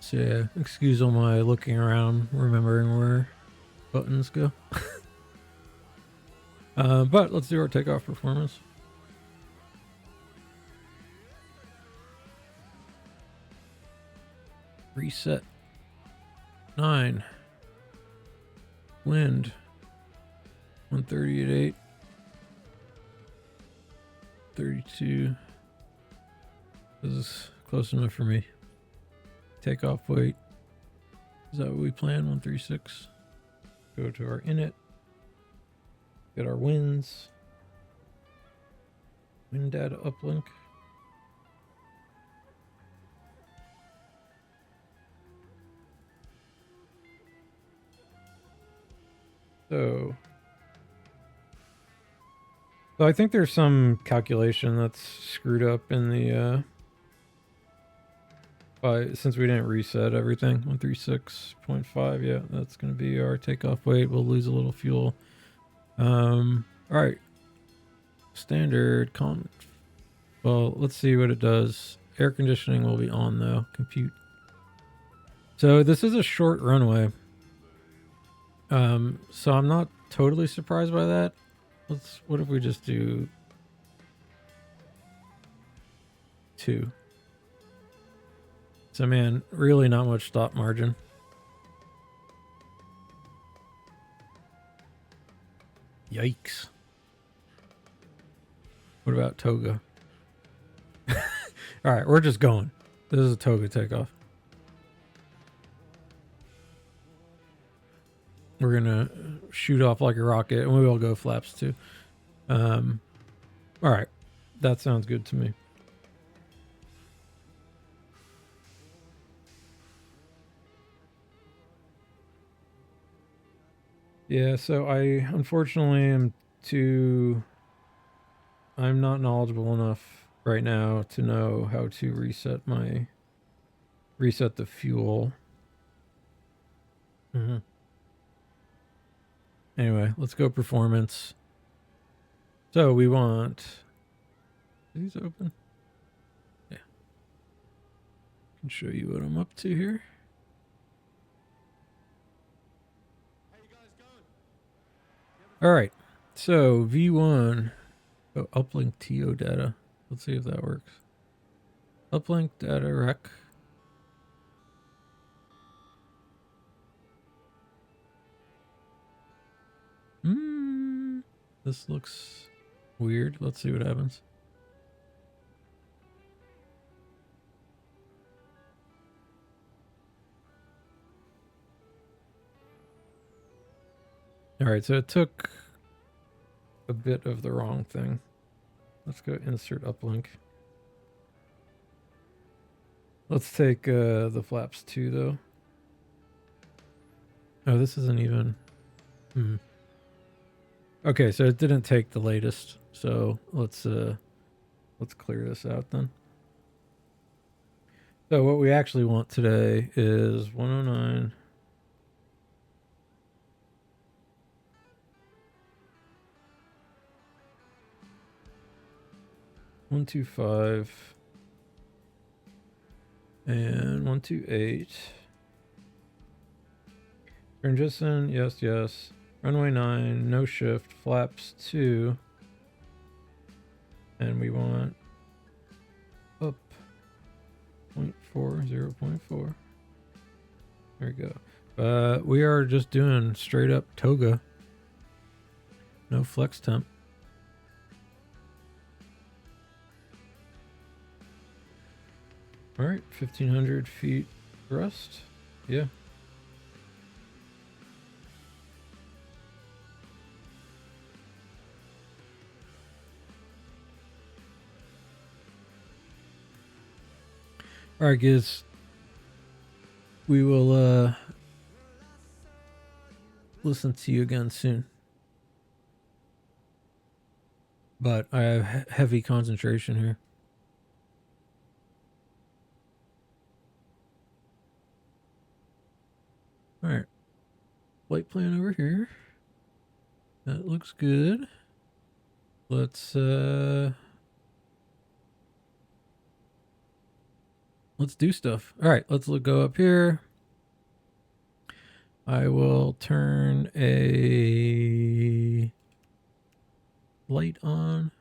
So yeah, excuse all my looking around, remembering where buttons go. But let's do our takeoff performance. Reset. 9. Wind. 130 at 8. 32. This is close enough for me. Takeoff weight. Is that what we plan? 136. Go to our init. Get our winds. Wind data uplink. So I think there's some calculation that's screwed up in the since we didn't reset everything. 136.5, yeah, that's gonna be our takeoff weight. We'll lose a little fuel. All right, standard well, let's see what it does. Air conditioning will be on though. Compute. So this is a short runway. So I'm not totally surprised by that. What if we just do 2? So man, really not much stop margin. Yikes. What about toga? All right, we're just going. This is a toga takeoff. We're gonna shoot off like a rocket, and we will go flaps too. All right, that sounds good to me. Yeah, so I unfortunately I'm not knowledgeable enough right now to know how to reset the fuel. Anyway, let's go performance. So we want... Are these open? Yeah. I can show you what I'm up to here. All right. So V1. Oh, uplink TO data. Let's see if that works. Uplink data rec. This looks weird. Let's see what happens. All right, so it took a bit of the wrong thing. Let's go insert uplink. Let's take the flaps 2 though. Oh, this isn't even... Okay, so it didn't take the latest. So let's clear this out then. So what we actually want today is 109. One, 2, 5 and 1, 2, 8. Airbussin, yes, yes. Runway 9, no shift, flaps 2. And we want up 0.4, 0.4. There we go. We are just doing straight up toga. No flex temp. All right, 1,500 feet thrust. Yeah. All right, guys. We will listen to you again soon. But I have heavy concentration here. All right. Flight plan over here. That looks good. Let's do stuff. All right, let's go up here. I will turn a light on.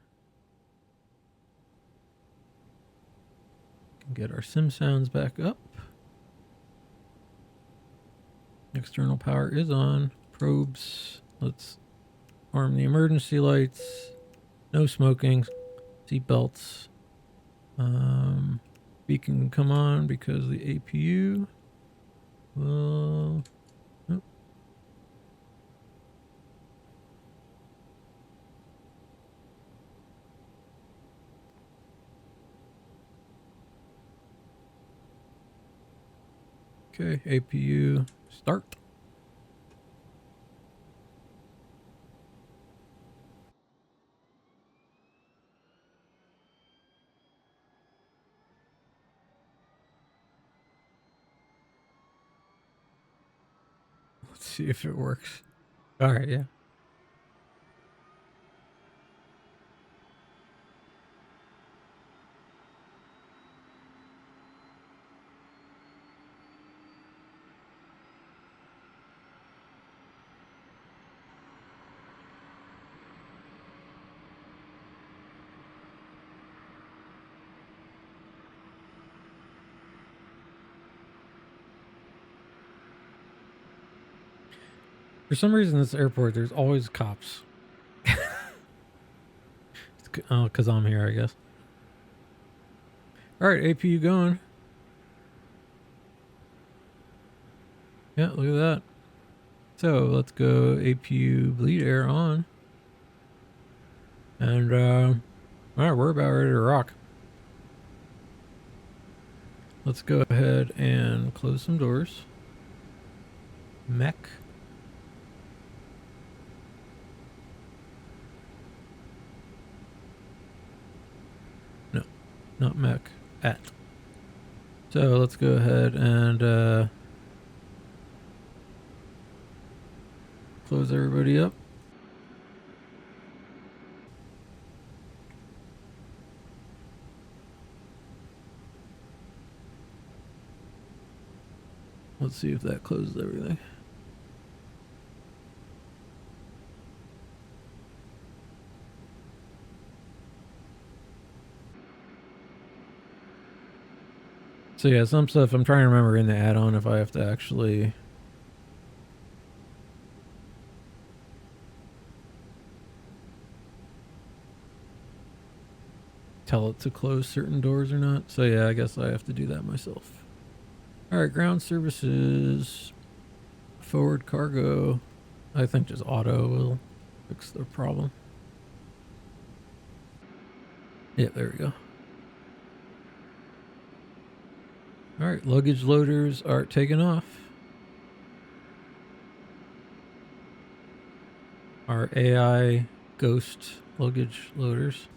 Get our sim sounds back up. External power is on. Probes. Let's arm the emergency lights. No smoking. Seat belts. Beacon can come on because the APU will... Oh. Okay, APU start. Let's see if it works. All right, yeah. For some reason, this airport, there's always cops. Oh, because I'm here, I guess. All right, APU going. Yeah, look at that. So let's go APU bleed air on. And, all right, we're about ready to rock. Let's go ahead and close some doors. Mech. No, not mech. At. So let's go ahead and Close everybody up. Let's see if that closes everything. So yeah, some stuff I'm trying to remember in the add-on if I have to actually tell it to close certain doors or not. So yeah, I guess I have to do that myself. All right, ground services, forward cargo. I think just auto will fix the problem. Yeah, there we go. All right, luggage loaders are taken off. Our AI ghost luggage loaders.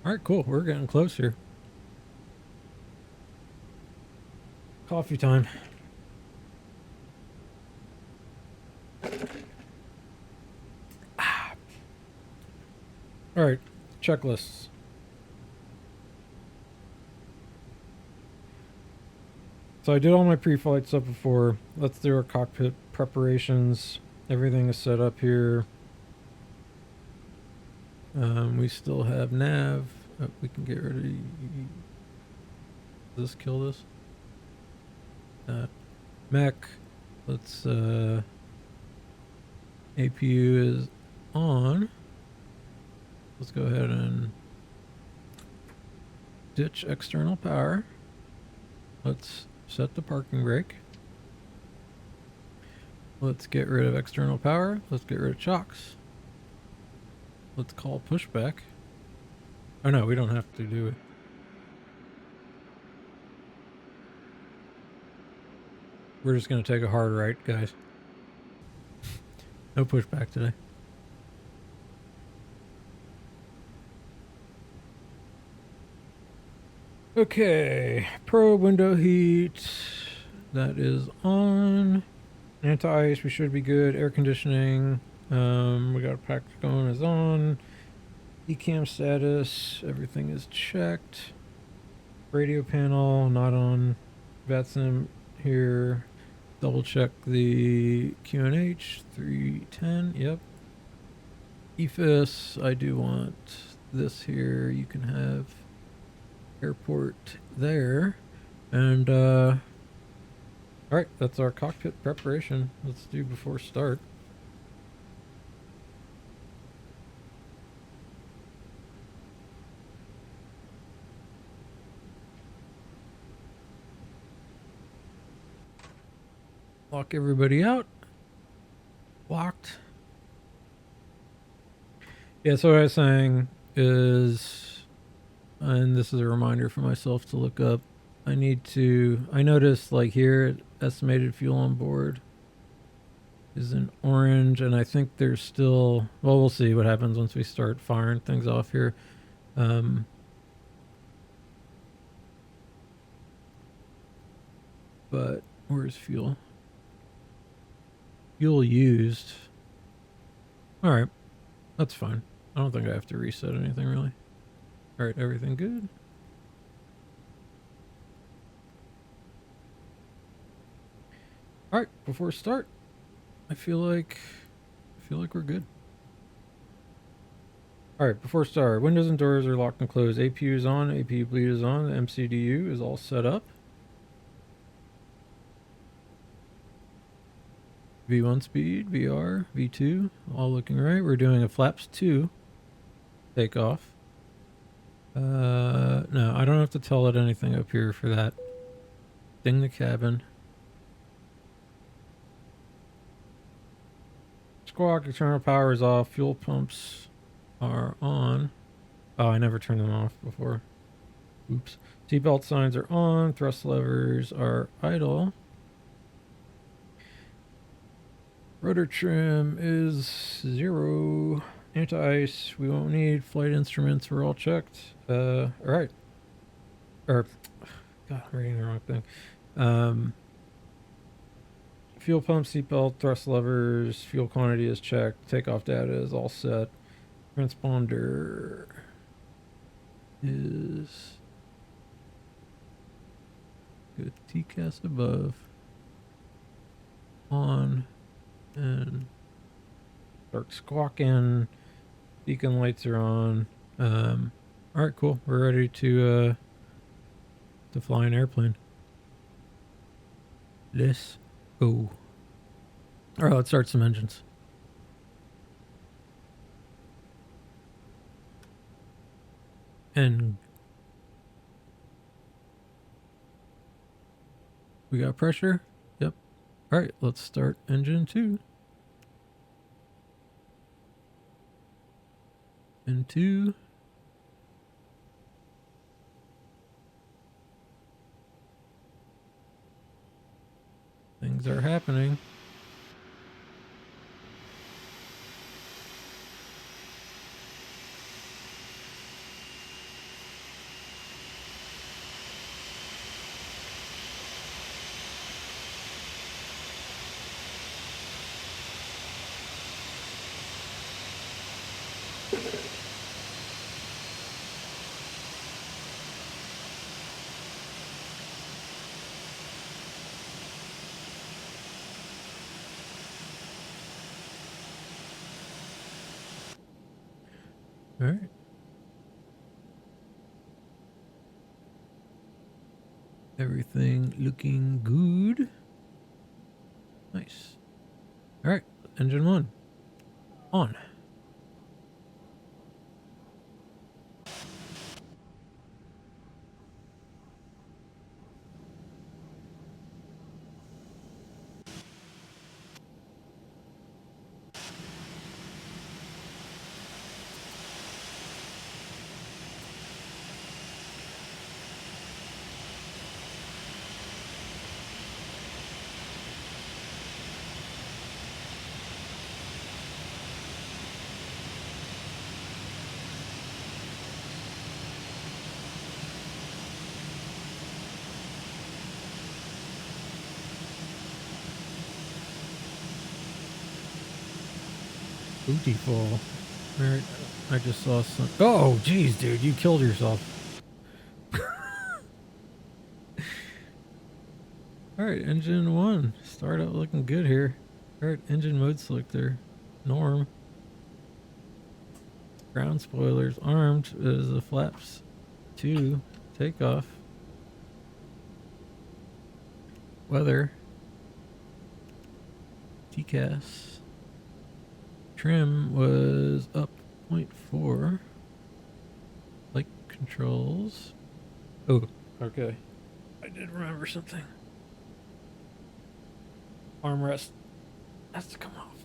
All right, cool. We're getting closer. Coffee time. All right, checklists. So I did all my pre-flight stuff before. Let's do our cockpit preparations. Everything is set up here. We still have nav. We can get rid of. Does this kill this? Mech. Let's. APU is on. Let's go ahead and ditch external power. Let's set the parking brake. Let's get rid of external power. Let's get rid of chocks. Let's call pushback. Oh no, we don't have to do it. We're just going to take a hard right, guys. No pushback today. Okay, probe window heat. That is on. Anti-ice, we should be good. Air conditioning. We got a pack going is on. Ecam status, everything is checked. Radio panel, not on. VATSIM here. Double check the QNH 310. Yep. EFIS, I do want this here. You can have airport there. And all right, that's our cockpit preparation. Let's do before start. Lock everybody out. Locked. Yeah, so what I was saying is, and this is a reminder for myself to look up, I noticed like here, estimated fuel on board is in orange, and I think there's still, well, we'll see what happens once we start firing things off here. But where's fuel? Fuel used. All right, that's fine. I don't think I have to reset anything really. All right, everything good. All right, before start, I feel like we're good. All right, before start, windows and doors are locked and closed. APU is on, APU bleed is on, the MCDU is all set up. V1 speed, VR, V2, all looking right. We're doing a flaps 2 takeoff. No, I don't have to tell it anything up here for that. Ding the cabin. Squawk, external power is off. Fuel pumps are on. Oh, I never turned them off before. Oops. Seatbelt signs are on. Thrust levers are idle. Rotor trim is 0. Anti-ice, we won't need. Flight instruments, we're all checked. All right. or God, I'm reading the wrong thing. Fuel pump, seatbelt, thrust levers, fuel quantity is checked, takeoff data is all set. Transponder is good. TCAS above. On and start squawking. Beacon lights are on. All right, cool. We're ready to fly an airplane. Let's go. All right, let's start some engines. And we got pressure. Yep. All right, let's start engine 2. And 2. Things are happening. All right. Everything looking good. Nice. All right, engine 1 on. Booty fall. Alright, I just saw some. Oh, geez, dude, you killed yourself. Alright, engine 1. Start out looking good here. Alright, engine mode selector. Norm. Ground spoilers armed as the flaps 2. Takeoff. Weather. TCAS. Trim was up 0.4. Light controls. Oh, okay. I did remember something. Armrest has to come off.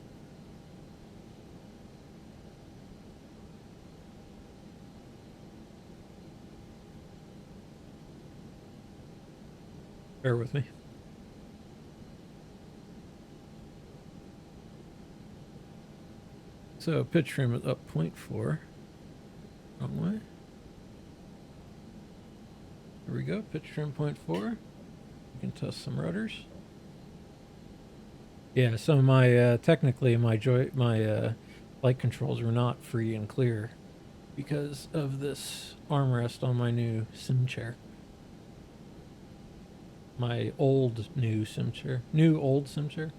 Bear with me. So pitch trim is up 0.4. Wrong way. Here we go. Pitch trim 0.4. You can test some rudders. Yeah. So my technically my light controls were not free and clear because of this armrest on my new sim chair. My old new sim chair. New old sim chair.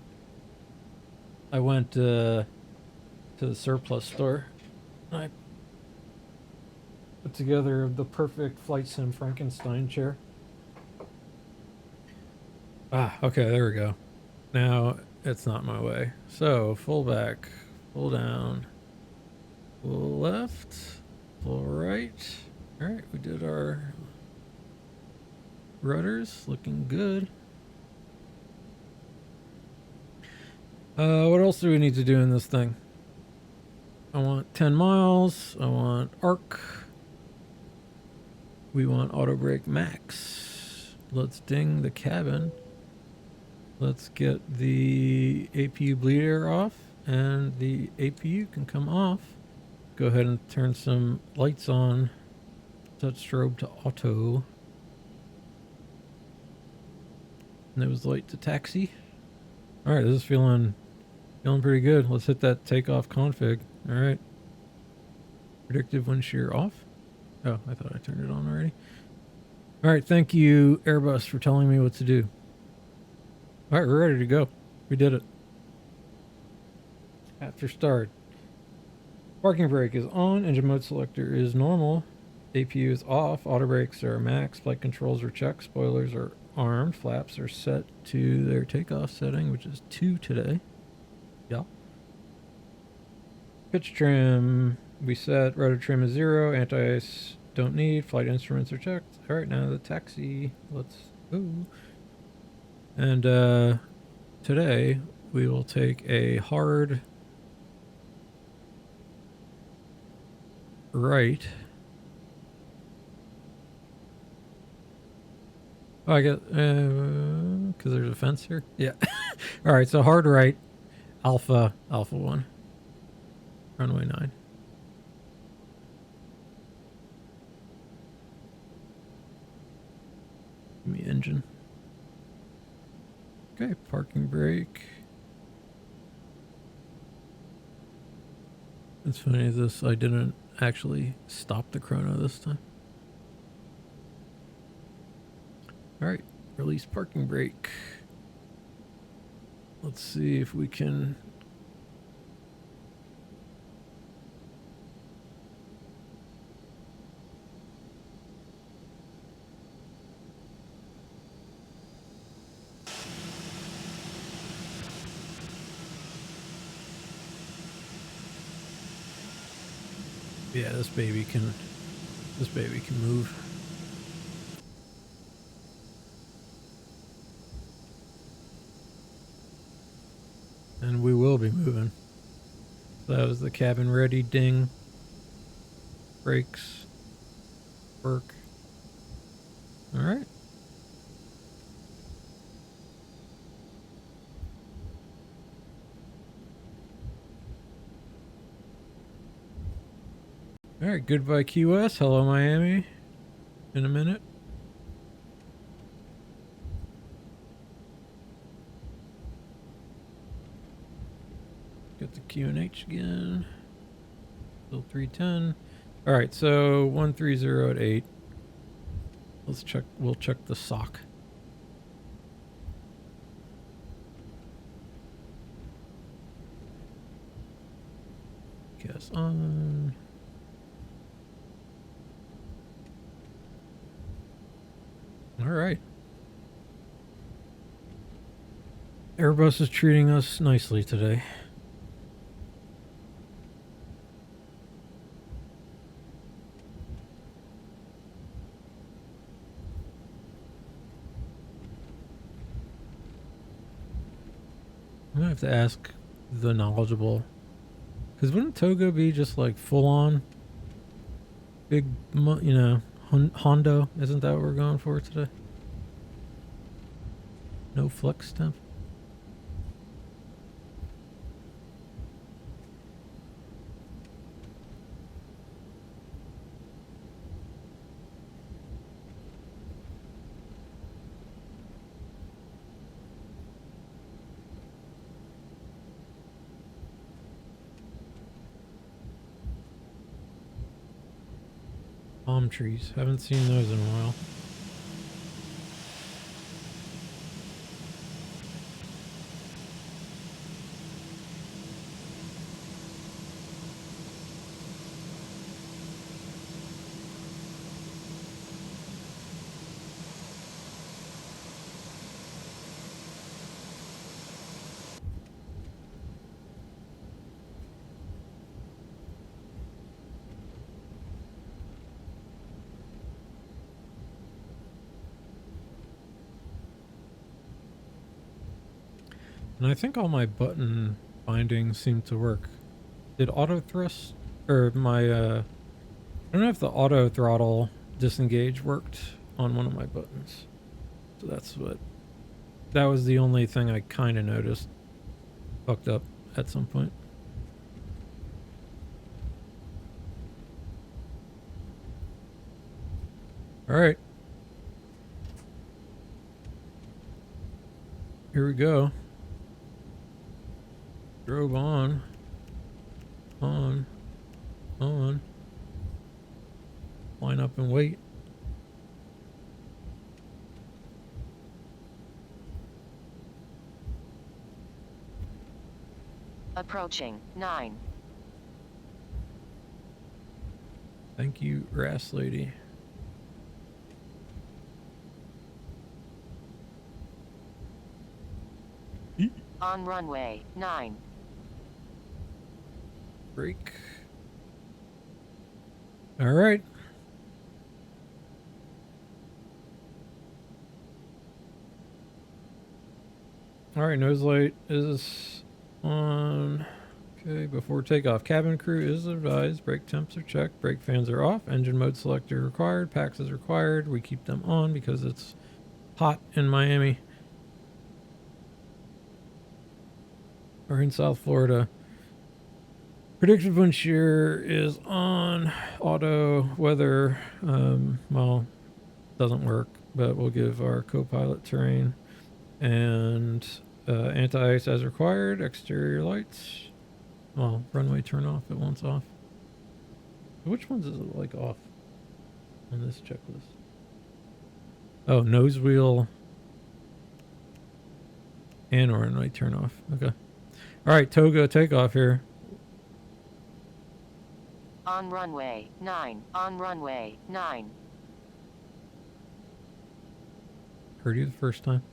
I went to the surplus store. I put together the perfect flight sim Frankenstein chair. Ah, okay, there we go. Now it's not my way. So full back, full down, full left, full right. All right, we did our rudders, looking good. What else do we need to do in this thing? I want 10 miles. I want arc. We want auto brake max. Let's ding the cabin. Let's get the APU bleed air off, and the APU can come off. Go ahead and turn some lights on. Set strobe to auto. And it was late to taxi. All right, this is feeling pretty good. Let's hit that takeoff config. All right. Predictive wind shear off. Oh, I thought I turned it on already. All right, thank you, Airbus, for telling me what to do. All right, we're ready to go. We did it. After start. Parking brake is on. Engine mode selector is normal. APU is off. Auto brakes are max. Flight controls are checked. Spoilers are armed. Flaps are set to their takeoff setting, which is 2 today. Yeah. Pitch trim. We set. Rotor trim is 0. Anti-ice don't need. Flight instruments are checked. All right, now the taxi. Let's go. And today we will take a hard right. Oh, I get because there's a fence here. Yeah. All right, so hard right, Alpha 1, runway 9. Give me engine. Okay, parking brake. It's funny this I didn't actually stop the chrono this time. All right, release parking brake. Let's see if we can. Yeah, this baby can move. And we will be moving. That was the cabin ready ding. Brakes work. All right. All right, goodbye QS. Hello Miami. In a minute. Got the QNH again. Still 310. All right, so 130 at 8. Let's check. We'll check the sock. Gas on. All right. Airbus is treating us nicely today. I'm gonna have to ask the knowledgeable. Because wouldn't Togo be just like full on big, you know, Hondo? Isn't that what we're going for today? No flex stem? Palm trees. Haven't seen those in a while. And I think all my button bindings seem to work. Did auto thrust or my I don't know if the auto throttle disengage worked on one of my buttons. So that was the only thing I kind of noticed fucked up at some point. All right. Here we go. Drove on. On. Line up and wait. Approaching 9. Thank you, Grass Lady. On runway 9. Break. All right. All right, nose light is on. Okay, before takeoff, cabin crew is advised. Brake temps are checked. Brake fans are off. Engine mode selector required. Packs is required. We keep them on because it's hot in Miami. Or in South Florida. Predicted wind shear is on. Auto weather, well, doesn't work, but we'll give our co-pilot terrain. And anti-ice as required. Exterior lights. Well, runway turn off at once off. Which ones is it like off on this checklist? Oh, nose wheel and runway turn off. Okay. All right, Toga takeoff here. On runway 9. On runway 9. Heard you the first time.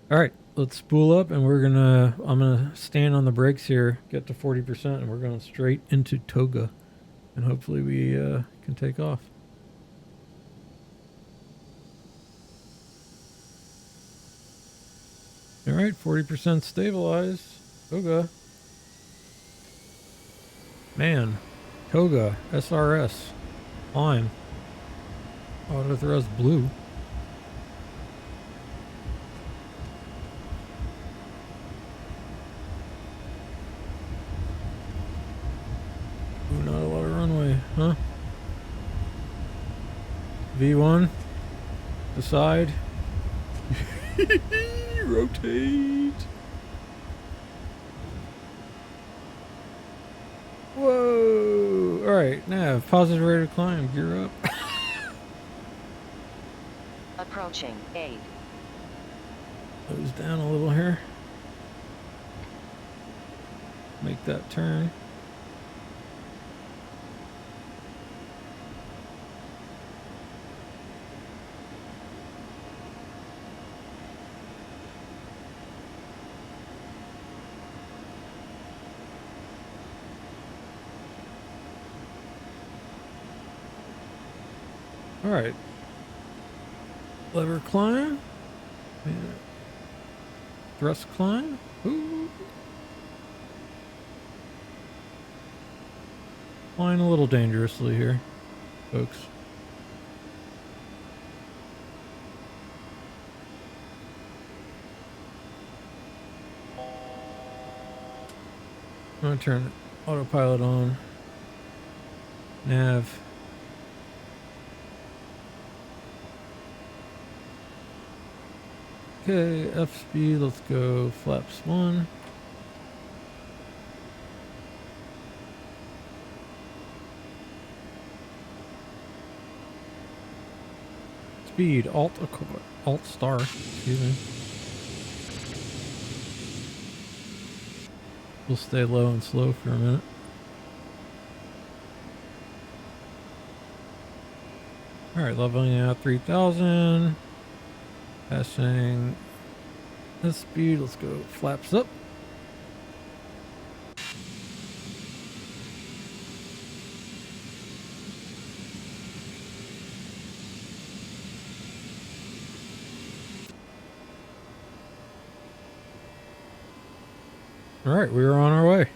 All right, let's spool up, and I'm gonna stand on the brakes here, get to 40%, and we're going straight into Toga, and hopefully we can take off. All right, 40% stabilized. Toga. Man, Toga, SRS, climb. Auto thrust blue. Ooh, not a lot of runway, huh? V1, decide. Rotate. Whoa! All right, now positive rate of climb. Gear up. Approaching 8. Nose down a little here. Make that turn. All right. Lever climb. Yeah. Thrust climb. Ooh. Flying a little dangerously here, folks. I'm gonna turn autopilot on. Nav. Okay, F speed, let's go flaps 1. Speed, Alt star, excuse me. We'll stay low and slow for a minute. Alright, leveling out 3000. Passing this speed, let's go flaps up. All right, we are on our way.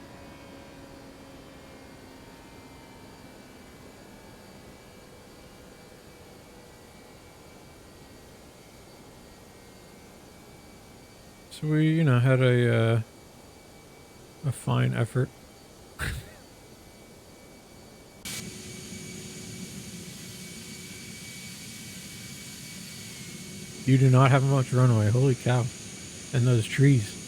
So we, had a fine effort. You do not have much runway. Holy cow. and those trees.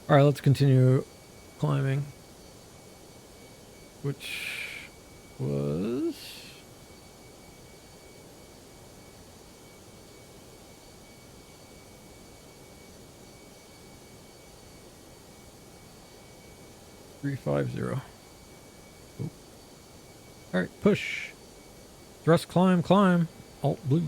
All right, let's continue climbing, which was $350. Oh. All right, push. Thrust, climb, climb. Alt blue.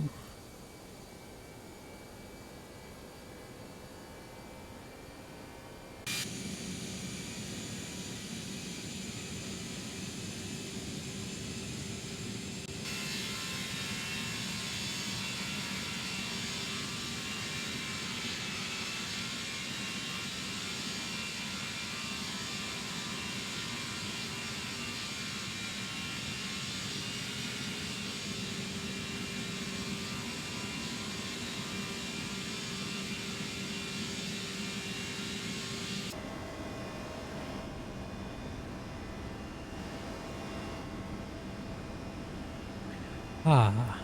Ah.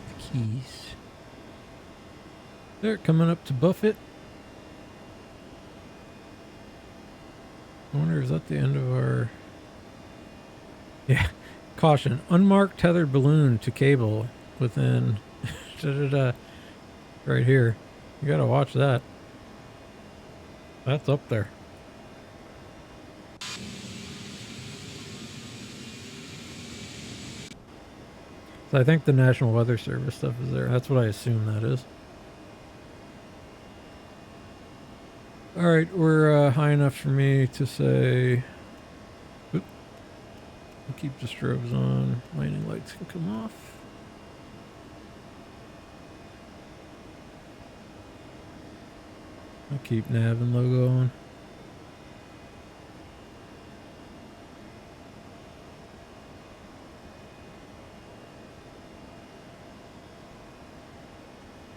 The keys. They're coming up to Buffett. I wonder, is that the end of our... Yeah. Caution. Unmarked tethered balloon to cable within... Right here. You gotta watch that. That's up there. So I think the National Weather Service stuff is there. That's what I assume that is. Alright, we're high enough for me to say... Oop. I'll keep the strobes on. Landing lights can come off. I'll keep nav and logo on.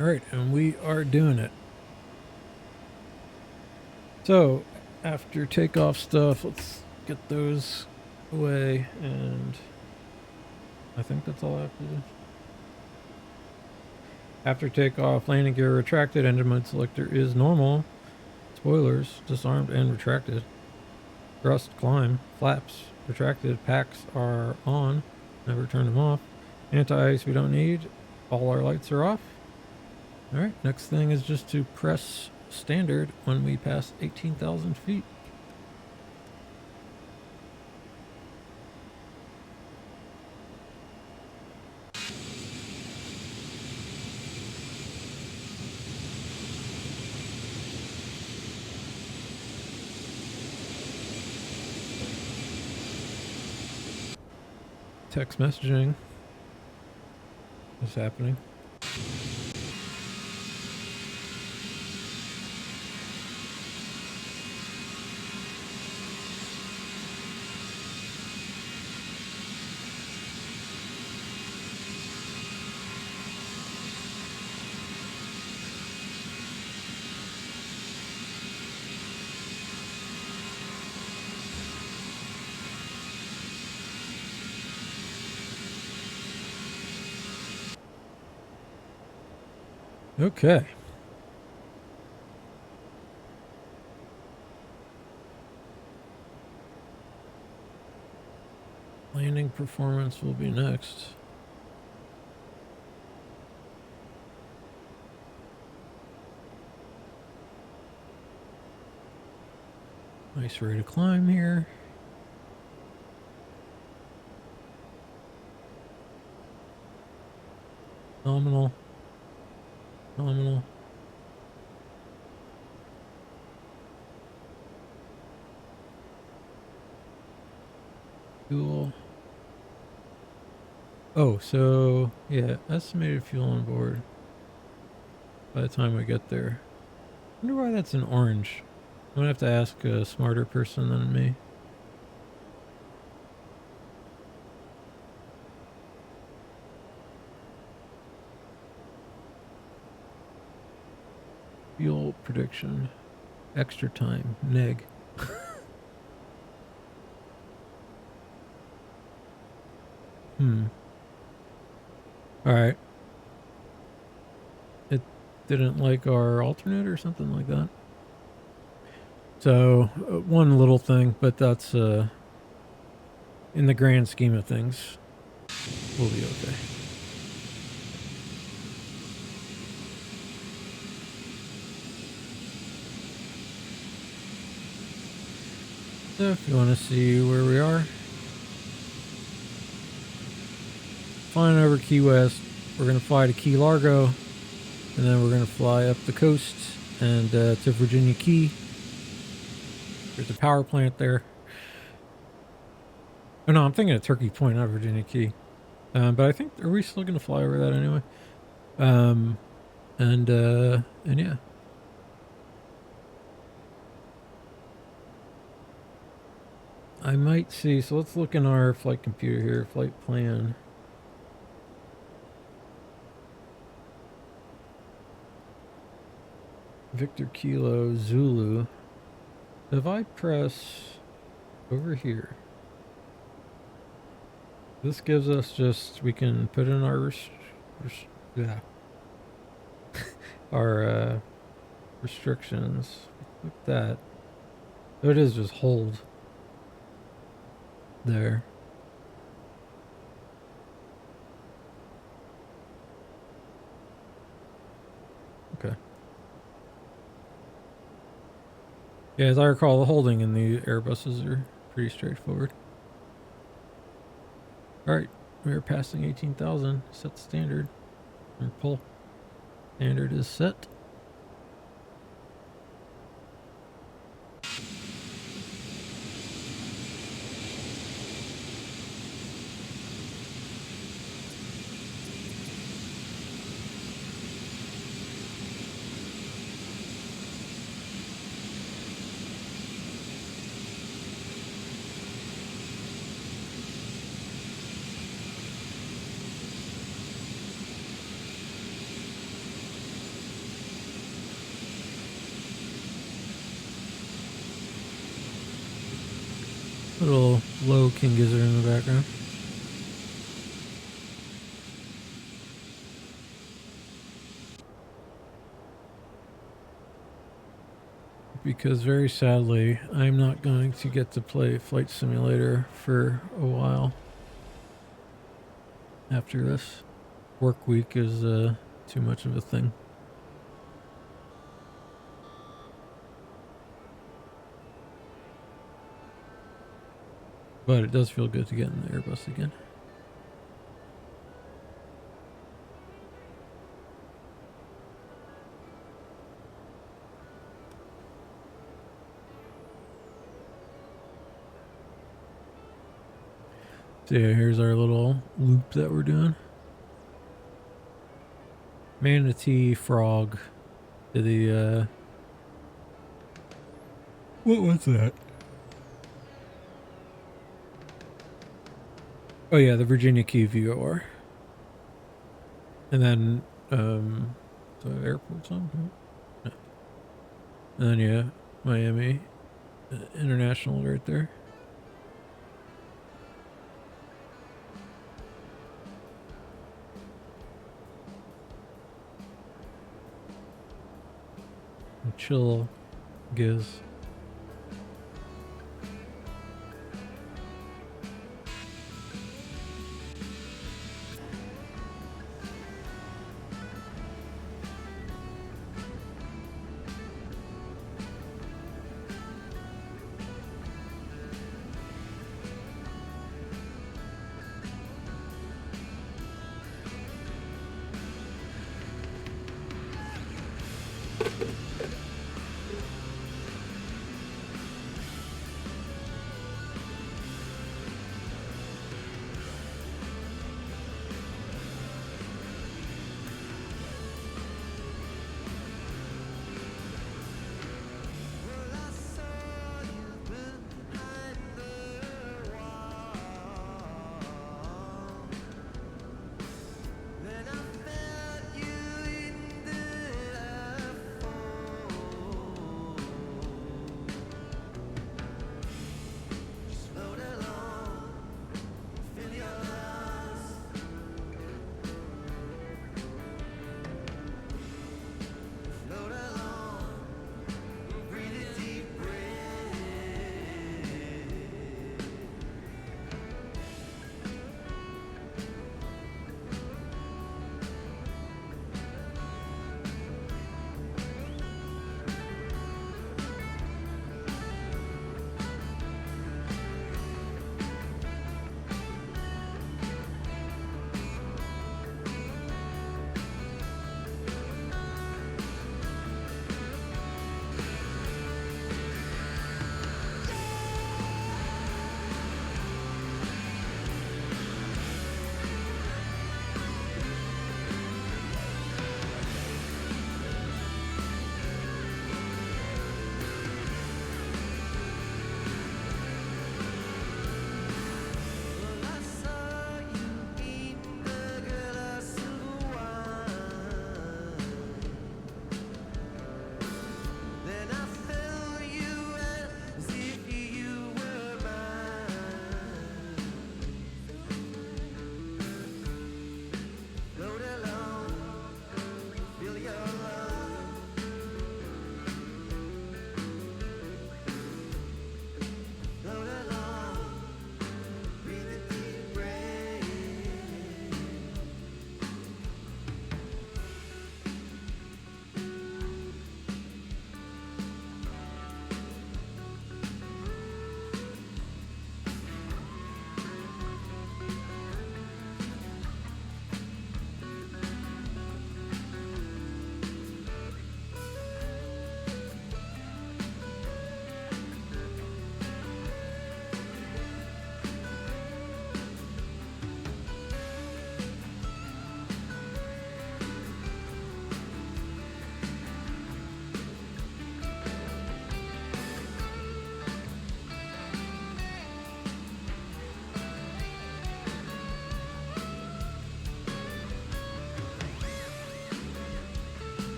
Alright, and we are doing it. So, after takeoff stuff, let's get those away, and I think that's all I have to do. After takeoff, landing gear retracted, engine mode selector is normal. Spoilers disarmed and retracted. Thrust, climb, flaps retracted, packs are on, never turned them off. Anti-ice we don't need, all our lights are off. Alright, next thing is just to press standard when we pass 18,000 feet. Text messaging is happening. Okay. Landing performance will be next. Nice rate of climb here. Nominal. Nominal. Fuel. Oh, so yeah, estimated fuel on board by the time we get there. I wonder why that's in orange. I'm gonna have to ask a smarter person than me. Fuel prediction. extra time. Neg. Alright. It didn't like our alternate or something like that. So, one little thing, but that's, in the grand scheme of things, we'll be okay. So, if you want to see where we are, flying over Key West, we're going to fly to Key Largo, and then we're going to fly up the coast and to Virginia Key. There's a power plant there. Oh no, I'm thinking of Turkey Point, not Virginia Key. But I think, are we still going to fly over that anyway? And yeah. I might see, so let's look in our flight computer here, flight plan. Victor Kilo Zulu. If I press over here, this gives us just, we can put in our our restrictions. Look at that. So it is just hold there. Okay. Yeah, as I recall, the holding in the Airbuses are pretty straightforward. Alright, we are passing 18,000. Set standard. Or pull. Standard is set. Little low King Gizzard in the background. Because very sadly, I'm not going to get to play Flight Simulator for a while. After this work week is too much of a thing. But it does feel good to get in the Airbus again. So yeah, here's our little loop that we're doing. Manatee frog to the what was that? Oh yeah, the Virginia Key VOR. And then the airport's on? No. And then yeah, Miami International right there. Chill Giz.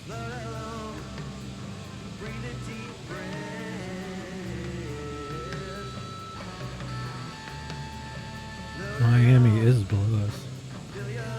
float along, breathe a deep breath. Miami is below us. Feel your love.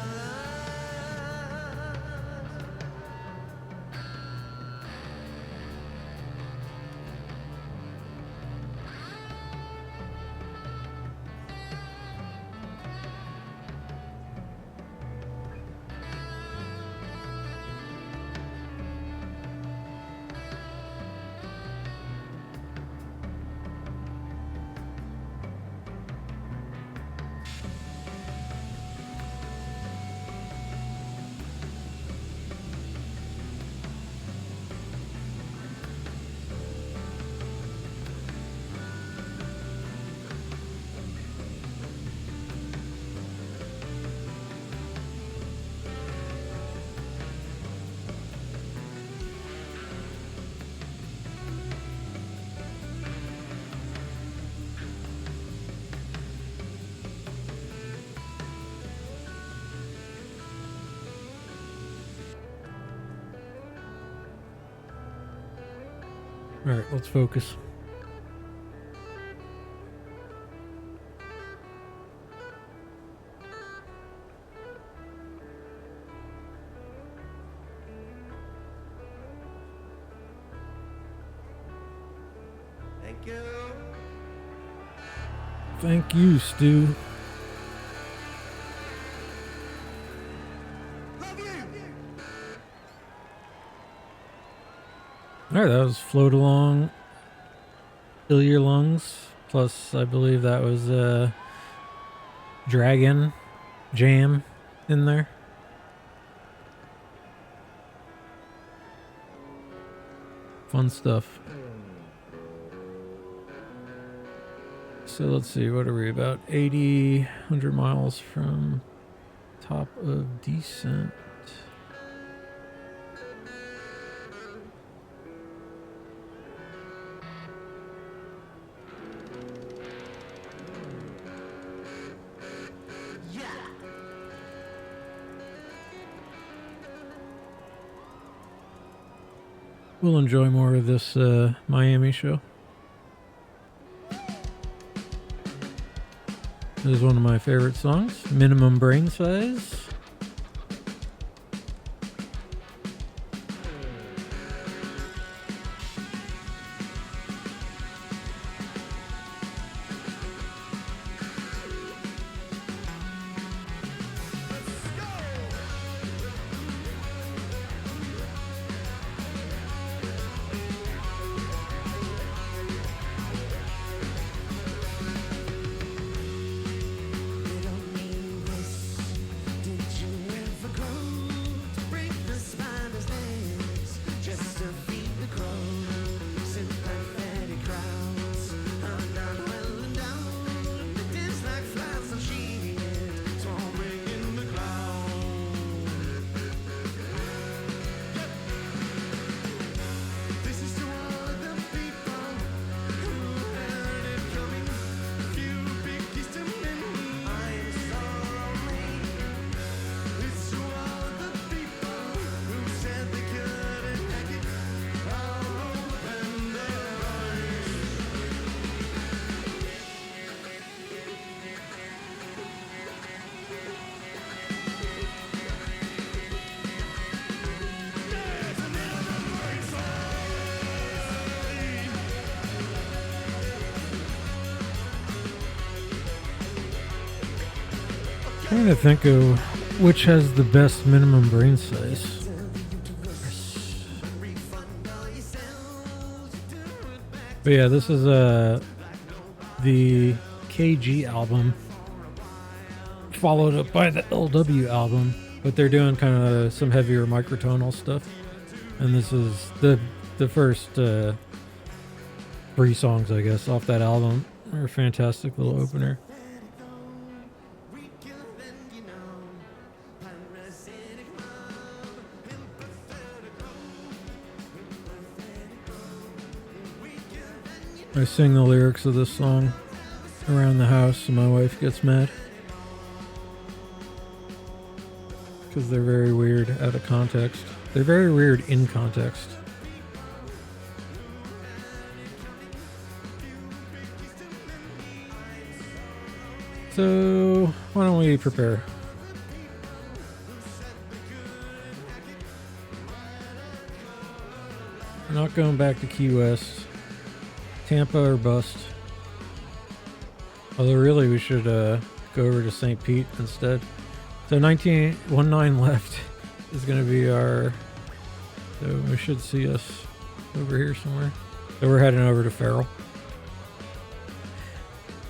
All right, let's focus. Thank you. Thank you, Stu. Love you. All right, that was Float Along, Fill Your Lungs. Plus, I believe that was Dragon Jam in there. Fun stuff. So let's see, what are we, about 80, 100 miles from top of descent. Yeah. We'll enjoy more of this Miami show. This is one of my favorite songs, Minimum Brain Size. Little meaningless. Did you ever grow to break the spider's legs just to feed the crow? Sympathetic crowds are not well endowed. Victims like flies on sheet, swarming in the cloud. This is to all of the people who heard it coming. Few big to many. I am sorry. It's to all of the people who said they couldn't hack it. I'll open their eyes. There's a minimum brain Trying to think of which has the best minimum brain size. But yeah, this is the KG album, followed up by the LW album, but they're doing kind of some heavier microtonal stuff. And this is the first 3 songs, I guess, off that album. They're a fantastic little opener. I sing the lyrics of this song around the house and my wife gets mad because they're very weird out of context. They're very weird in context. So, why don't we prepare? We're not going back to Key West. Tampa or bust. Although really we should go over to St. Pete instead. So 19 left is going to be our... So we should see us over here somewhere. So we're heading over to Farrell.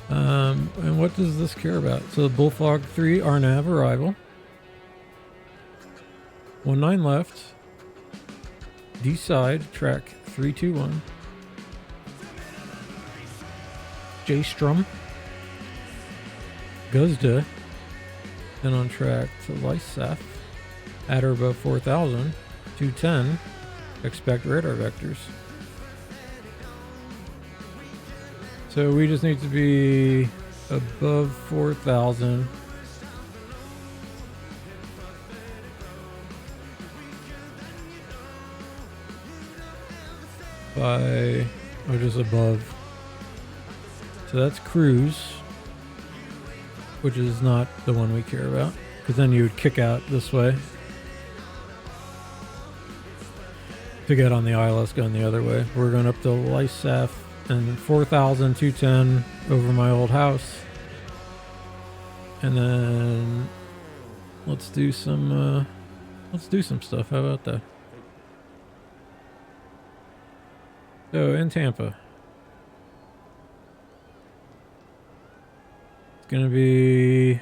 And what does this care about? So Bullfrog 3 RNAV arrival. 19 left. D side track 321. J Strum. Guzda. Then on track to ToLiss at or above 4,000. 210. Expect radar vectors. So we just need to be above 4,000. By, or just above. So that's cruise, which is not the one we care about, because then you would kick out this way to get on the ILS going the other way. We're going up to ToLiss and 4,210 over my old house, and then let's do some stuff. How about that? So in Tampa, it's going to be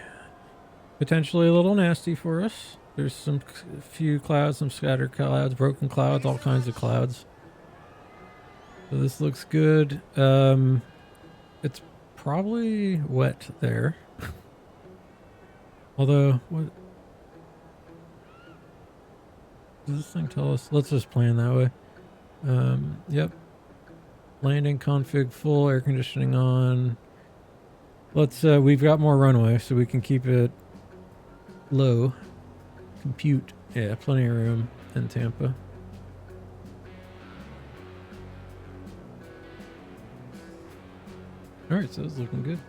potentially a little nasty for us. There's some few clouds, some scattered clouds, broken clouds, all kinds of clouds. So this looks good. It's probably wet there. Although, what does this thing tell us? Let's just plan that way. Yep. Landing config full, air conditioning on. Let's, we've got more runway, so we can keep it low. Compute. Yeah, plenty of room in Tampa. Alright, so it's looking good.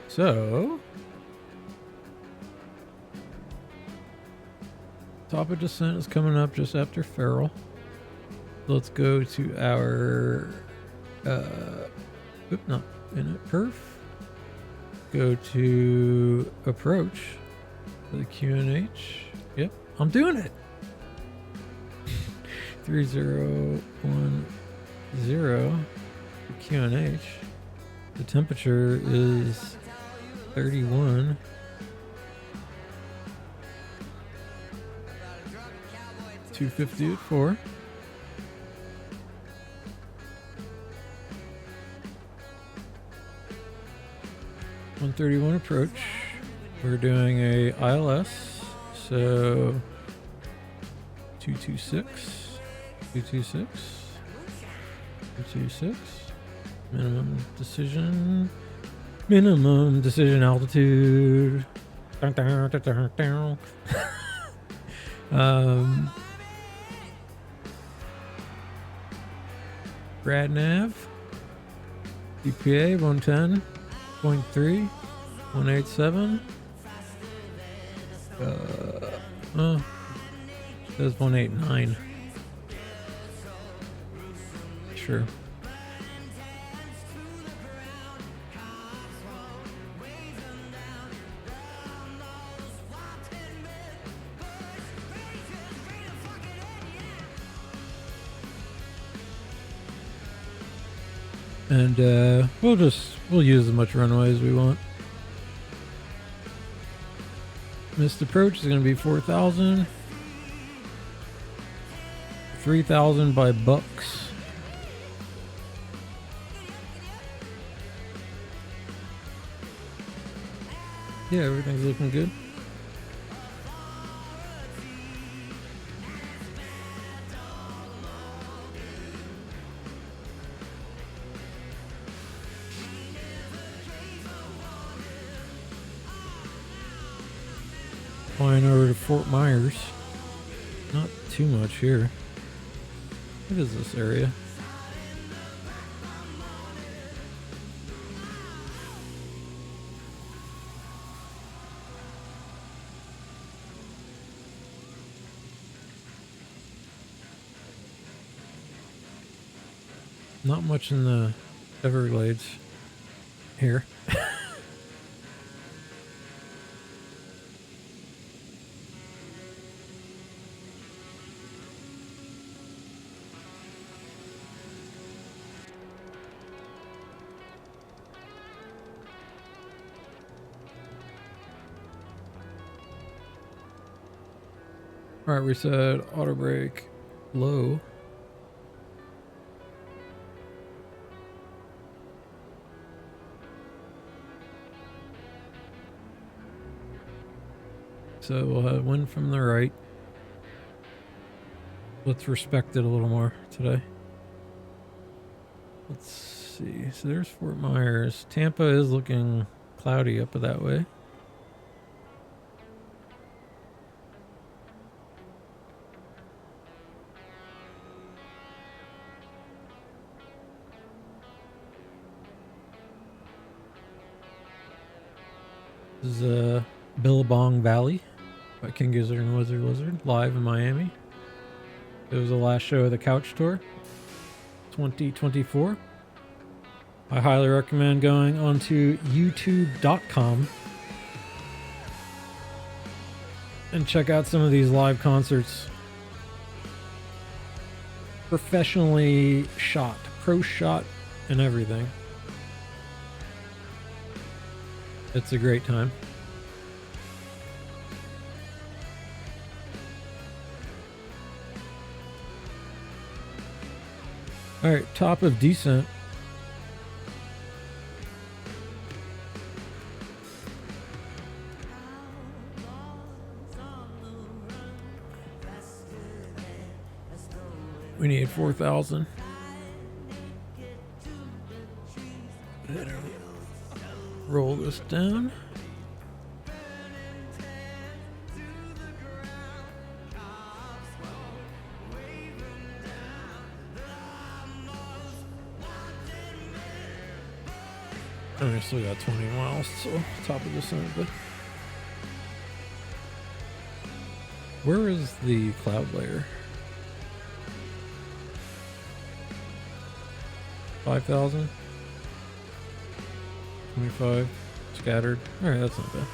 So, top of descent is coming up just after Farrell. Let's go to our, not in it, perf. Go to approach for the QNH. Yep, I'm doing it. 3010 for QNH. The temperature is 31. $250 at 4. $131 approach. We're doing a ILS, so 226, 226, 226. Minimum decision altitude. Rad nav. KTPA 110.3, 187. Says 189. Sure. And we'll use as much runway as we want. Missed approach is going to be 4,000. 3,000 by bucks. Yeah, everything's looking good. Flying over to Fort Myers. Not too much here. What is this area? Not much in the Everglades here. All right, we said auto brake low. So we'll have wind from the right. Let's respect it a little more today. Let's see. So there's Fort Myers. Tampa is looking cloudy up that way. This is Billabong Valley by King Gizzard and Wizard Lizard, live in Miami. It was the last show of the Couch Tour 2024. I highly recommend going onto youtube.com and check out some of these live concerts. Professionally shot, pro shot, and everything. It's a great time. All right, top of descent. We need 4,000. Roll this down. And we still got 20 miles, so top of this end. But where is the cloud layer? 5,000? 25 scattered. All right, that's not bad.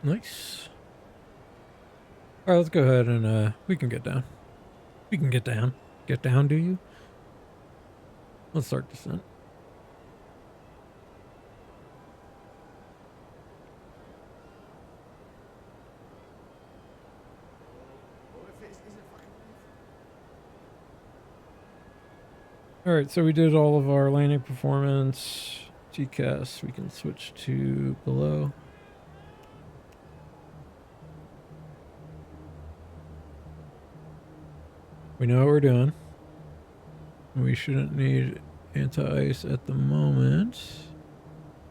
Nice. All right, let's go ahead and we can get down. We can get down. Get down, do you? Let's start descent. All right, so we did all of our landing performance. GCAS, we can switch to below. We know what we're doing. We shouldn't need anti-ice at the moment.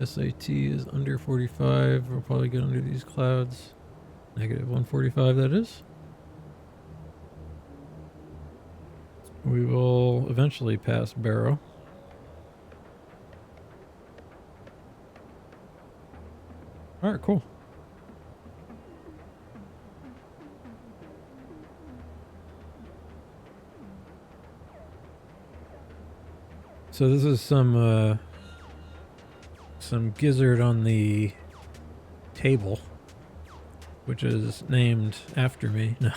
SAT is under 45. We'll probably get under these clouds. Negative 145, that is. We will eventually pass Barrow. All right, cool. So this is some gizzard on the table, which is named after me. No.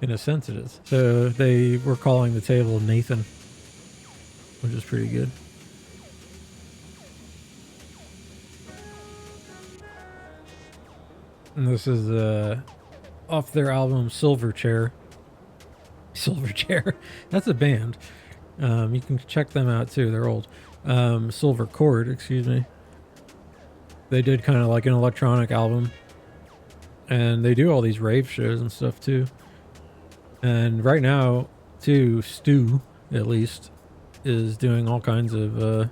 In a sense it is. So they were calling the table Nathan, which is pretty good. And this is off their album Silverchair. Silverchair. That's a band. You can check them out too. They're old. Silver Chord, excuse me. They did kind of like an electronic album. And they do all these rave shows and stuff too. And right now, too, Stu, at least, is doing all kinds of,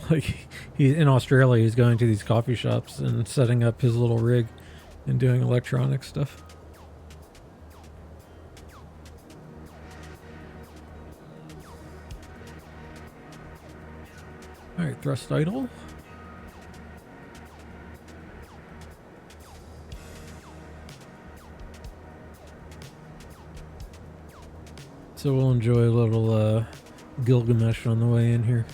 like, he's in Australia, he's going to these coffee shops and setting up his little rig and doing electronic stuff. Alright, thrust idle. So we'll enjoy a little Gilgamesh on the way in here.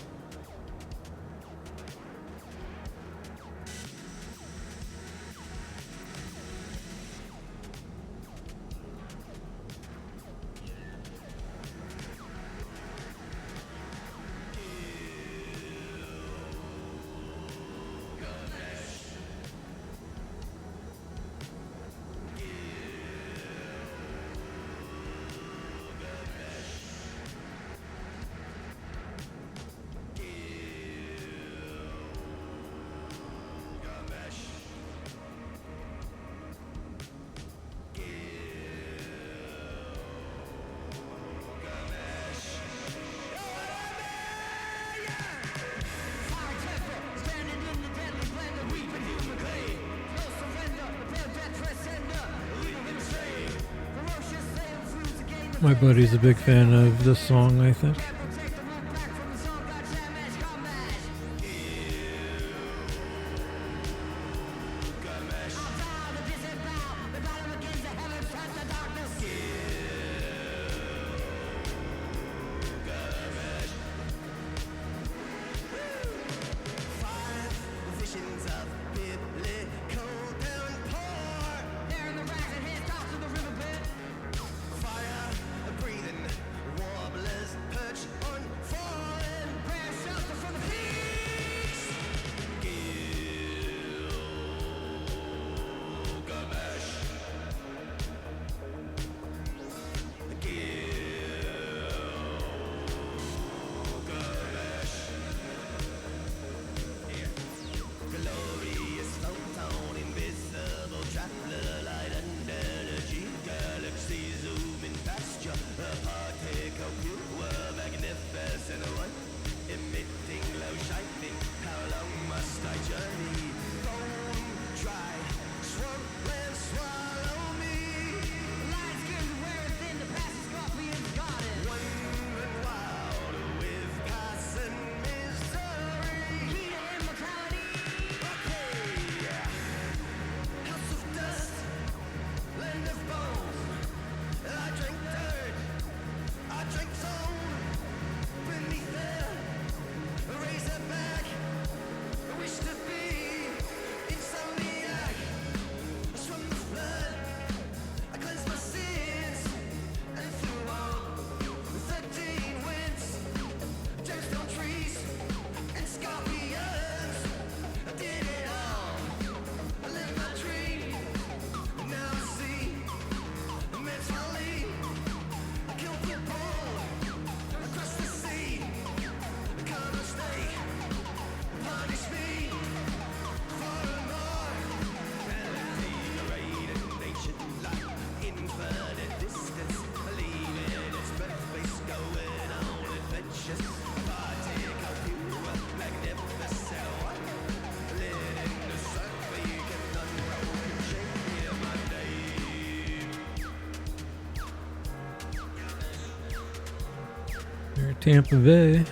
My buddy's a big fan of this song, I think. Tampa Bay.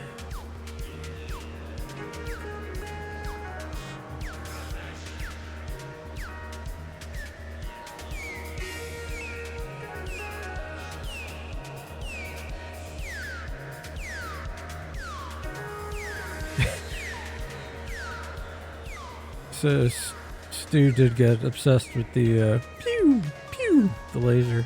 So Stu did get obsessed with the pew pew, the laser.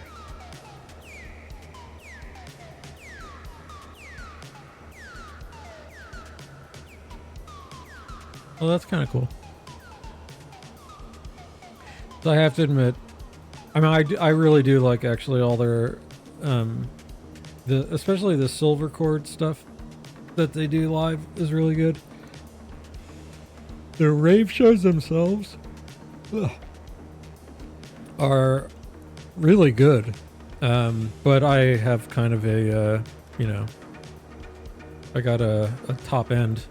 Well, that's kind of cool. So I have to admit, I mean, I really do like actually all their, especially the silver cord stuff that they do live is really good. Their rave shows themselves are really good. But I have kind of a, you know, I got a top end.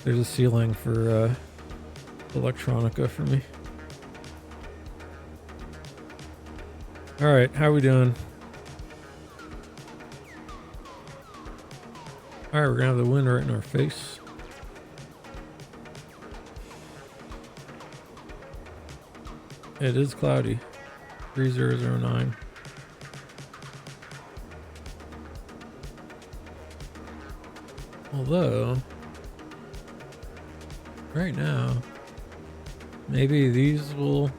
There's a ceiling for electronica for me. All right, how we doing? All right, we're gonna have the wind right in our face. It is cloudy. 3009. Although, right now, maybe these will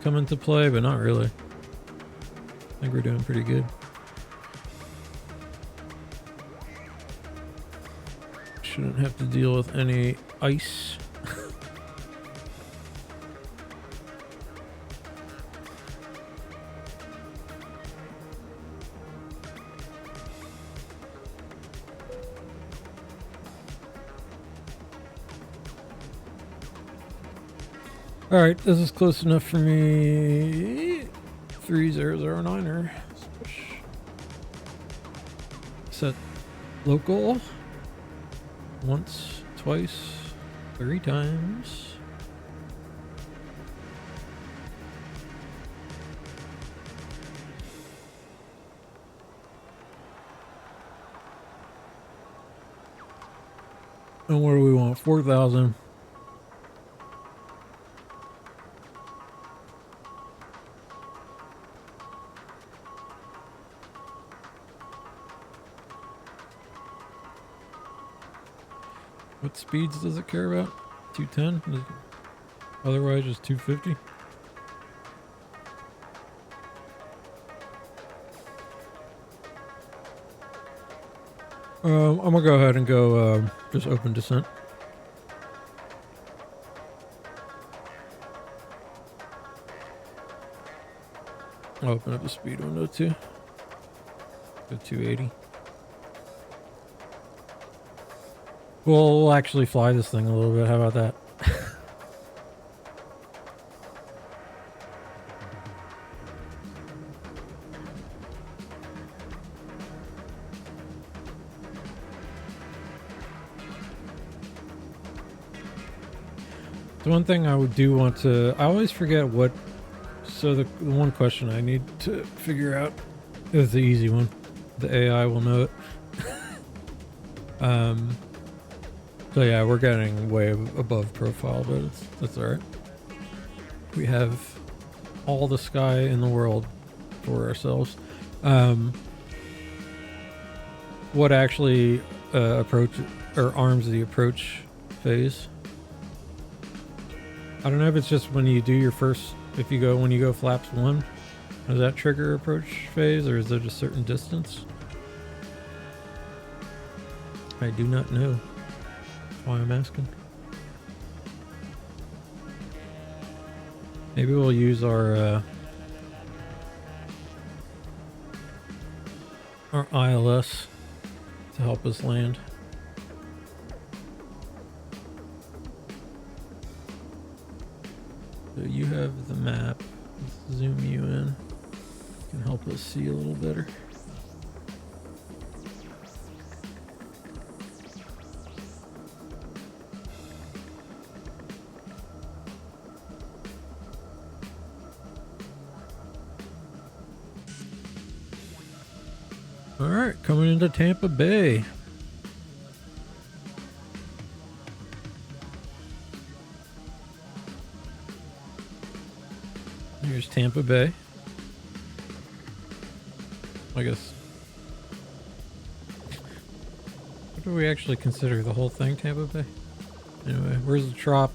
come into play, but not really. I think we're doing pretty good. Shouldn't have to deal with any ice. All right, this is close enough for me. 3009er. Set local. Once, twice, 3 times. And what do we want? 4,000. What speeds does it care about? 210? Otherwise just 250? I'm gonna go ahead and go just open descent. I'll open up the speed window too. Go 280. We'll actually fly this thing a little bit. How about that? The one thing I do want to... I always forget what... So the one question I need to figure out is the easy one. The AI will know it. So yeah, we're getting way above profile, but that's alright. We have all the sky in the world for ourselves. What actually approach or arms the approach phase? I don't know if it's just when you do your first, when you go flaps 1, does that trigger approach phase, or is it a certain distance? I do not know. Why I'm asking. Maybe we'll use our ILS to help us land. So you have the map. Let's zoom you in. Can help us see a little better. All right, coming into Tampa Bay. Here's Tampa Bay. I guess. What do we actually consider the whole thing Tampa Bay? Anyway, where's the trop?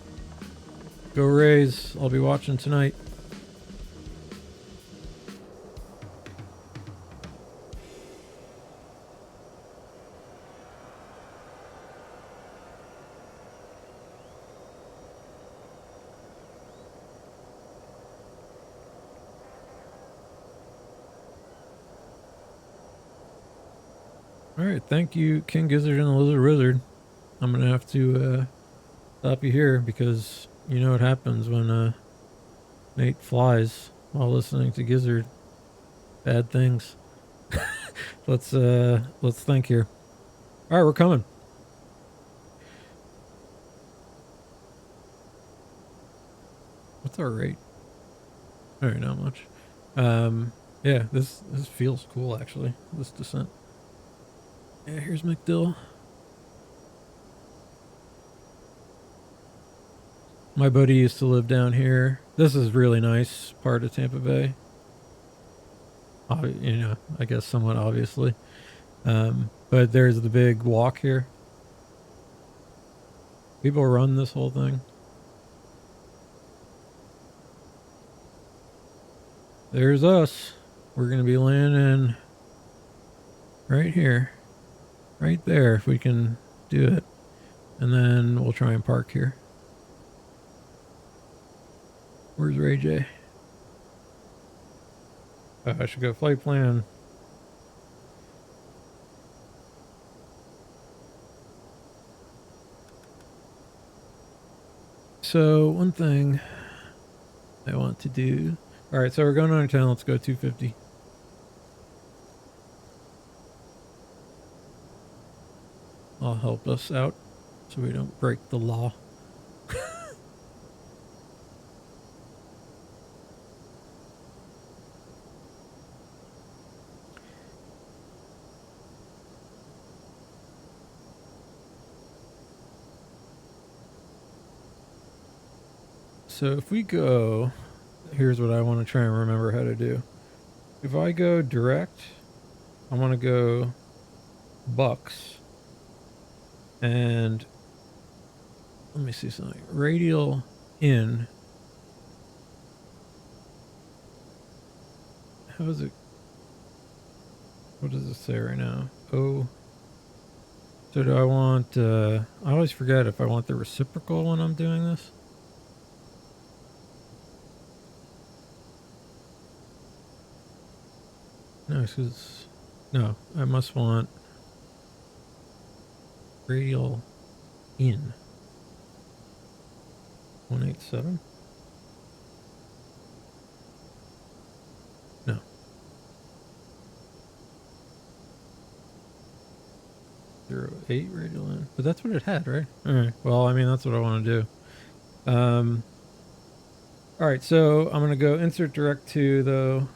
Go Rays. I'll be watching tonight. Alright, thank you, King Gizzard and the Lizard Wizard. I'm gonna have to stop you here because you know what happens when Nate flies while listening to Gizzard. Bad things. Let's think here. Alright, we're coming. What's our rate? Alright, not much. Yeah, this feels cool actually, this descent. Yeah, here's McDill. My buddy used to live down here. This is really nice part of Tampa Bay. You know, I guess somewhat obviously. But there's the big walk here. People run this whole thing. There's us. We're going to be landing right here. Right there, if we can do it. And then we'll try and park here. Where's Ray J? Oh, I should go flight plan. So, one thing I want to do. Alright, so we're going under 10. Let's go 250. I'll help us out so we don't break the law. So if we go, here's what I want to try and remember how to do. If I go direct, I want to go bucks. And let me see something. Radial in. How is it? What does it say right now? Oh. So do I want, I always forget if I want the reciprocal when I'm doing this. No, because, no, I must want radial in 187. No. Zero 08 radial in. But that's what it had, right? Alright. Well, I mean, that's what I want to do. Alright, so I'm going to go insert direct to, though.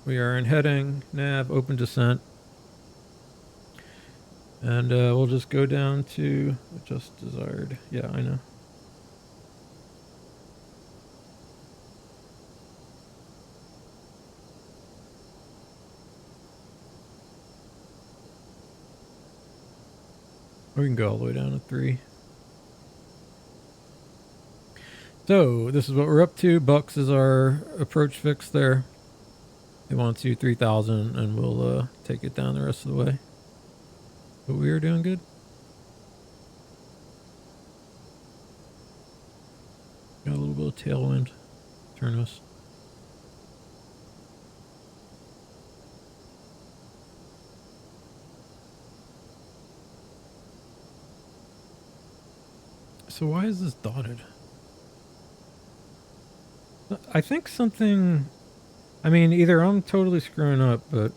We are in heading, nav, open descent. And we'll just go down to adjust desired. Yeah, I know. We can go all the way down to 3. So, this is what we're up to. Bucks is our approach fix there. They want to 3,000 and we'll take it down the rest of the way. But we are doing good. Got a little bit of tailwind. Turn us. So why is this dotted? I think something... I mean, either I'm totally screwing up, but...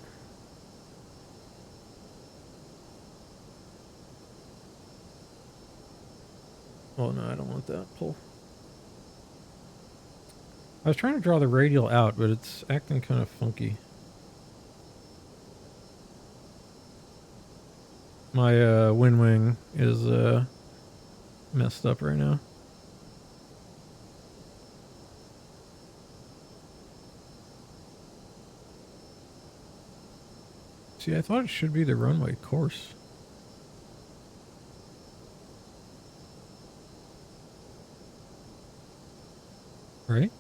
Oh, no, I don't want that pull. I was trying to draw the radial out, but it's acting kind of funky. My wind wing is messed up right now. See, I thought it should be the runway course. Right?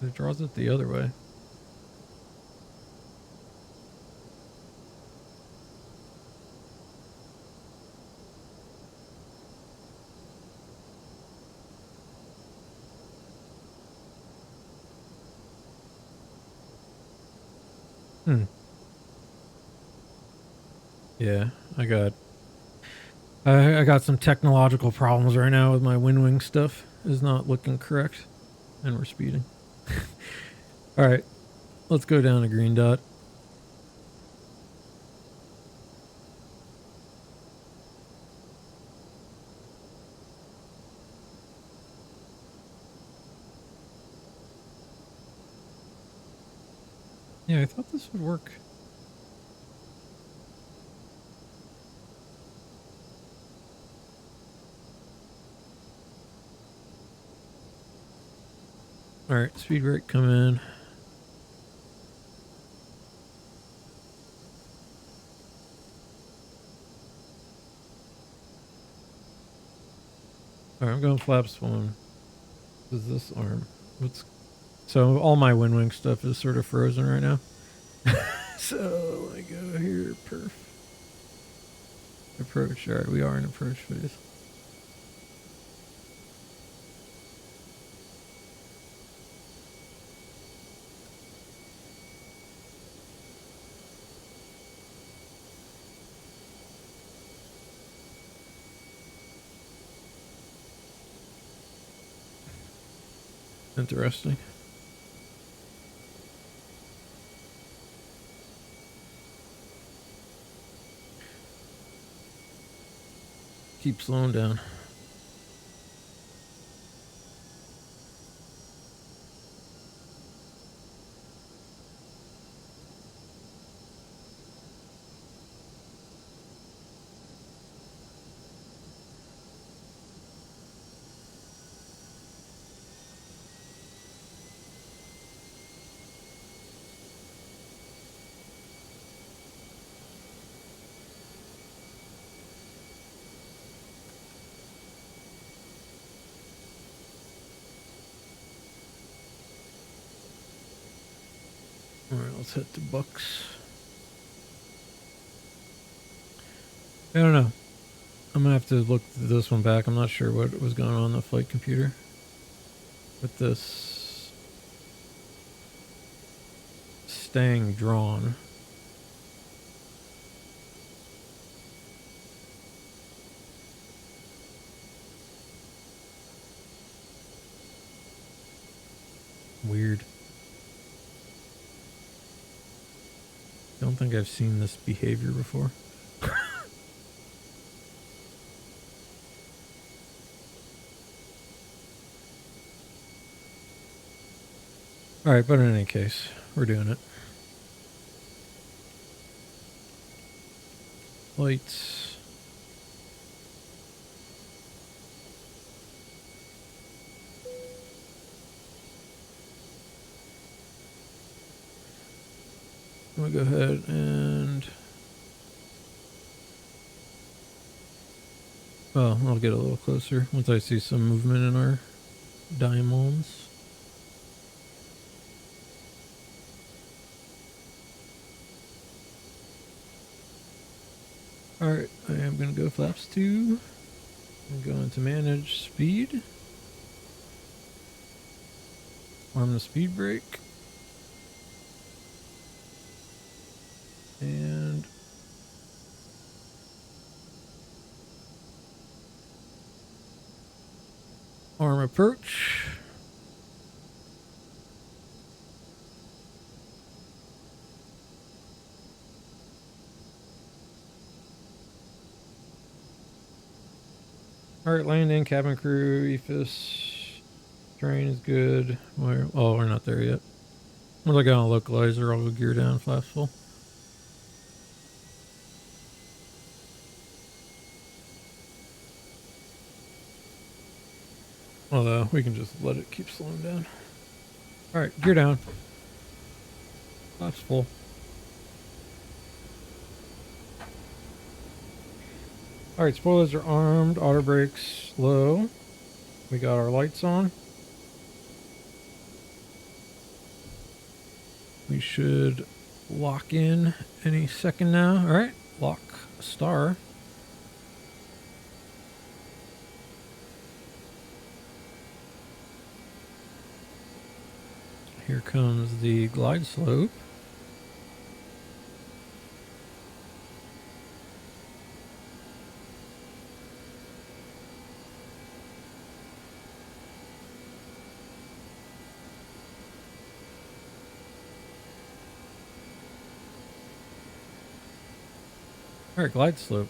It draws it the other way. Hmm. Yeah, I got some technological problems right now with my WinWing stuff. Is not looking correct, and we're speeding. All right, let's go down to green dot. Yeah, I thought this would work. All right, speed brake come in. All right, I'm going flaps one. Is this arm? What's so all my WinWing stuff is sort of frozen right now. So I go here, perf. Approach. All right, we are in approach phase. Interesting. Keep slowing down. All right, let's hit the bucks. I don't know. I'm gonna have to look this one back. I'm not sure what was going on the flight computer with this staying drawn. Weird. Don't think I've seen this behavior before. All right, but in any case, we're doing it. Lights. I'm gonna go ahead and, well, I'll get a little closer once I see some movement in our diamonds. Alright, I am going to go flaps 2. I'm going to manage speed. Arm the speed brake. And arm approach. Alright, landing, cabin crew, EFIS, train is good. Oh, we're not there yet. We're looking on a localizer, I'll go gear down, flaps full. Although, we can just let it keep slowing down. Alright, gear down. Flaps full. Alright, spoilers are armed, auto brakes low. We got our lights on. We should lock in any second now. Alright, lock star. Here comes the glide slope. Alright, glide slope.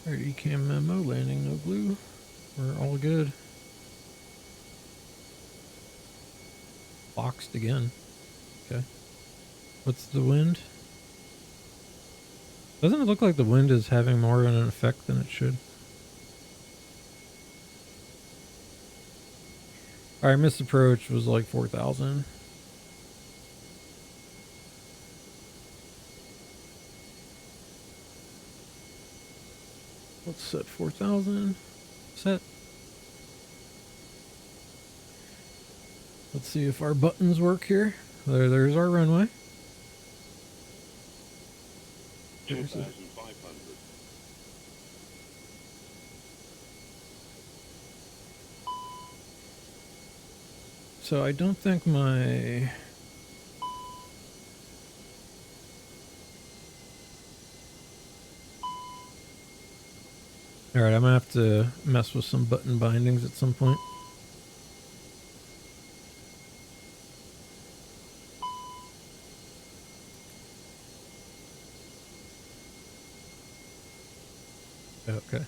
Alright, ECAM memo, landing no blue. We're all good. Boxed again. Okay. What's the wind? Doesn't it look like the wind is having more of an effect than it should? Alright, missed approach was like 4,000. Let's set 4,000. Set. Let's see if our buttons work here. There's our runway. 2,500. So I don't think my... Alright, I'm gonna have to mess with some button bindings at some point. Okay.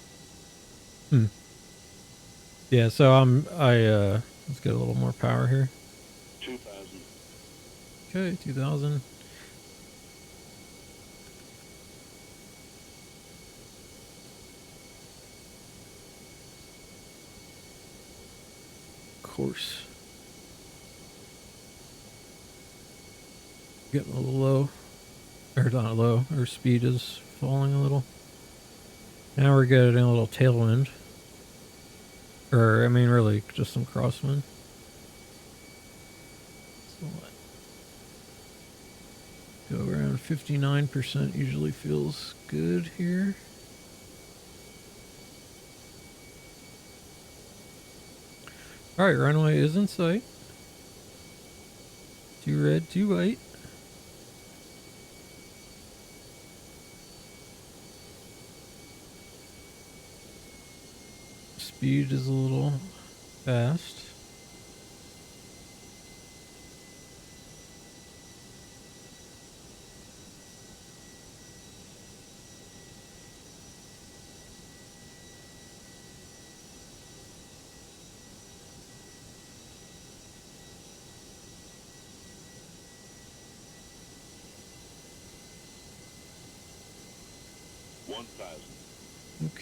Yeah, so let's get a little more power here. 2,000. Okay, 2,000. Course. Getting a little low. Or not low, our speed is falling a little. Now we're getting a little tailwind. Or, I mean, really, just some crosswind. So go around 59% usually feels good here. Alright, runway is in sight. 2 red, 2 white. Speed is a little fast.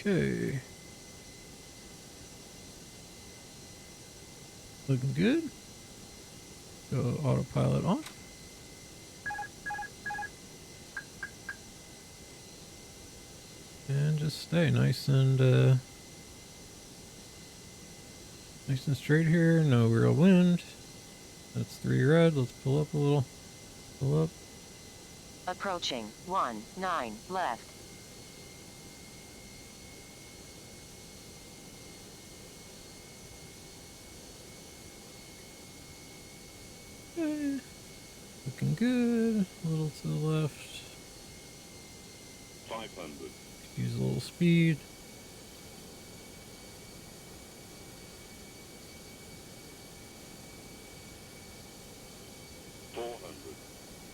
Okay. Looking good. Go autopilot off. And just stay nice and straight here. No real wind. That's 3 red. Let's pull up a little. Pull up. Approaching 19 left. Okay. Looking good. A little to the left. 500. Use a little speed.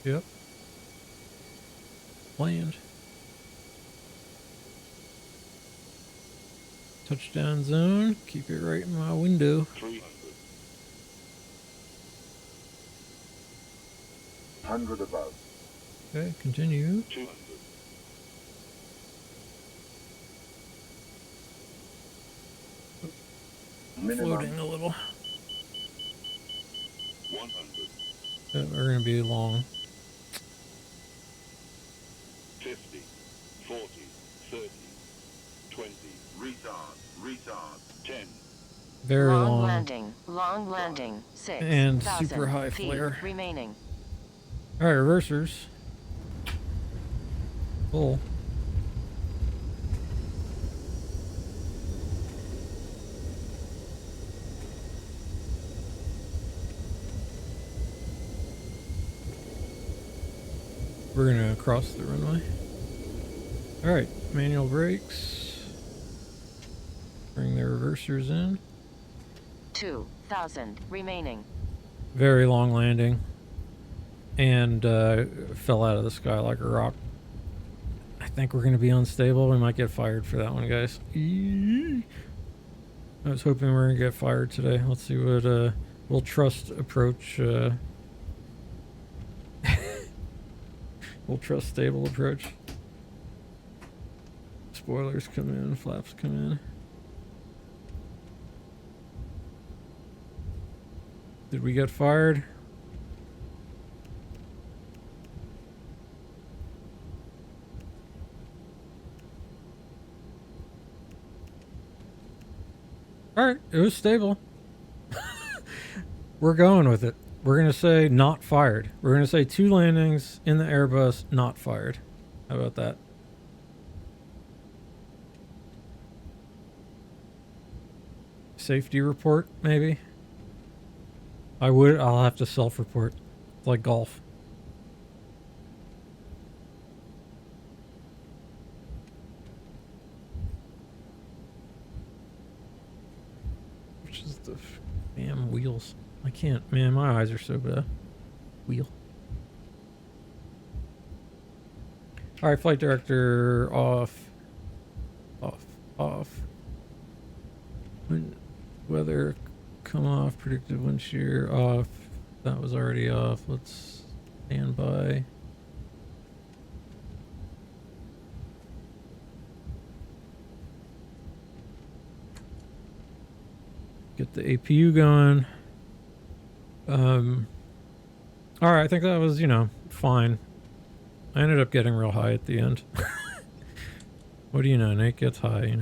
Yep. Land. Touchdown zone. Keep it right in my window. 300. 100 above. Okay, continue. 200. floating a little. 100, We're gonna be long. 50, 40, 30, 20, retard, 10, Very long. Long landing. 6,000 And super high feet flare. remaining. All right, reversers. Full. We're gonna cross the runway. All right, manual brakes. Bring the reversers in. 2,000 remaining. Very long landing. And fell out of the sky like a rock. I think we're gonna be unstable. We might get fired for that one, guys. I was hoping we were gonna get fired today. Let's see what we'll trust approach. We'll trust stable approach. Spoilers come in, flaps come in. Did we get fired? Alright, it was stable. We're going with it. We're going to say not fired. We're going to say 2 landings in the Airbus, not fired. How about that? Safety report, maybe? I'll have to self-report. It's like golf. Which is the damn wheels. I can't, man, my eyes are so bad. Wheel. Alright, flight director off. Off. Weather come off, predicted wind shear off. That was already off. Let's stand by. Get the APU going. Alright, I think that was, fine. I ended up getting real high at the end. What do you know? Nate gets high,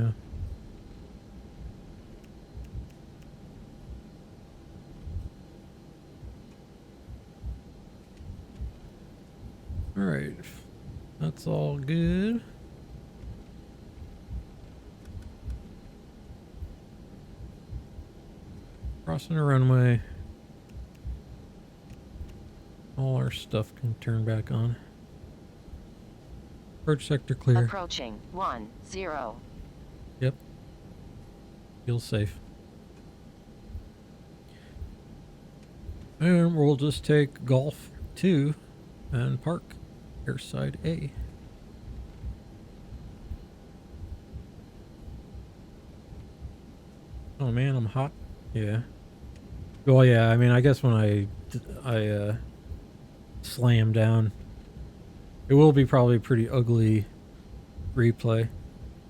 Alright. That's all good. Crossing the runway. All our stuff can turn back on. Approach sector clear. Approaching 10. Yep. Feels safe. And we'll just take Golf 2 and park airside A. Oh man, I'm hot. Yeah. Well, yeah, I mean, I guess when I slam down, it will be probably a pretty ugly replay.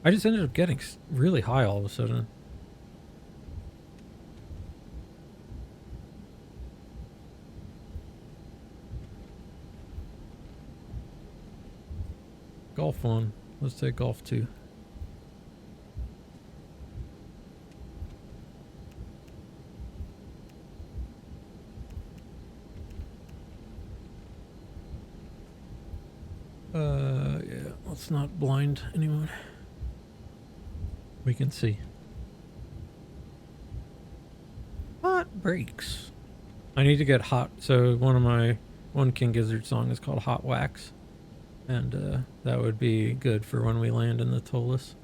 I just ended up getting really high all of a sudden. Golf 1. Let's take Golf 2. Yeah, let's not blind anyone. We can see. Hot brakes. I need to get hot. So one King Gizzard song is called Hot Wax. And that would be good for when we land in the ToLiss.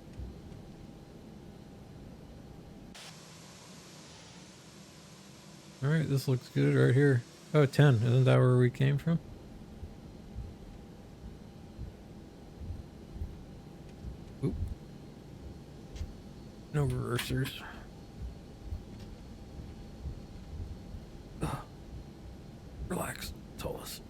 Alright, this looks good right here. Oh, 10. Isn't that where we came from? Oop. No reversers. Ugh. Relax, ToLiss.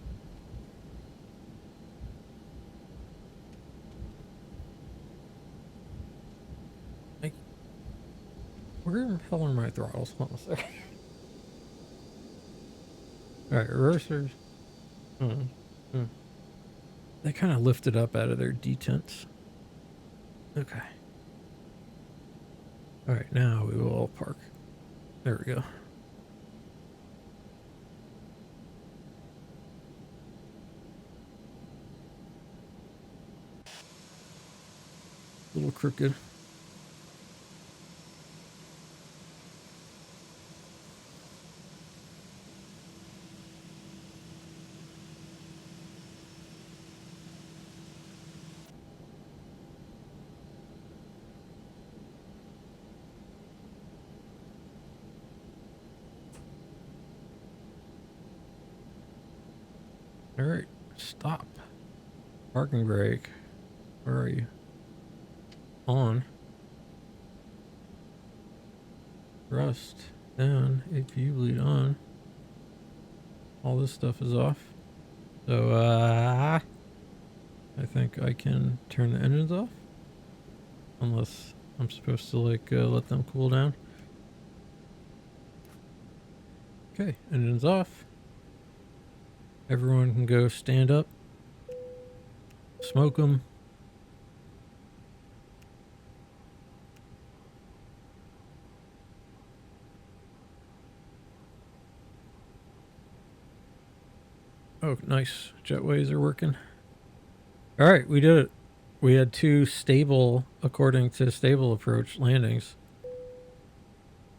Where the hell are my throttles? Hold on a second. Alright, reversers. They kind of lifted up out of their detents. Okay. Alright, now we will park. There we go. A little crooked. All right, stop. Parking brake. Where are you? On. Thrust down. APU bleed on. All this stuff is off. So, I think I can turn the engines off. Unless I'm supposed to, like, let them cool down. Okay, engines off. Everyone can go stand up. Smoke them. Oh, nice. Jetways are working. All right, we did it. We had 2 stable, according to stable approach landings.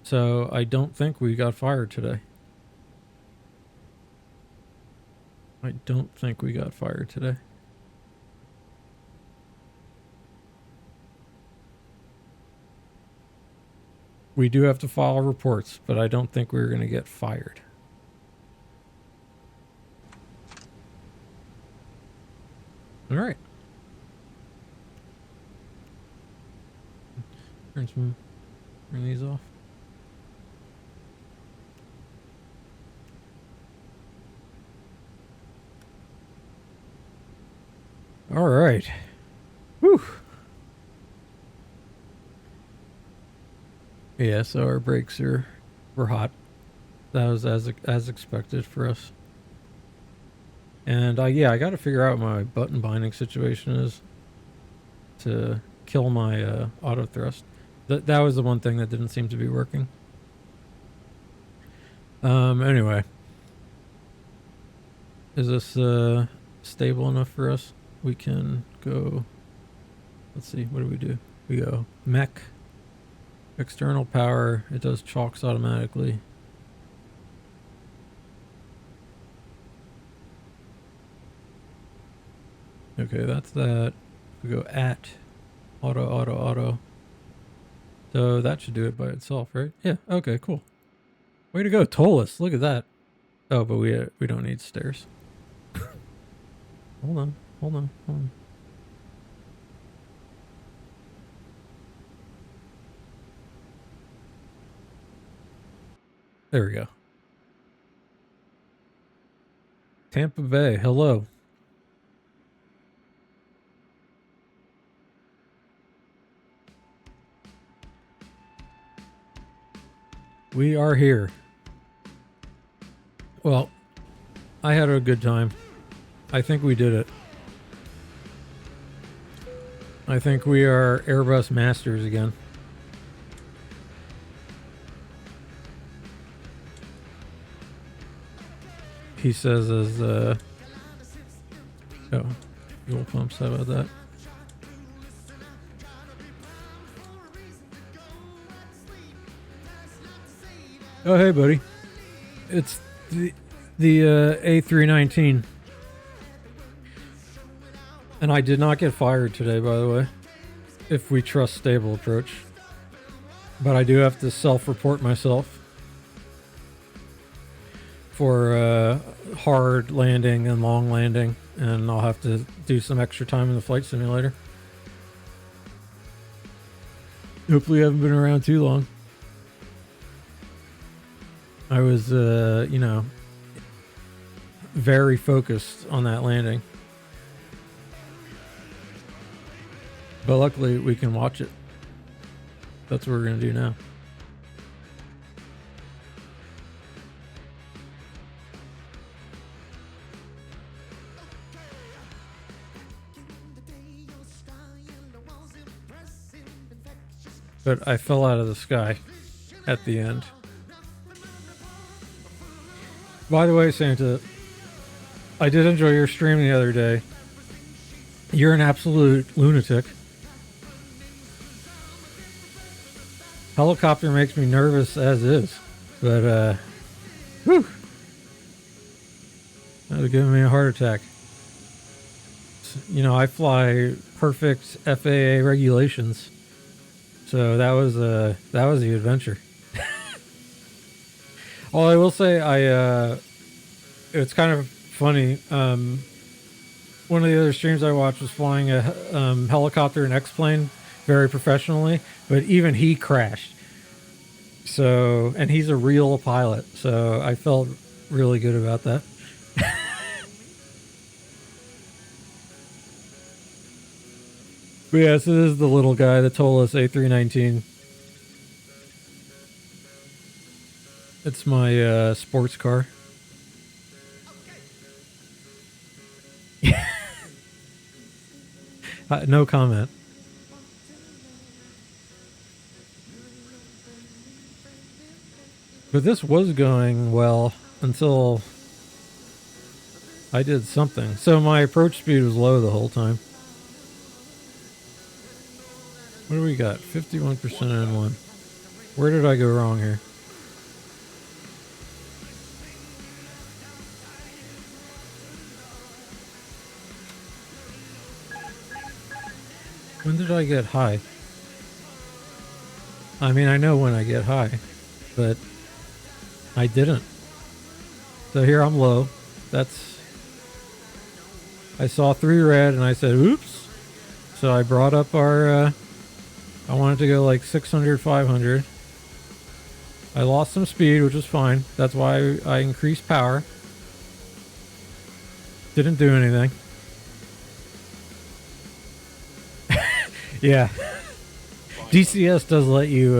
So I don't think we got fired today. I don't think we got fired today. We do have to file reports, but I don't think we're going to get fired. All right. Turn these off. All right. Whew. Yeah, so our brakes were hot. That was as expected for us. And yeah, I got to figure out what my button binding situation is to kill my auto thrust. That was the one thing that didn't seem to be working. Anyway, is this stable enough for us? We can go. Let's see. What do? We go mech. External power. It does chalks automatically. Okay, that's that. We go at auto. So that should do it by itself, right? Yeah. Okay. Cool. Way to go, ToLiss. Look at that. Oh, but we don't need stairs. Hold on. There we go. Tampa Bay. Hello. We are here. Well, I had a good time. I think we did it. I think we are Airbus masters again. He says as oh, fuel pumps, how about that? Oh, hey, buddy. It's the A319. And I did not get fired today, by the way, if we trust stable approach. But I do have to self-report myself for hard landing and long landing, and I'll have to do some extra time in the flight simulator. Hopefully I haven't been around too long. I was, you know, very focused on that landing. But luckily we can watch it. That's what we're going to do now. but I fell out of the sky at the end. By the way, Santa, I did enjoy your stream the other day. You're an absolute lunatic. Helicopter makes me nervous as is, but whew, that would give me a heart attack. You know, I fly perfect FAA regulations, so that was the adventure. Well, I will say it's kind of funny. One of the other streams I watched was flying a helicopter and X-plane very professionally, but even he crashed. So, and he's a real pilot, so I felt really good about that. But yeah, so this is the little guy, the ToLiss A319. It's my sports car. No comment. But this was going well until I did something. So my approach speed was low the whole time. What do we got? 51% N1. Where did I go wrong here? When did I get high? I mean, I know when I get high, but I didn't. So here I'm low. I saw 3 red and I said, oops. So I brought up our, I wanted to go like 600, 500. I lost some speed, which was fine. That's why I increased power. Didn't do anything. Yeah. DCS does let you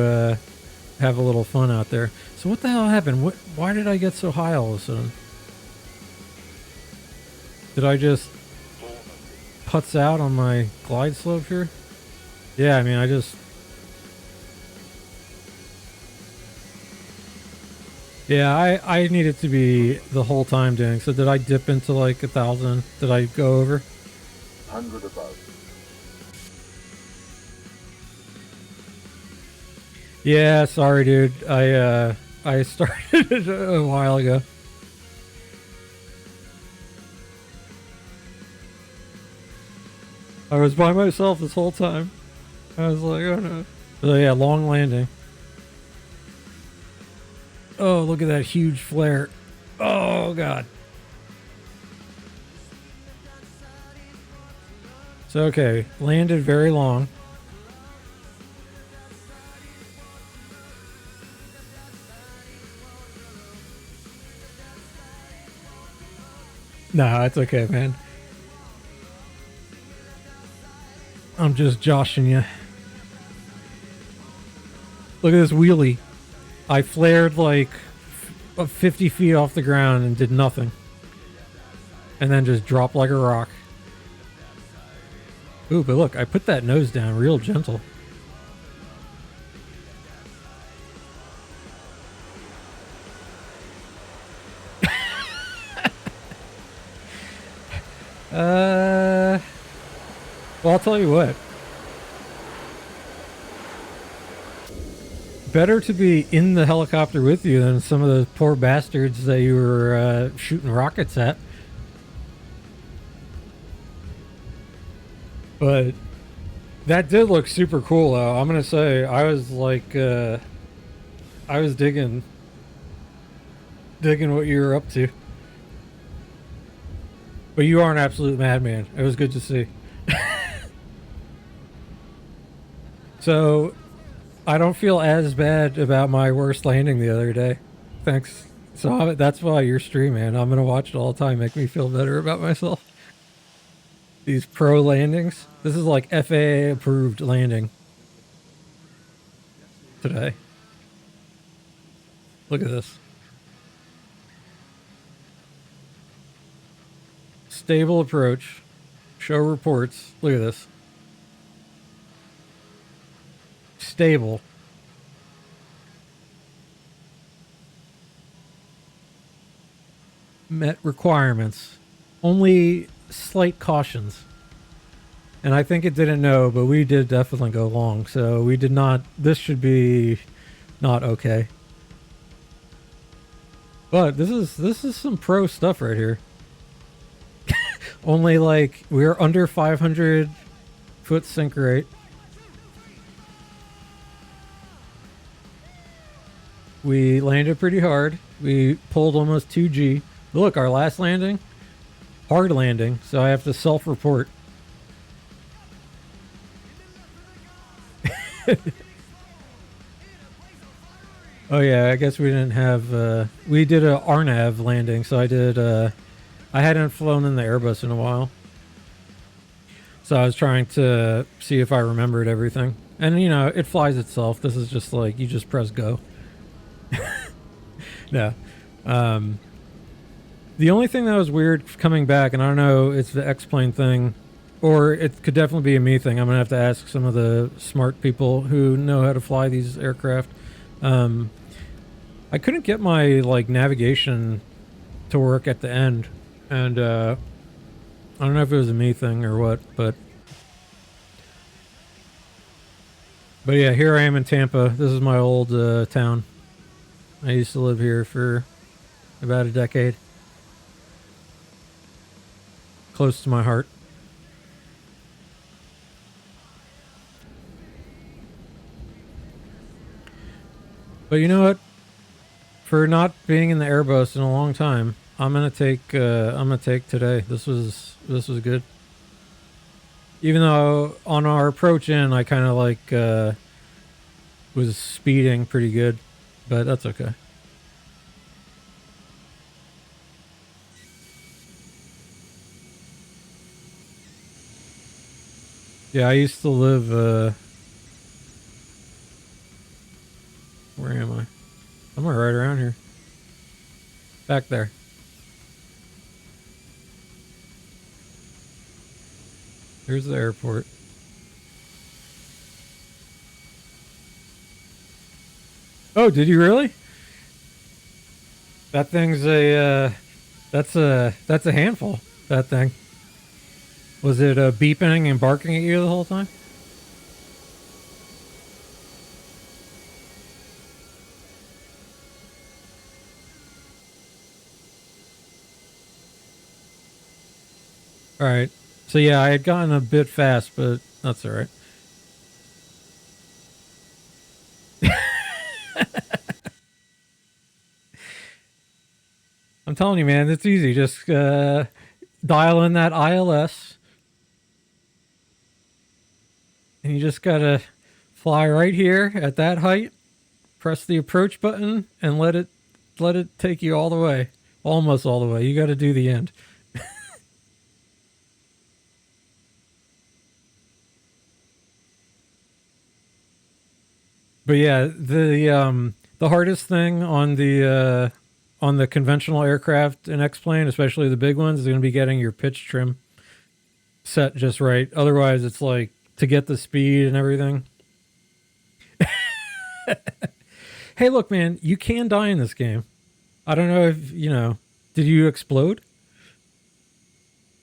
have a little fun out there. So what the hell happened? Why did I get so high all of a sudden? Did I just putz out on my glide slope here? Yeah, I mean, Yeah, I need it to be the whole time doing. So did I dip into like 1,000? Did I go over? 100 above. Yeah, sorry, dude. I started it a while ago. I was by myself this whole time. I was like, oh no. So yeah, long landing. Oh, look at that huge flare. Oh, God. So, okay. Landed very long. Nah, it's okay, man. I'm just joshing you. Look at this wheelie. I flared like 50 feet off the ground and did nothing. And then just dropped like a rock. Ooh, but look, I put that nose down real gentle. Well, I'll tell you what. Better to be in the helicopter with you than some of those poor bastards that you were shooting rockets at. But that did look super cool, though. I'm gonna say I was like, I was digging what you were up to. But you are an absolute madman. It was good to see. So, I don't feel as bad about my worst landing the other day. Thanks. So that's why you're streaming. I'm gonna watch it all the time. Make me feel better about myself. These pro landings. This is like FAA approved landing today. Look at this. Stable approach. Show reports. Look at this. stable. Met requirements. Only slight cautions. And I think it didn't know, but we did definitely go long. So we did not... This should be not okay. But this is some pro stuff right here. Only like we're under 500 foot sink rate. We landed pretty hard. We pulled almost 2G. Look, our last landing, hard landing, so I have to self-report. Oh yeah, I guess we didn't have, we did a RNAV landing, so I did, I hadn't flown in the Airbus in a while. So I was trying to see if I remembered everything. And you know, it flies itself. This is just like, you just press go. No. The only thing that was weird coming back, and I don't know, it's the X-plane thing, or it could definitely be a me thing. I'm going to have to ask some of the smart people who know how to fly these aircraft. I couldn't get my like navigation to work at the end, and I don't know if it was a me thing or what, but yeah, here I am in Tampa. This is my old town. I used to live here for about a decade. Close to my heart. But you know what? For not being in the Airbus in a long time, I'm gonna take today. This was good. Even though on our approach in, I kind of like was speeding pretty good, but that's okay. Yeah, I used to live. Where am I? I'm right around here. Back there. Here's the airport. Oh, did you really? That thing's a that's a handful. That thing. Was it beeping and barking at you the whole time? All right. So yeah, I had gotten a bit fast, but that's all right. I'm telling you, man, it's easy. Just dial in that ILS, and you just gotta fly right here at that height. Press the approach button and let it take you all the way, almost all the way. You got to do the end. But yeah, the hardest thing on the conventional aircraft and X-plane, especially the big ones, is going to be getting your pitch trim set just right. Otherwise, it's like to get the speed and everything. Hey, look, man, you can die in this game. I don't know if, you know, did you explode?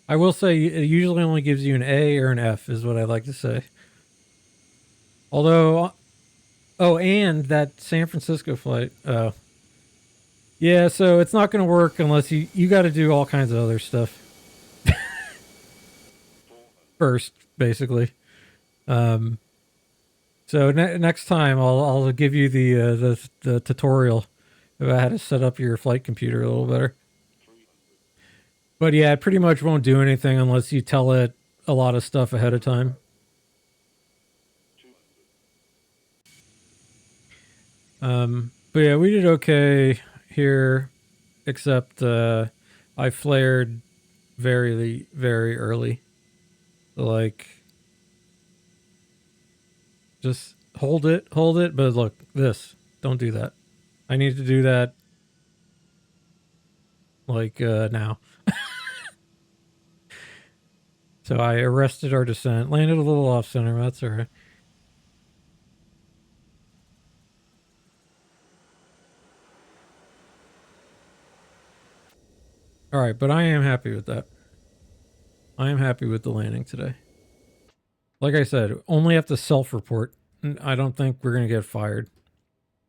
I will say it usually only gives you an A or an F is what I like to say. Although, oh, and that San Francisco flight. Oh. Yeah, so it's not going to work unless you got to do all kinds of other stuff. First, basically. So next time I'll give you the tutorial about how to set up your flight computer a little better. But yeah, it pretty much won't do anything unless you tell it a lot of stuff ahead of time. But yeah, we did okay here, except I flared very, very early. So like, just hold it, but look, this, don't do that. I need to do that like now. So I arrested our descent, landed a little off center, that's all right. All right, but I am happy with that. I am happy with the landing today. Like I said, only have to self-report. I don't think we're going to get fired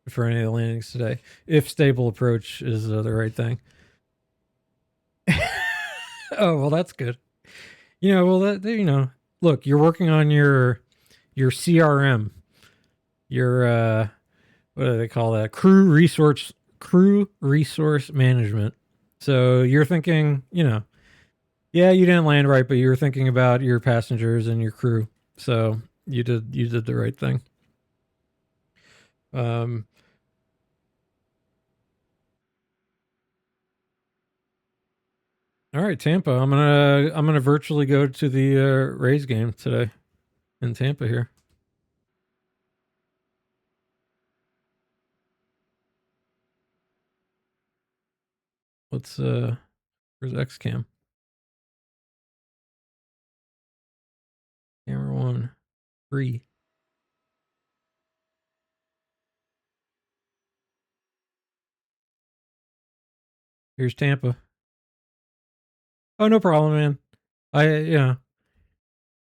for any of the landings today, if stable approach is the right thing. Oh, well, that's good. Look, you're working on your CRM, your what do they call that? Crew resource management. So you're thinking, yeah, you didn't land right, but you were thinking about your passengers and your crew. So you did the right thing. All right, Tampa. I'm gonna virtually go to the Rays game today in Tampa here. Where's XCam? Camera 1, 3. Here's Tampa. Oh, no problem, man.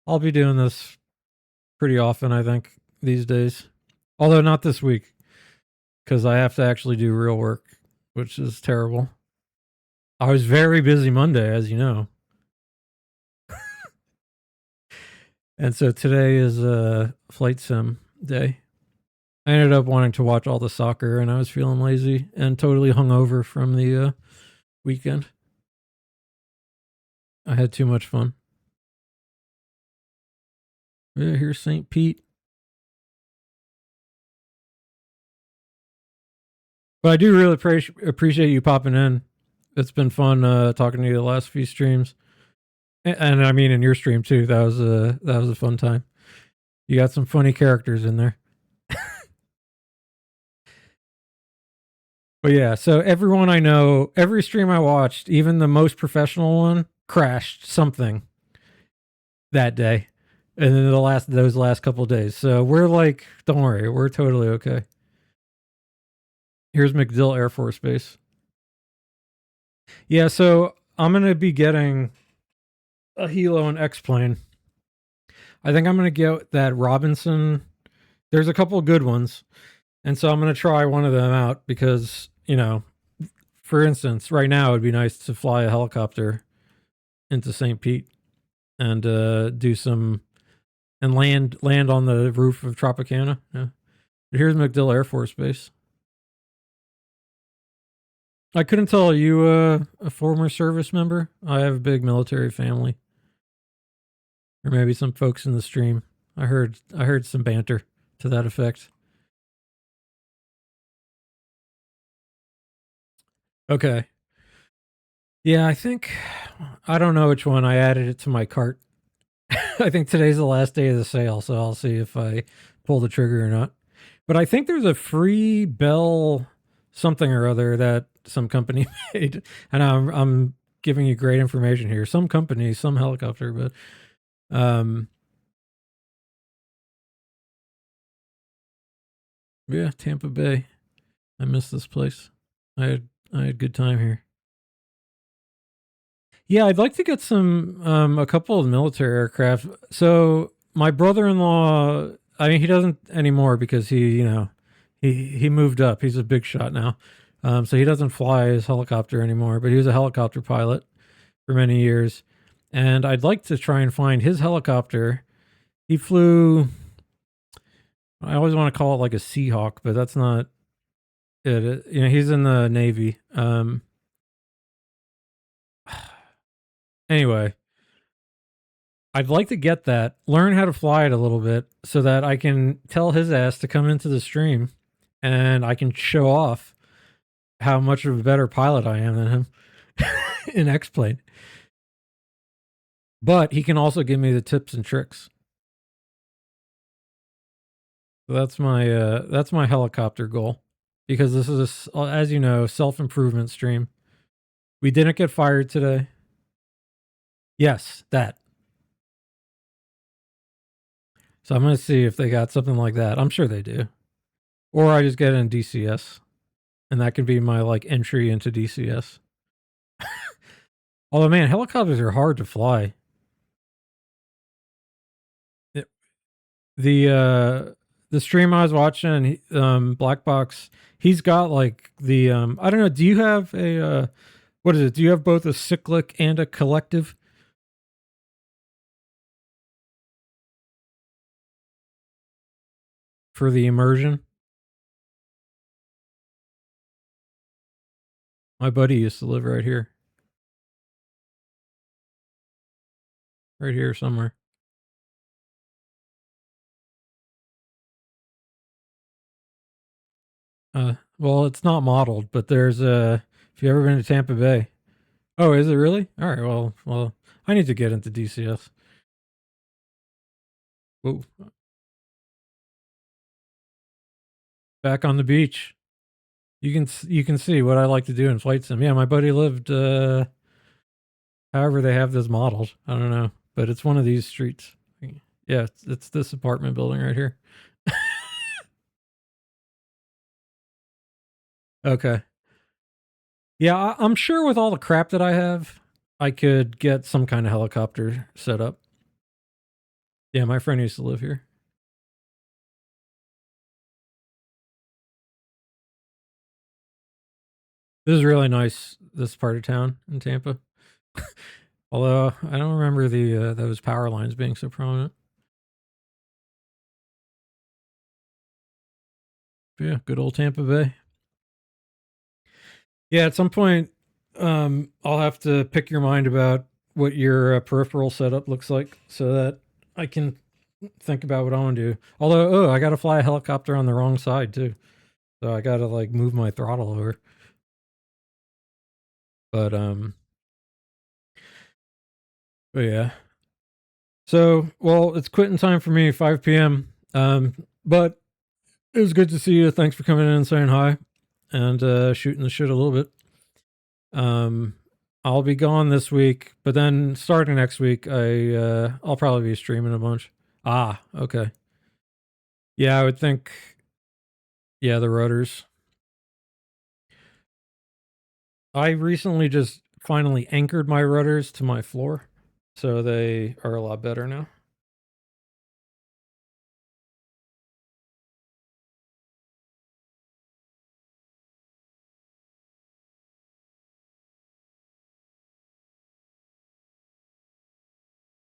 I'll be doing this pretty often, I think, these days. Although not this week, because I have to actually do real work, which is terrible. I was very busy Monday, as you know. And so today is flight sim day. I ended up wanting to watch all the soccer, and I was feeling lazy and totally hungover from the weekend. I had too much fun. Yeah, here's St. Pete. But I do really appreciate you popping in. It's been fun talking to you the last few streams, and I mean in your stream too. That was a fun time. You got some funny characters in there. But yeah, so everyone I know, every stream I watched, even the most professional one, crashed something that day, and then those last couple of days. So we're like, don't worry, we're totally okay. Here's MacDill Air Force Base. Yeah, so I'm gonna be getting a Hilo and X-plane. I think I'm gonna get that Robinson. There's a couple of good ones, and so I'm gonna try one of them out because, for instance, right now it'd be nice to fly a helicopter into St. Pete and do some and land on the roof of Tropicana. Yeah. But here's MacDill Air Force Base. I couldn't tell. Are you a former service member? I have a big military family. Or maybe some folks in the stream. I heard some banter to that effect. Okay. Yeah, I don't know which one. I added it to my cart. I think today's the last day of the sale, so I'll see if I pull the trigger or not. But I think there's a free Bell something or other that some company made, and I'm giving you great information here. Some company, some helicopter, but yeah, Tampa Bay. I miss this place. I had a good time here. Yeah, I'd like to get a couple of military aircraft. So my brother-in-law, I mean, he doesn't anymore because he moved up. He's a big shot now. So he doesn't fly his helicopter anymore, but he was a helicopter pilot for many years. And I'd like to try and find his helicopter. He flew, I always want to call it like a Seahawk, but that's not it. He's in the Navy. Anyway, I'd like to get that, learn how to fly it a little bit so that I can tell his ass to come into the stream and I can show off how much of a better pilot I am than him in X-plane. But he can also give me the tips and tricks. So that's my helicopter goal, because this is as you know, self-improvement stream. We didn't get fired today. Yes, that. So I'm going to see if they got something like that. I'm sure they do. Or I just get it in DCS. And that could be my entry into DCS. Although, man, helicopters are hard to fly. The stream I was watching, Black Box, he's got like the I don't know. Do you have a what is it? Do you have both a cyclic and a collective? For the immersion? My buddy used to live right here. Right here somewhere. Well, it's not modeled, but there's if you ever been to Tampa Bay. Oh, is it really? All right, well, I need to get into DCS. Whoa. Back on the beach. You can see what I like to do in flight sim. Yeah, my buddy lived however they have this modeled. I don't know, but it's one of these streets. Yeah, it's this apartment building right here. Okay. Yeah, I'm sure with all the crap that I have, I could get some kind of helicopter set up. Yeah, my friend used to live here. This is really nice, this part of town in Tampa. Although I don't remember the those power lines being so prominent. But yeah, good old Tampa Bay. Yeah, at some point, I'll have to pick your mind about what your peripheral setup looks like so that I can think about what I want to do. Although, I got to fly a helicopter on the wrong side too. So I got to like move my throttle over. But yeah. So, well, it's quitting time for me, 5 p.m. But it was good to see you. Thanks for coming in and saying hi and shooting the shit a little bit. I'll be gone this week, but then starting next week, I'll probably be streaming a bunch. Ah, okay. Yeah, I would think. Yeah, the rotors. I recently just finally anchored my rotors to my floor, so they are a lot better now.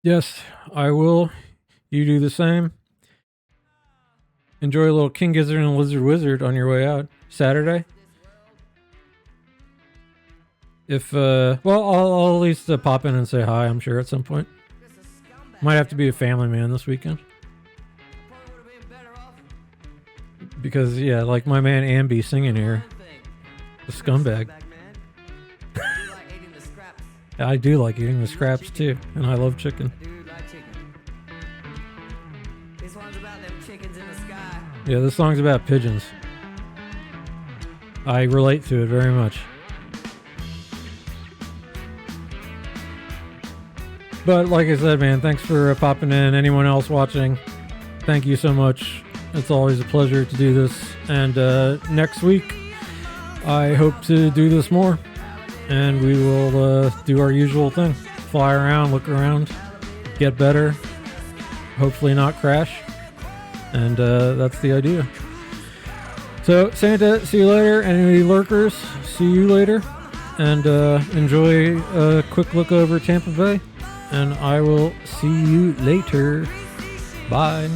Yes, I will. You do the same. Enjoy a little King Gizzard and Lizard Wizard on your way out. Saturday? If, well, I'll at least pop in and say hi, I'm sure, at some point. Might have to be a family man this weekend. Because, yeah, like my man Ambi singing here. The scumbag. I do like eating the scraps, too. And I love chicken. Yeah, this song's about pigeons. I relate to it very much. But like I said, man, thanks for popping in. Anyone else watching, thank you so much. It's always a pleasure to do this. And next week, I hope to do this more. And we will do our usual thing. Fly around, look around, get better. Hopefully not crash. And that's the idea. So, Santa, see you later. Any lurkers, see you later. And enjoy a quick look over Tampa Bay. And I will see you later. Bye.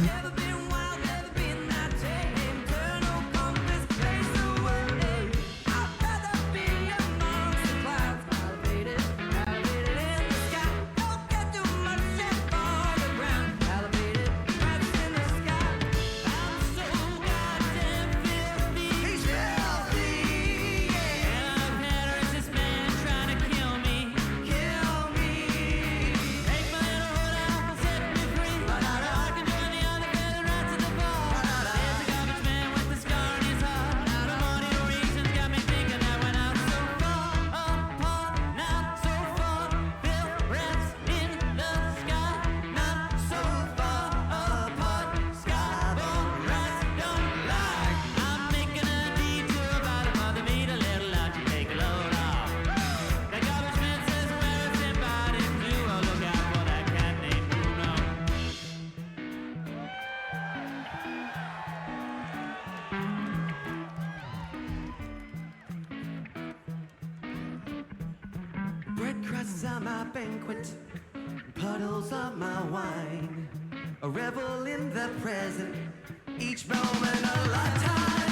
crusts are my banquet, puddles are my wine. A revel in the present, each moment a lifetime.